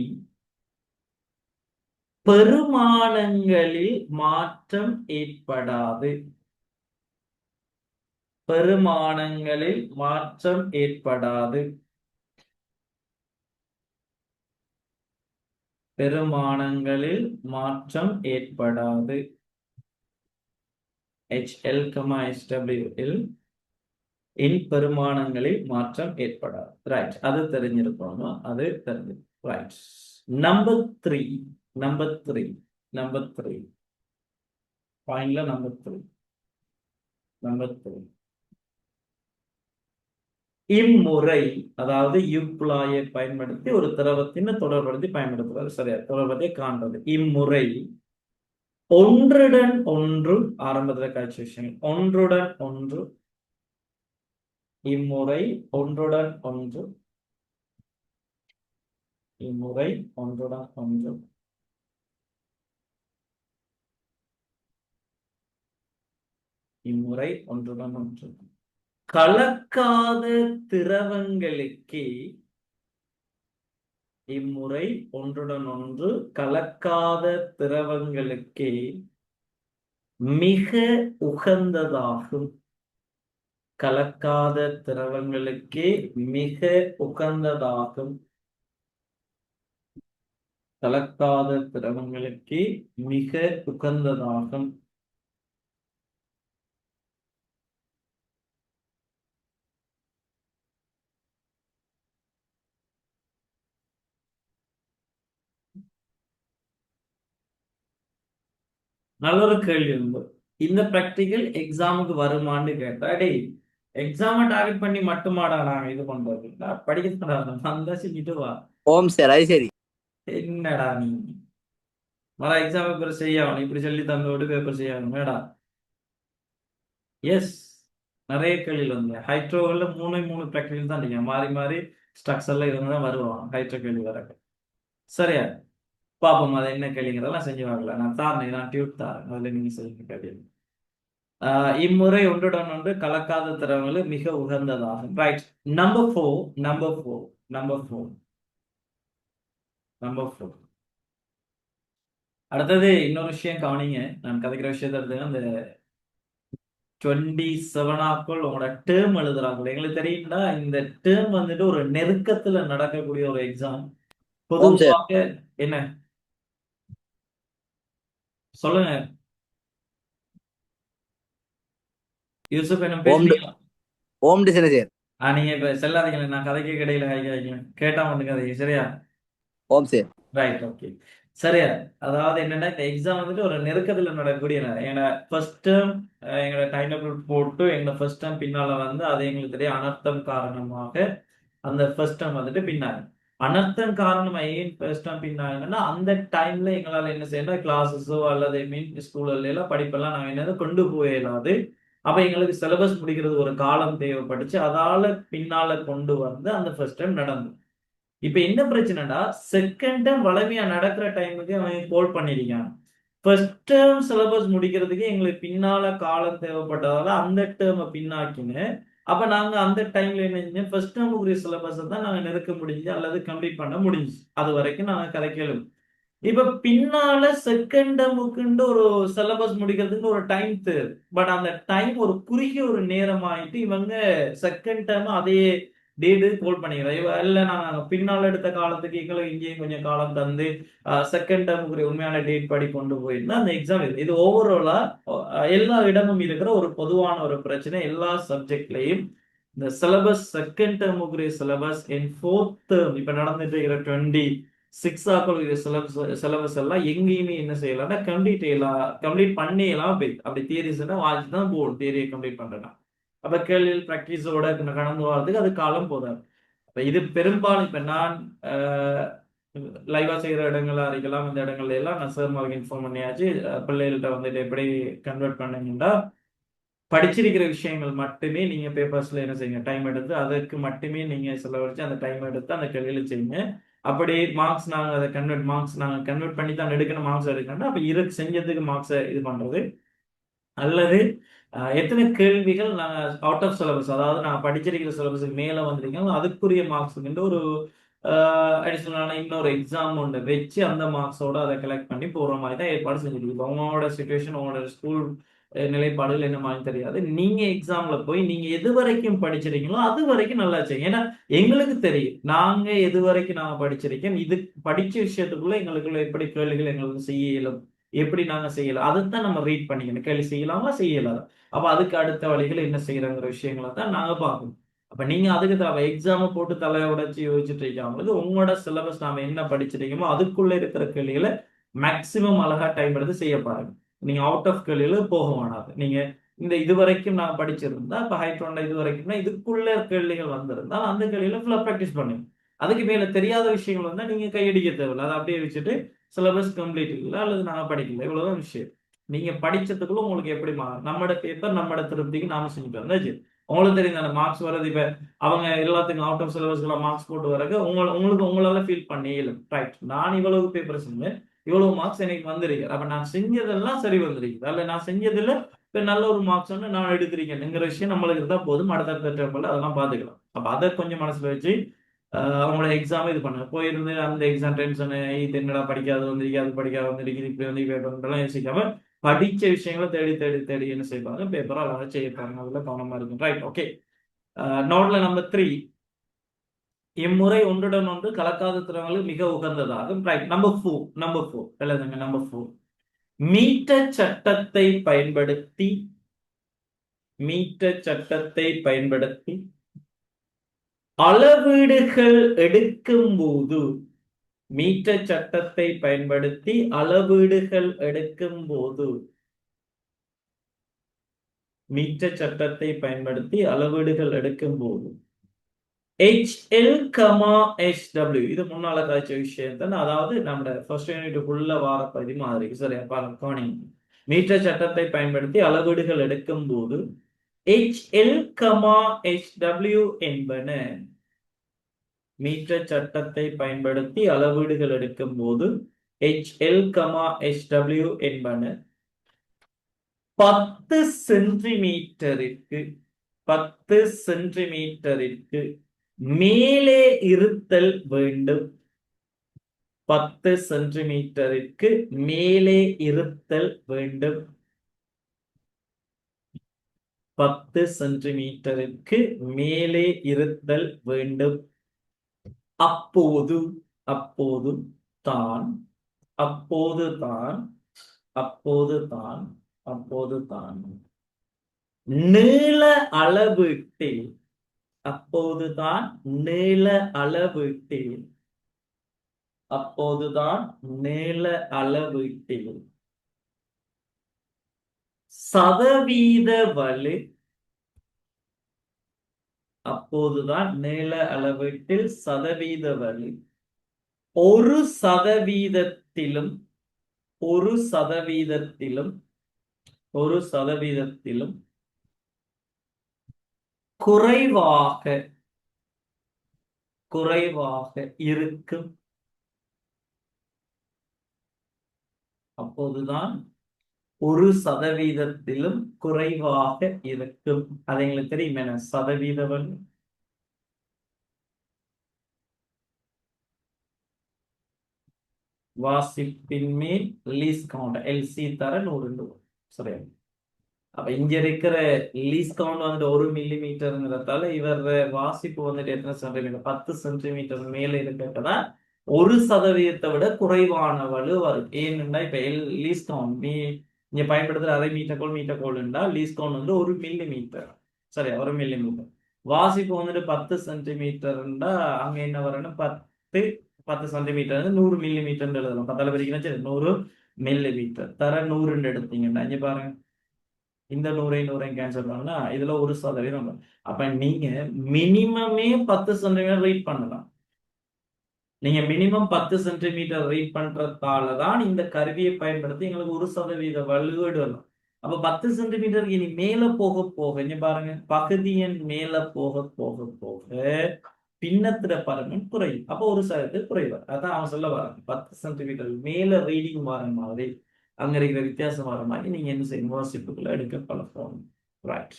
S1: பெருமானங்களில் மாற்றம் ஏற்படாது. பெருமானங்களில் மாற்றம் ஏற்படாது. பெருமானங்களில் மாற்றம் ஏற்படாது. HL, HW இல் இன் பெருமானங்களில் மாற்றம் ஏற்படாது. ரைட், அது தெரிஞ்சிருக்கணும். அது தெரிஞ்சு ரைட். நம்பர் 3 பாயிண்ட்ல நம்பர் 3 இம்முறை, அதாவது யுப்ளாயை பயன்படுத்தி ஒரு திரவத்தின் தொடர்படுத்தி பயன்படுத்துவது. சரியா, தொடர்பதை காண்பது. இம்முறை ஒன்றுடன் ஒன்று, ஆரம்பத்தில் காட்சி விஷயங்கள் ஒன்றுடன் ஒன்று, இம்முறை ஒன்றுடன் ஒன்று, இம்முறை ஒன்றுடன் ஒன்று, இம்முறை ஒன்றுடன் ஒன்று கலக்காத திரவங்களுக்கே, இம்முறை ஒன்றுடன் ஒன்று கலக்காத திரவங்களுக்கே மிக உகந்ததாகும். கலக்காத திரவங்களுக்கே மிக உகந்ததாகும். கலக்காத திரவங்களுக்கே மிக உகந்ததாகும். நல்ல ஒரு கேள்வி உண்டு. இந்த பிராக்டிகல் எக்ஸாமுக்கு வருமான்னு கேட்டா, டேய் எக்ஸாமை டார்கெட் பண்ணி மட்டுமாடா நாங்க இது பண்றது, படிக்க வந்தா செஞ்சுட்டு வா.
S2: ஓம் சார், அது சரி.
S1: என்னடா நீ வர எக்ஸாம் பேப்பர் செய்யணும் இப்படி சொல்லி தந்தோடு பேப்பர் செய்யணும் மேடா. எஸ், நிறைய கேள்விகள் வந்து ஹைட்ரோவில் 3 பிராக்டிகல் தான் நீங்க மாறி மாறி ஸ்ட்ரக்சர்ல இருந்து தான் வருவாங்க ஹைட்ரோ கேள்வி வர. சரியா, பாப்போம் அதை என்ன கேள்விங்கிறதெல்லாம் செஞ்சு வாங்கல. நான் தாரேன், நான் டியூட் தாரேன், அதுல நீங்க செய்யுங்க கேள்வி. இம்முறை ஒன்றுடன் ஒன்று கலக்காத திரவங்கள் மிக உகந்ததாகும். ரைட். நம்பர் 4 அடுத்தது இன்னொரு விஷயம் கவனிங்க. நான் கதைக்கிற விஷயத்த எடுத்துங்க. அந்த 27 உங்களோட டேர்ம் எழுதுறாங்க. எங்களுக்கு தெரியும்னா இந்த டேர்ம் வந்துட்டு ஒரு நெருக்கத்துல நடக்கக்கூடிய ஒரு எக்ஸாம். பொதுவாக என்ன சொல்லுங்க யூசுப், என்ன பேசுறீங்களா?
S2: ஓம் டிசைன் சார்.
S1: நீங்க இப்ப செல்லாதீங்க, நான் கதைக்கு கிடையில கேட்டா வந்து கதைக்கு. சரியா,
S2: ஓம் சார்.
S1: ரைட், ஓகே, சரியா. அதாவது என்னன்னா இந்த எக்ஸாம் வந்துட்டு ஒரு நெருக்கத்துல நடக்கக்கூடிய எங்களோட ஃபர்ஸ்ட் டேர்ம் எங்களோட டைம் டேபிள் போட்டு எங்களோட ஃபர்ஸ்ட் டேர்ம் பின்னால வந்து அது எங்களுக்கு தெரியும் அனர்த்தம் காரணமாக அந்த ஃபர்ஸ்ட் டேர்ம் வந்துட்டு பின்னாங்க. அனர்த்தம் காரணமா ஏன் ஃபர்ஸ்ட் டேர்ம் பின்னாங்கன்னா அந்த டைம்ல எங்களால என்ன செய்யணும், கிளாஸஸோ அல்லது ஸ்கூல்ல எல்லாம் படிப்பெல்லாம் நாங்க என்னது கொண்டு போயிடாது. அப்ப எங்களுக்கு சிலபஸ் முடிக்கிறது ஒரு காலம் தேவைப்பட்டுச்சு. அதால பின்னால கொண்டு வந்து அந்த ஃபர்ஸ்ட் டைம் நடந்தது. இப்ப என்ன பிரச்சனைடா, செகண்ட் டேர்ம் வளமையா நடக்கிற டைமுக்கு அவன் கோல் பண்ணிருக்கான். ஃபர்ஸ்ட் டேர்ம் சிலபஸ் முடிக்கிறதுக்கு எங்களுக்கு பின்னால காலம் தேவைப்பட்டதால அந்த டேர்மை பின்னாக்கின்னு, அப்ப நாங்க அந்த டைம்ல என்ன செஞ்சோம், ஃபர்ஸ்ட் டேர்முக்குரிய சிலபஸை தான் நாங்க நெருக்க முடிஞ்சு அல்லது கம்ப்ளீட் பண்ண முடிஞ்சு. அது வரைக்கும் நாங்க கதைக்கலும். இப்ப பின்னால செகண்ட் டேர்முக்குண்டு ஒரு சிலபஸ் முடிக்கிறதுக்கு ஒரு டைம் தேவை. பட் அந்த டைம் ஒரு குறுகிய ஒரு நேரம் ஆயிட்டு இவங்க செகண்ட் டேர்ம் அதையே டேட்டு ஹோல்ட் பண்ணிக்கிறோம். இல்லை நாங்கள் பின்னால் எடுத்த காலத்துக்கு எங்களுக்கு இங்கேயும் கொஞ்சம் காலம் தந்து செகண்ட் டேர்முக்கு உண்மையான டேட் படி கொண்டு போயிருந்தா அந்த எக்ஸாம் இது ஓவராலா எல்லா இடமும் இருக்கிற ஒரு பொதுவான ஒரு பிரச்சனை. எல்லா சப்ஜெக்ட்லையும் இந்த சிலபஸ் செகண்ட் டேர்முக்குரிய சிலபஸ் இன் ஃபோர்த் டேர்ம் இப்போ நடந்துட்டு இருக்கிற 26 ஆக்களுடைய சிலபஸ் எல்லாம் எங்கேயுமே என்ன செய்யலாம்னா கம்ப்ளீட் பண்ணிடலாம். அப்படி தியரிஸ்னா வாட்ச் தான் போடும் தியரியை கம்ப்ளீட் பண்றேன்னா. அப்ப கேள்வியில் ப்ராக்டிஸோட கடந்து வரதுக்கு அது காலம் போதாது. அப்ப இது பெரும்பாலும் இப்ப நான் லைவா செய்யற இடங்களா இருக்கலாம். இந்த இடங்கள்ல எல்லாம் நான் சார் இன்ஃபார்ம் பண்ணியாச்சு. பிள்ளைகள்கிட்ட வந்துட்டு எப்படி கன்வெர்ட் பண்ணீங்கன்னா படிச்சிருக்கிற விஷயங்கள் மட்டுமே நீங்க பேப்பர்ஸ்ல என்ன செய்யுங்க, டைம் எடுத்து அதற்கு மட்டுமே நீங்க செலவழிச்சு அந்த டைம் எடுத்து அந்த கேள்வியில செய்யுங்க. அப்படி மார்க்ஸ் நாங்கள் அதை கன்வெர்ட் பண்ணி தான் எடுக்கணும். மார்க்ஸ் எடுக்கணும். அப்ப செஞ்சதுக்கு மார்க்ஸை இது பண்றது அல்லது எத்தனை கேள்விகள் நாங்கள் அவுட் ஆஃப் சிலபஸ், அதாவது நான் படிச்சிருக்கிற சிலபஸுக்கு மேலே வந்திருக்கோம் அதுக்குரிய மார்க்ஸுக்கு ஒரு அடிஷனலான இன்னொரு எக்ஸாம் ஒன்று வச்சு அந்த மார்க்ஸோட அதை கலெக்ட் பண்ணி போகிற மாதிரி தான் ஏற்பாடு செஞ்சுருக்கு. இப்போ உங்களோட சுச்சுவேஷன், உங்களோட ஸ்கூல் நிலைப்பாடுகள் என்ன மாதிரி தெரியாது. நீங்க எக்ஸாம்ல போய் நீங்க எது வரைக்கும் படிச்சிருக்கீங்களோ அது வரைக்கும் நல்லா செய்யுங்க. ஏன்னா எங்களுக்கு தெரியும் நாங்க எது வரைக்கும் நாங்க படிச்சிருக்கோம், இது படிச்ச விஷயத்துக்குள்ள எங்களுக்குள்ள எப்படி கேள்விகள் எங்களுக்கு செய்ய இயலும், எப்படி நாங்க செய்யலாம், அதைத்தான் நம்ம ரீட் பண்ணிக்கணும். கேள்வி செய்யலாமா செய்யலாம். அப்ப அதுக்கு அடுத்த வழிகள் என்ன செய்யறங்கிற விஷயங்களை தான் நாங்க பார்க்கணும். அப்ப நீங்க அதுக்கு தேவை எக்ஸாம போட்டு தலையை உடைச்சு யோசிச்சுட்டு இருக்காங்களுக்கு உங்களோட சிலபஸ் நாம என்ன படிச்சிருக்கோமோ அதுக்குள்ள இருக்கிற கேள்விகளை மேக்சிமம் அழகா டைம் எடுத்து செய்ய பாருங்க. நீங்க அவுட் ஆஃப் கேள்வியில போக வேணாது. நீங்க இந்த இது வரைக்கும் நான் படிச்சிருந்தா இப்ப ஹைட்ரோன்ல இது வரைக்கும்னா இதுக்குள்ள கேள்விகள் வந்திருந்தால் அந்த கேள்வியில ஃபுல்லா ப்ராக்டிஸ் பண்ணுங்க. அதுக்கு மேல தெரியாத விஷயங்கள் வந்தா நீங்க கையடிக்க தேவையில்லை. அதை அப்படியே வச்சுட்டு சிலபஸ் கம்ப்ளீட் இல்லை அல்லது நாங்க படிக்கல, இவ்வளவுதான் விஷயம். நீங்க படிச்சதுக்குள்ள உங்களுக்கு எப்படி மாறும், நம்மட பேப்பர் நம்மட திருப்திக்கு நாம செஞ்சுட்டு வந்தாச்சு. உங்களுக்கு தெரியும் அந்த மார்க்ஸ் வர்றது. இப்ப அவங்க எல்லாத்துக்கும் அவுட் ஆஃப் சிலபஸ்ல மார்க்ஸ் போட்டு வரக்கு உங்களுக்கு உங்களால ஃபீல் பண்ணி ரைட், நான் இவ்வளவு பேப்பர் செஞ்சேன், இவ்வளவு மார்க்ஸ் எனக்கு வந்திருக்கு, அப்ப நான் செஞ்சதெல்லாம் சரி வந்திருக்கு, அல்ல நான் செஞ்சதுல இப்ப நல்ல ஒரு மார்க்ஸ் வந்து நான் எடுத்திருக்கேன்ங்கிற விஷயம் நம்மளுக்கு இருந்தா போதும். அடுத்த டேர்ம்ல அதெல்லாம் பாத்துக்கலாம். அப்ப அதை கொஞ்சம் மனசுல வச்சு அவங்களோட எக்ஸாம் இது பண்ணுங்க. போயிருந்து அந்த எக்ஸாம் டென்ஷனு, இது என்னடா படிக்காது வந்திருக்கு, அது படிக்காது வந்திருக்கு, இப்படி வந்து பேப்பர்லாம் யோசிக்காம படிச்ச விஷயங்களை தேடி தேடி தேடி என்ன செய்வாங்க, பேப்பரை அழகா செய்யப்பாங்க. அதுல கவனமா இருக்கும். Right, okay. நோட்ல நம்பர் 3, இம்முறை ஒன்றுடன் ஒன்று கலக்காத திறன்களுக்கு மிக உகந்ததாகும். ரைட், நம்பர் 4 எழுதுங்க. நம்பர் 4, மீட்டர் சட்டத்தை பயன்படுத்தி அளவீடுகள் எடுக்கும் போது மீட்டர் சட்டத்தை பயன்படுத்தி அளவீடுகள் எடுக்கும் போது HL, HW இது முன்னால காய்ச்ச விஷயம் தான். அதாவது நம்ம ஃபர்ஸ்ட் யூனிட்டுக்குள்ள வார பகுதி மாதிரி. சரியா பாருங்க. மீட்டர் சட்டத்தை பயன்படுத்தி அளவீடுகள் எடுக்கும் போது HL, HW என்பன மீட்டர் சட்டத்தை பயன்படுத்தி அளவீடுகள் எடுக்கும் போது HL, HW என்பன 10 சென்டிமீட்டருக்கு மேலே இருத்தல் வேண்டும். 10 சென்டிமீட்டருக்கு மேலே இருத்தல் வேண்டும். 10 சென்டிமீட்டருக்கு மேலே இருத்தல் வேண்டும். அப்போதுதான் நீள அளவீட்டில் சதவீத வலு ஒரு சதவீதத்திலும் குறைவாக இருக்கும். அப்போதுதான் 1% குறைவாக இருக்கும். அது எங்களுக்கு தெரியும் என்ன சதவீத வலு. வாசிப்பின் மேல் லீஸ்ட் கவுண்ட் LC தர 100. சரியா? அப்ப இங்க இருக்கிற லீஸ் கவுண்ட் வந்துட்டு 1 மில்லிமீட்டருங்கிறதால இவர் வாசிப்பு வந்துட்டு எத்தனை சென்டிமீட்டர், 10 சென்டிமீட்டர் மேல இருக்கிறதான் 1% விட குறைவான வலு வரும். ஏனென்றா இப்ப லீஸ் கவுண்ட் நீ இங்க பயன்படுத்துற அரை மீட்டர் கோல்ண்டா லீஸ் கவுண்ட் வந்து 1 மில்லிமீட்டர். சரியா, 1 மில்லிமீட்டர். வாசிப்பு வந்துட்டு 10 சென்டிமீட்டர்ண்டா அங்க என்ன வரும்னா 10 சென்டிமீட்டர் 100 மில்லிமீட்டர் எழுதலாம். 10 பிரிக்கணும், சரி 100 மில்லிமீட்டர் தர 100 எடுத்தீங்கன்னா இங்க பாருங்க, இந்த 100 கேன்சல் பண்ணா இதுல 1% வரும். அப்ப நீங்க மினிமமே 10 சென்டிமீட்டர் ரீட் பண்ணலாம். நீங்க மினிமம் 10 சென்டிமீட்டர் ரீட் பண்றதால தான் இந்த கருவியை பயன்படுத்தி எங்களுக்கு 1% வலுவீடு வரும். அப்ப 10 சென்டிமீட்டருக்கு இனி மேல போக போக இங்க பாருங்க, பகுதியின் மேல போக போக போக பின்னத்திட பருமன் குறையும். அப்போ 1% குறைவார். அதான் அவன் சொல்ல வராங்க, 10 சென்டிமீட்டர் மேல ரீடிங் வர மாதிரி அங்க இருக்கிற வித்தியாசம் வர மாதிரி நீங்க என்ன செய்யணும், வாசிப்புக்குள்ள எடுக்க பழக்கணும். ரைட்,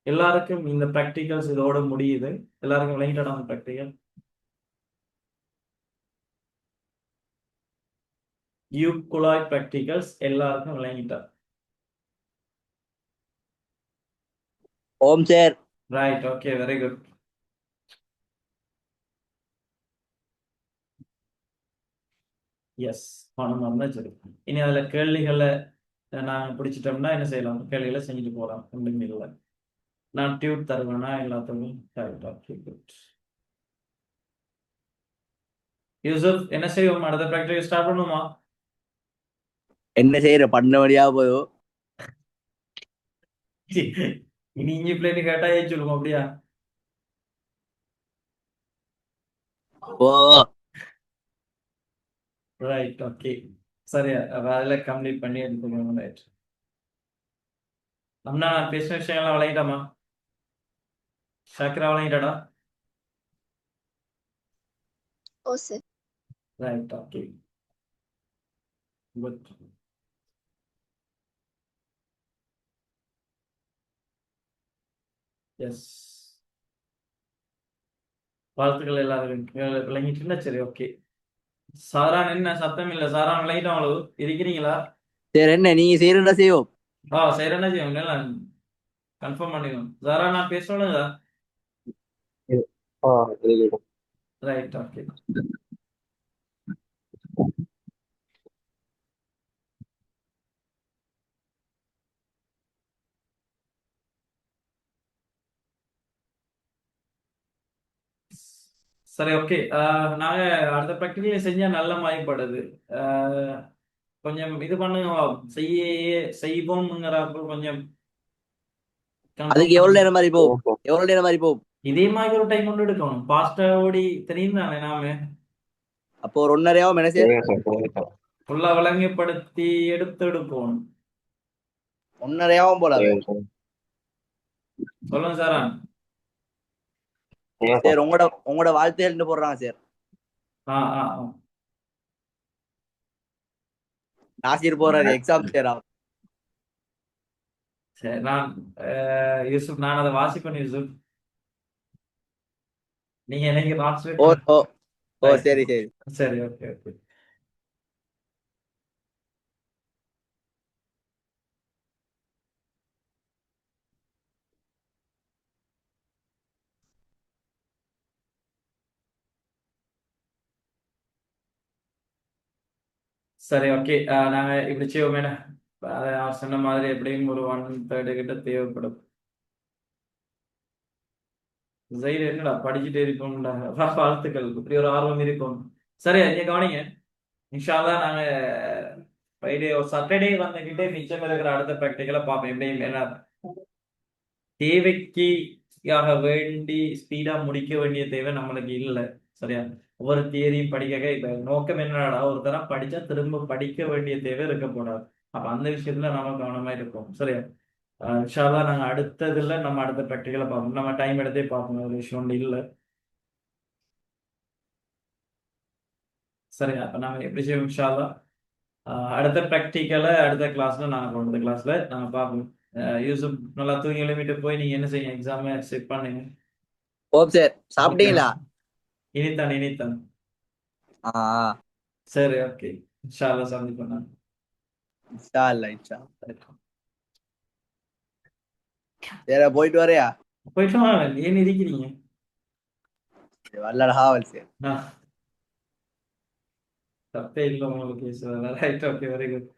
S1: எல்லாருக்கும் இந்த ப்ராக்டிகல்ஸ் இதோட முடியுது. எல்லாருக்கும் விளங்கிட்டா ப்ராக்டிகல் யூக்குலாய் ப்ராக்டிகல்ஸ் எல்லாருக்கும் விளங்கிட்டா?
S2: ஓம் sir.
S1: Right, okay, very good. Yes, பணம் இருந்தால் சரி. இனி அதுல கேள்விகளை நான் பிடிச்சிட்டோம்னா என்ன செய்யலாம், கேள்விகளை செஞ்சுட்டு போகலாம், ஒன்றும் இல்லை. நான் டியூட் தருவேன்னா எல்லாத்துக்கும். Right, okay, good. யூசுப், என்ன செய்வோம், அடுத்த ப்ராக்டிகல் ஸ்டார்ட் பண்ணுமா?
S2: என்ன செய்யற பண்ண வழியா போதும்.
S1: இனி இஞ்சி பிளேட்டு கேட்டா சொல்லுவோம் அப்படியா?
S2: ஓ
S1: ரைட், ஓகே, சரியா, அதில் கம்ப்ளீட் பண்ணி எடுத்துக்கோங்க. ரைட், அண்ணா பேசின விஷயங்கள்லாம் விளங்கிட்டாமா? ஷாக்கிரா விளங்கிட்டாடா?
S5: ஓ sir.
S1: Right, okay, good. Yes, வாழ்த்துக்கள் எல்லாருக்கும். விளங்கிட்டுன்னா சரி, ஓகே. சாரான் என்ன சத்தம் இல்லை? சாரான் விளங்கிட்டோம், அவ்வளவு இருக்கிறீங்களா?
S2: சரி, என்ன நீங்க செய்யறதா செய்வோம்.
S1: செய்யறேன்னா செய்வோம், கன்ஃபார்ம் பண்ணிக்கணும். சாரா, நான் பேசணுங்க.
S4: ஆ இது
S1: ரைட், ஓகே. சரி, ஓகே. நாங்க அடுத்த ப்ராக்டிகல் செஞ்சா நல்ல மாயப்படுது. கொஞ்சம் இது பண்ணுங்க, செய்வோம்ங்கிறப்ப கொஞ்சம்
S2: அதுக்கு
S1: கன்ஃபார்ம்
S2: எவ்வளவு
S1: பண்ணுங்க.
S2: நேரம் மாதிரி போகும்?
S4: ஓகே.
S2: எவ்வளவு நேரம் மாதிரி போகும்?
S1: இதே மாதிரி ஒரு டைம் கொண்டு எடுக்கணும். பாஸ்டா ஓடி தெரியும் தானே நாம
S2: அப்போ ஒரு 1.5 என்ன சார்?
S4: சரிங்க சார், சரிங்க சார்.
S1: ஃபுல்லா விளங்கப்படுத்தி எடுக்கணும்.
S2: 1.5 போல அது.
S4: சரிங்க சார்.
S1: சொல்லுங்க சாரா.
S4: சரிங்க சார்.
S2: சார் உங்களோட வாழ்த்துகள் போடுறாங்க சார்.
S1: ஆ ஆ ஆ.
S2: நாசிர் போறாரு எக்ஸாம் சார்.
S1: சரி, நான் யூசுப், நான் அதை வாசிப்பேன் யூசுப். நீங்க எனக்கு டிரான்ஸ்லேட்
S2: ஓ
S1: பண்ண.
S2: ஓ ஓ
S1: ரைட்,
S2: சரி சரி.
S1: சரி, ஓகே ஓகே. சரி, ஓகே. நாங்க இப்படி செய்வோம் மேடம். அதை அவர் சொன்ன மாதிரி எப்படியும் ஒரு 1/3 கிட்ட தேவைப்படும். ஜெயில என்னடா படிச்சுட்டே இருக்கோம்டா, வாழ்த்துக்கள், இப்படி ஒரு ஆர்வம் இருக்கும். சரி, நீங்க கவனிங்க. இன்ஷா அல்லாஹ் நாங்க ஃப்ரைடே ஒரு சாட்டர்டே வந்துகிட்டே மிச்சம் இருக்கிற அடுத்த ப்ராக்டிக்கலை பார்ப்போம். எப்படியும் என்ன தேவைக்காக வேண்டி ஸ்பீடா முடிக்க வேண்டிய தேவை நம்மளுக்கு இல்லை. சரியா, ஒவ்வொரு தியரியும் படிக்க இப்ப நோக்கம் என்னடா, ஒரு தரம் படிச்சா திரும்ப படிக்க வேண்டிய தேவை இருக்கக்கூடாது. அப்ப அந்த விஷயத்துல நாம கவனமா இருப்போம். சரியா, இன்ஷா அல்லாஹ் நாங்க அடுத்ததுல நம்ம அடுத்த ப்ராக்டிக்கலை பார்ப்போம். நம்ம டைம் எடுத்தே பார்ப்போம், ஒரு விஷயம் ஒன்று இல்லை. சரியா, அப்ப நாங்க எப்படி செய்வோம் இன்ஷா அல்லாஹ் அடுத்த ப்ராக்டிக்கலை அடுத்த கிளாஸ்ல நாங்க அடுத்த கிளாஸ்ல நாங்க பார்ப்போம். யூசுப், நல்லா தூங்கி எழுப்பிட்டு போய் நீங்க என்ன செய்யுங்க, எக்ஸாமை செக் பண்ணுங்க.
S2: ஓம் சார், சாப்பிட்டீங்களா?
S1: இனித்தான்.
S2: ஆ
S1: சரி, ஓகே. இன்ஷா அல்லாஹ் சந்திப்போம்.
S2: இன்ஷா அல்லாஹ்.
S1: நான்
S2: சரி போயிட்டு வரையா
S1: போயிட்டு வாங்க, ஏன் இருக்கிறீங்க?
S2: வரலடா ஹாவல் சரி
S1: ஆ, தப்பே இல்லை உங்களுக்கு. Right, okay, very good.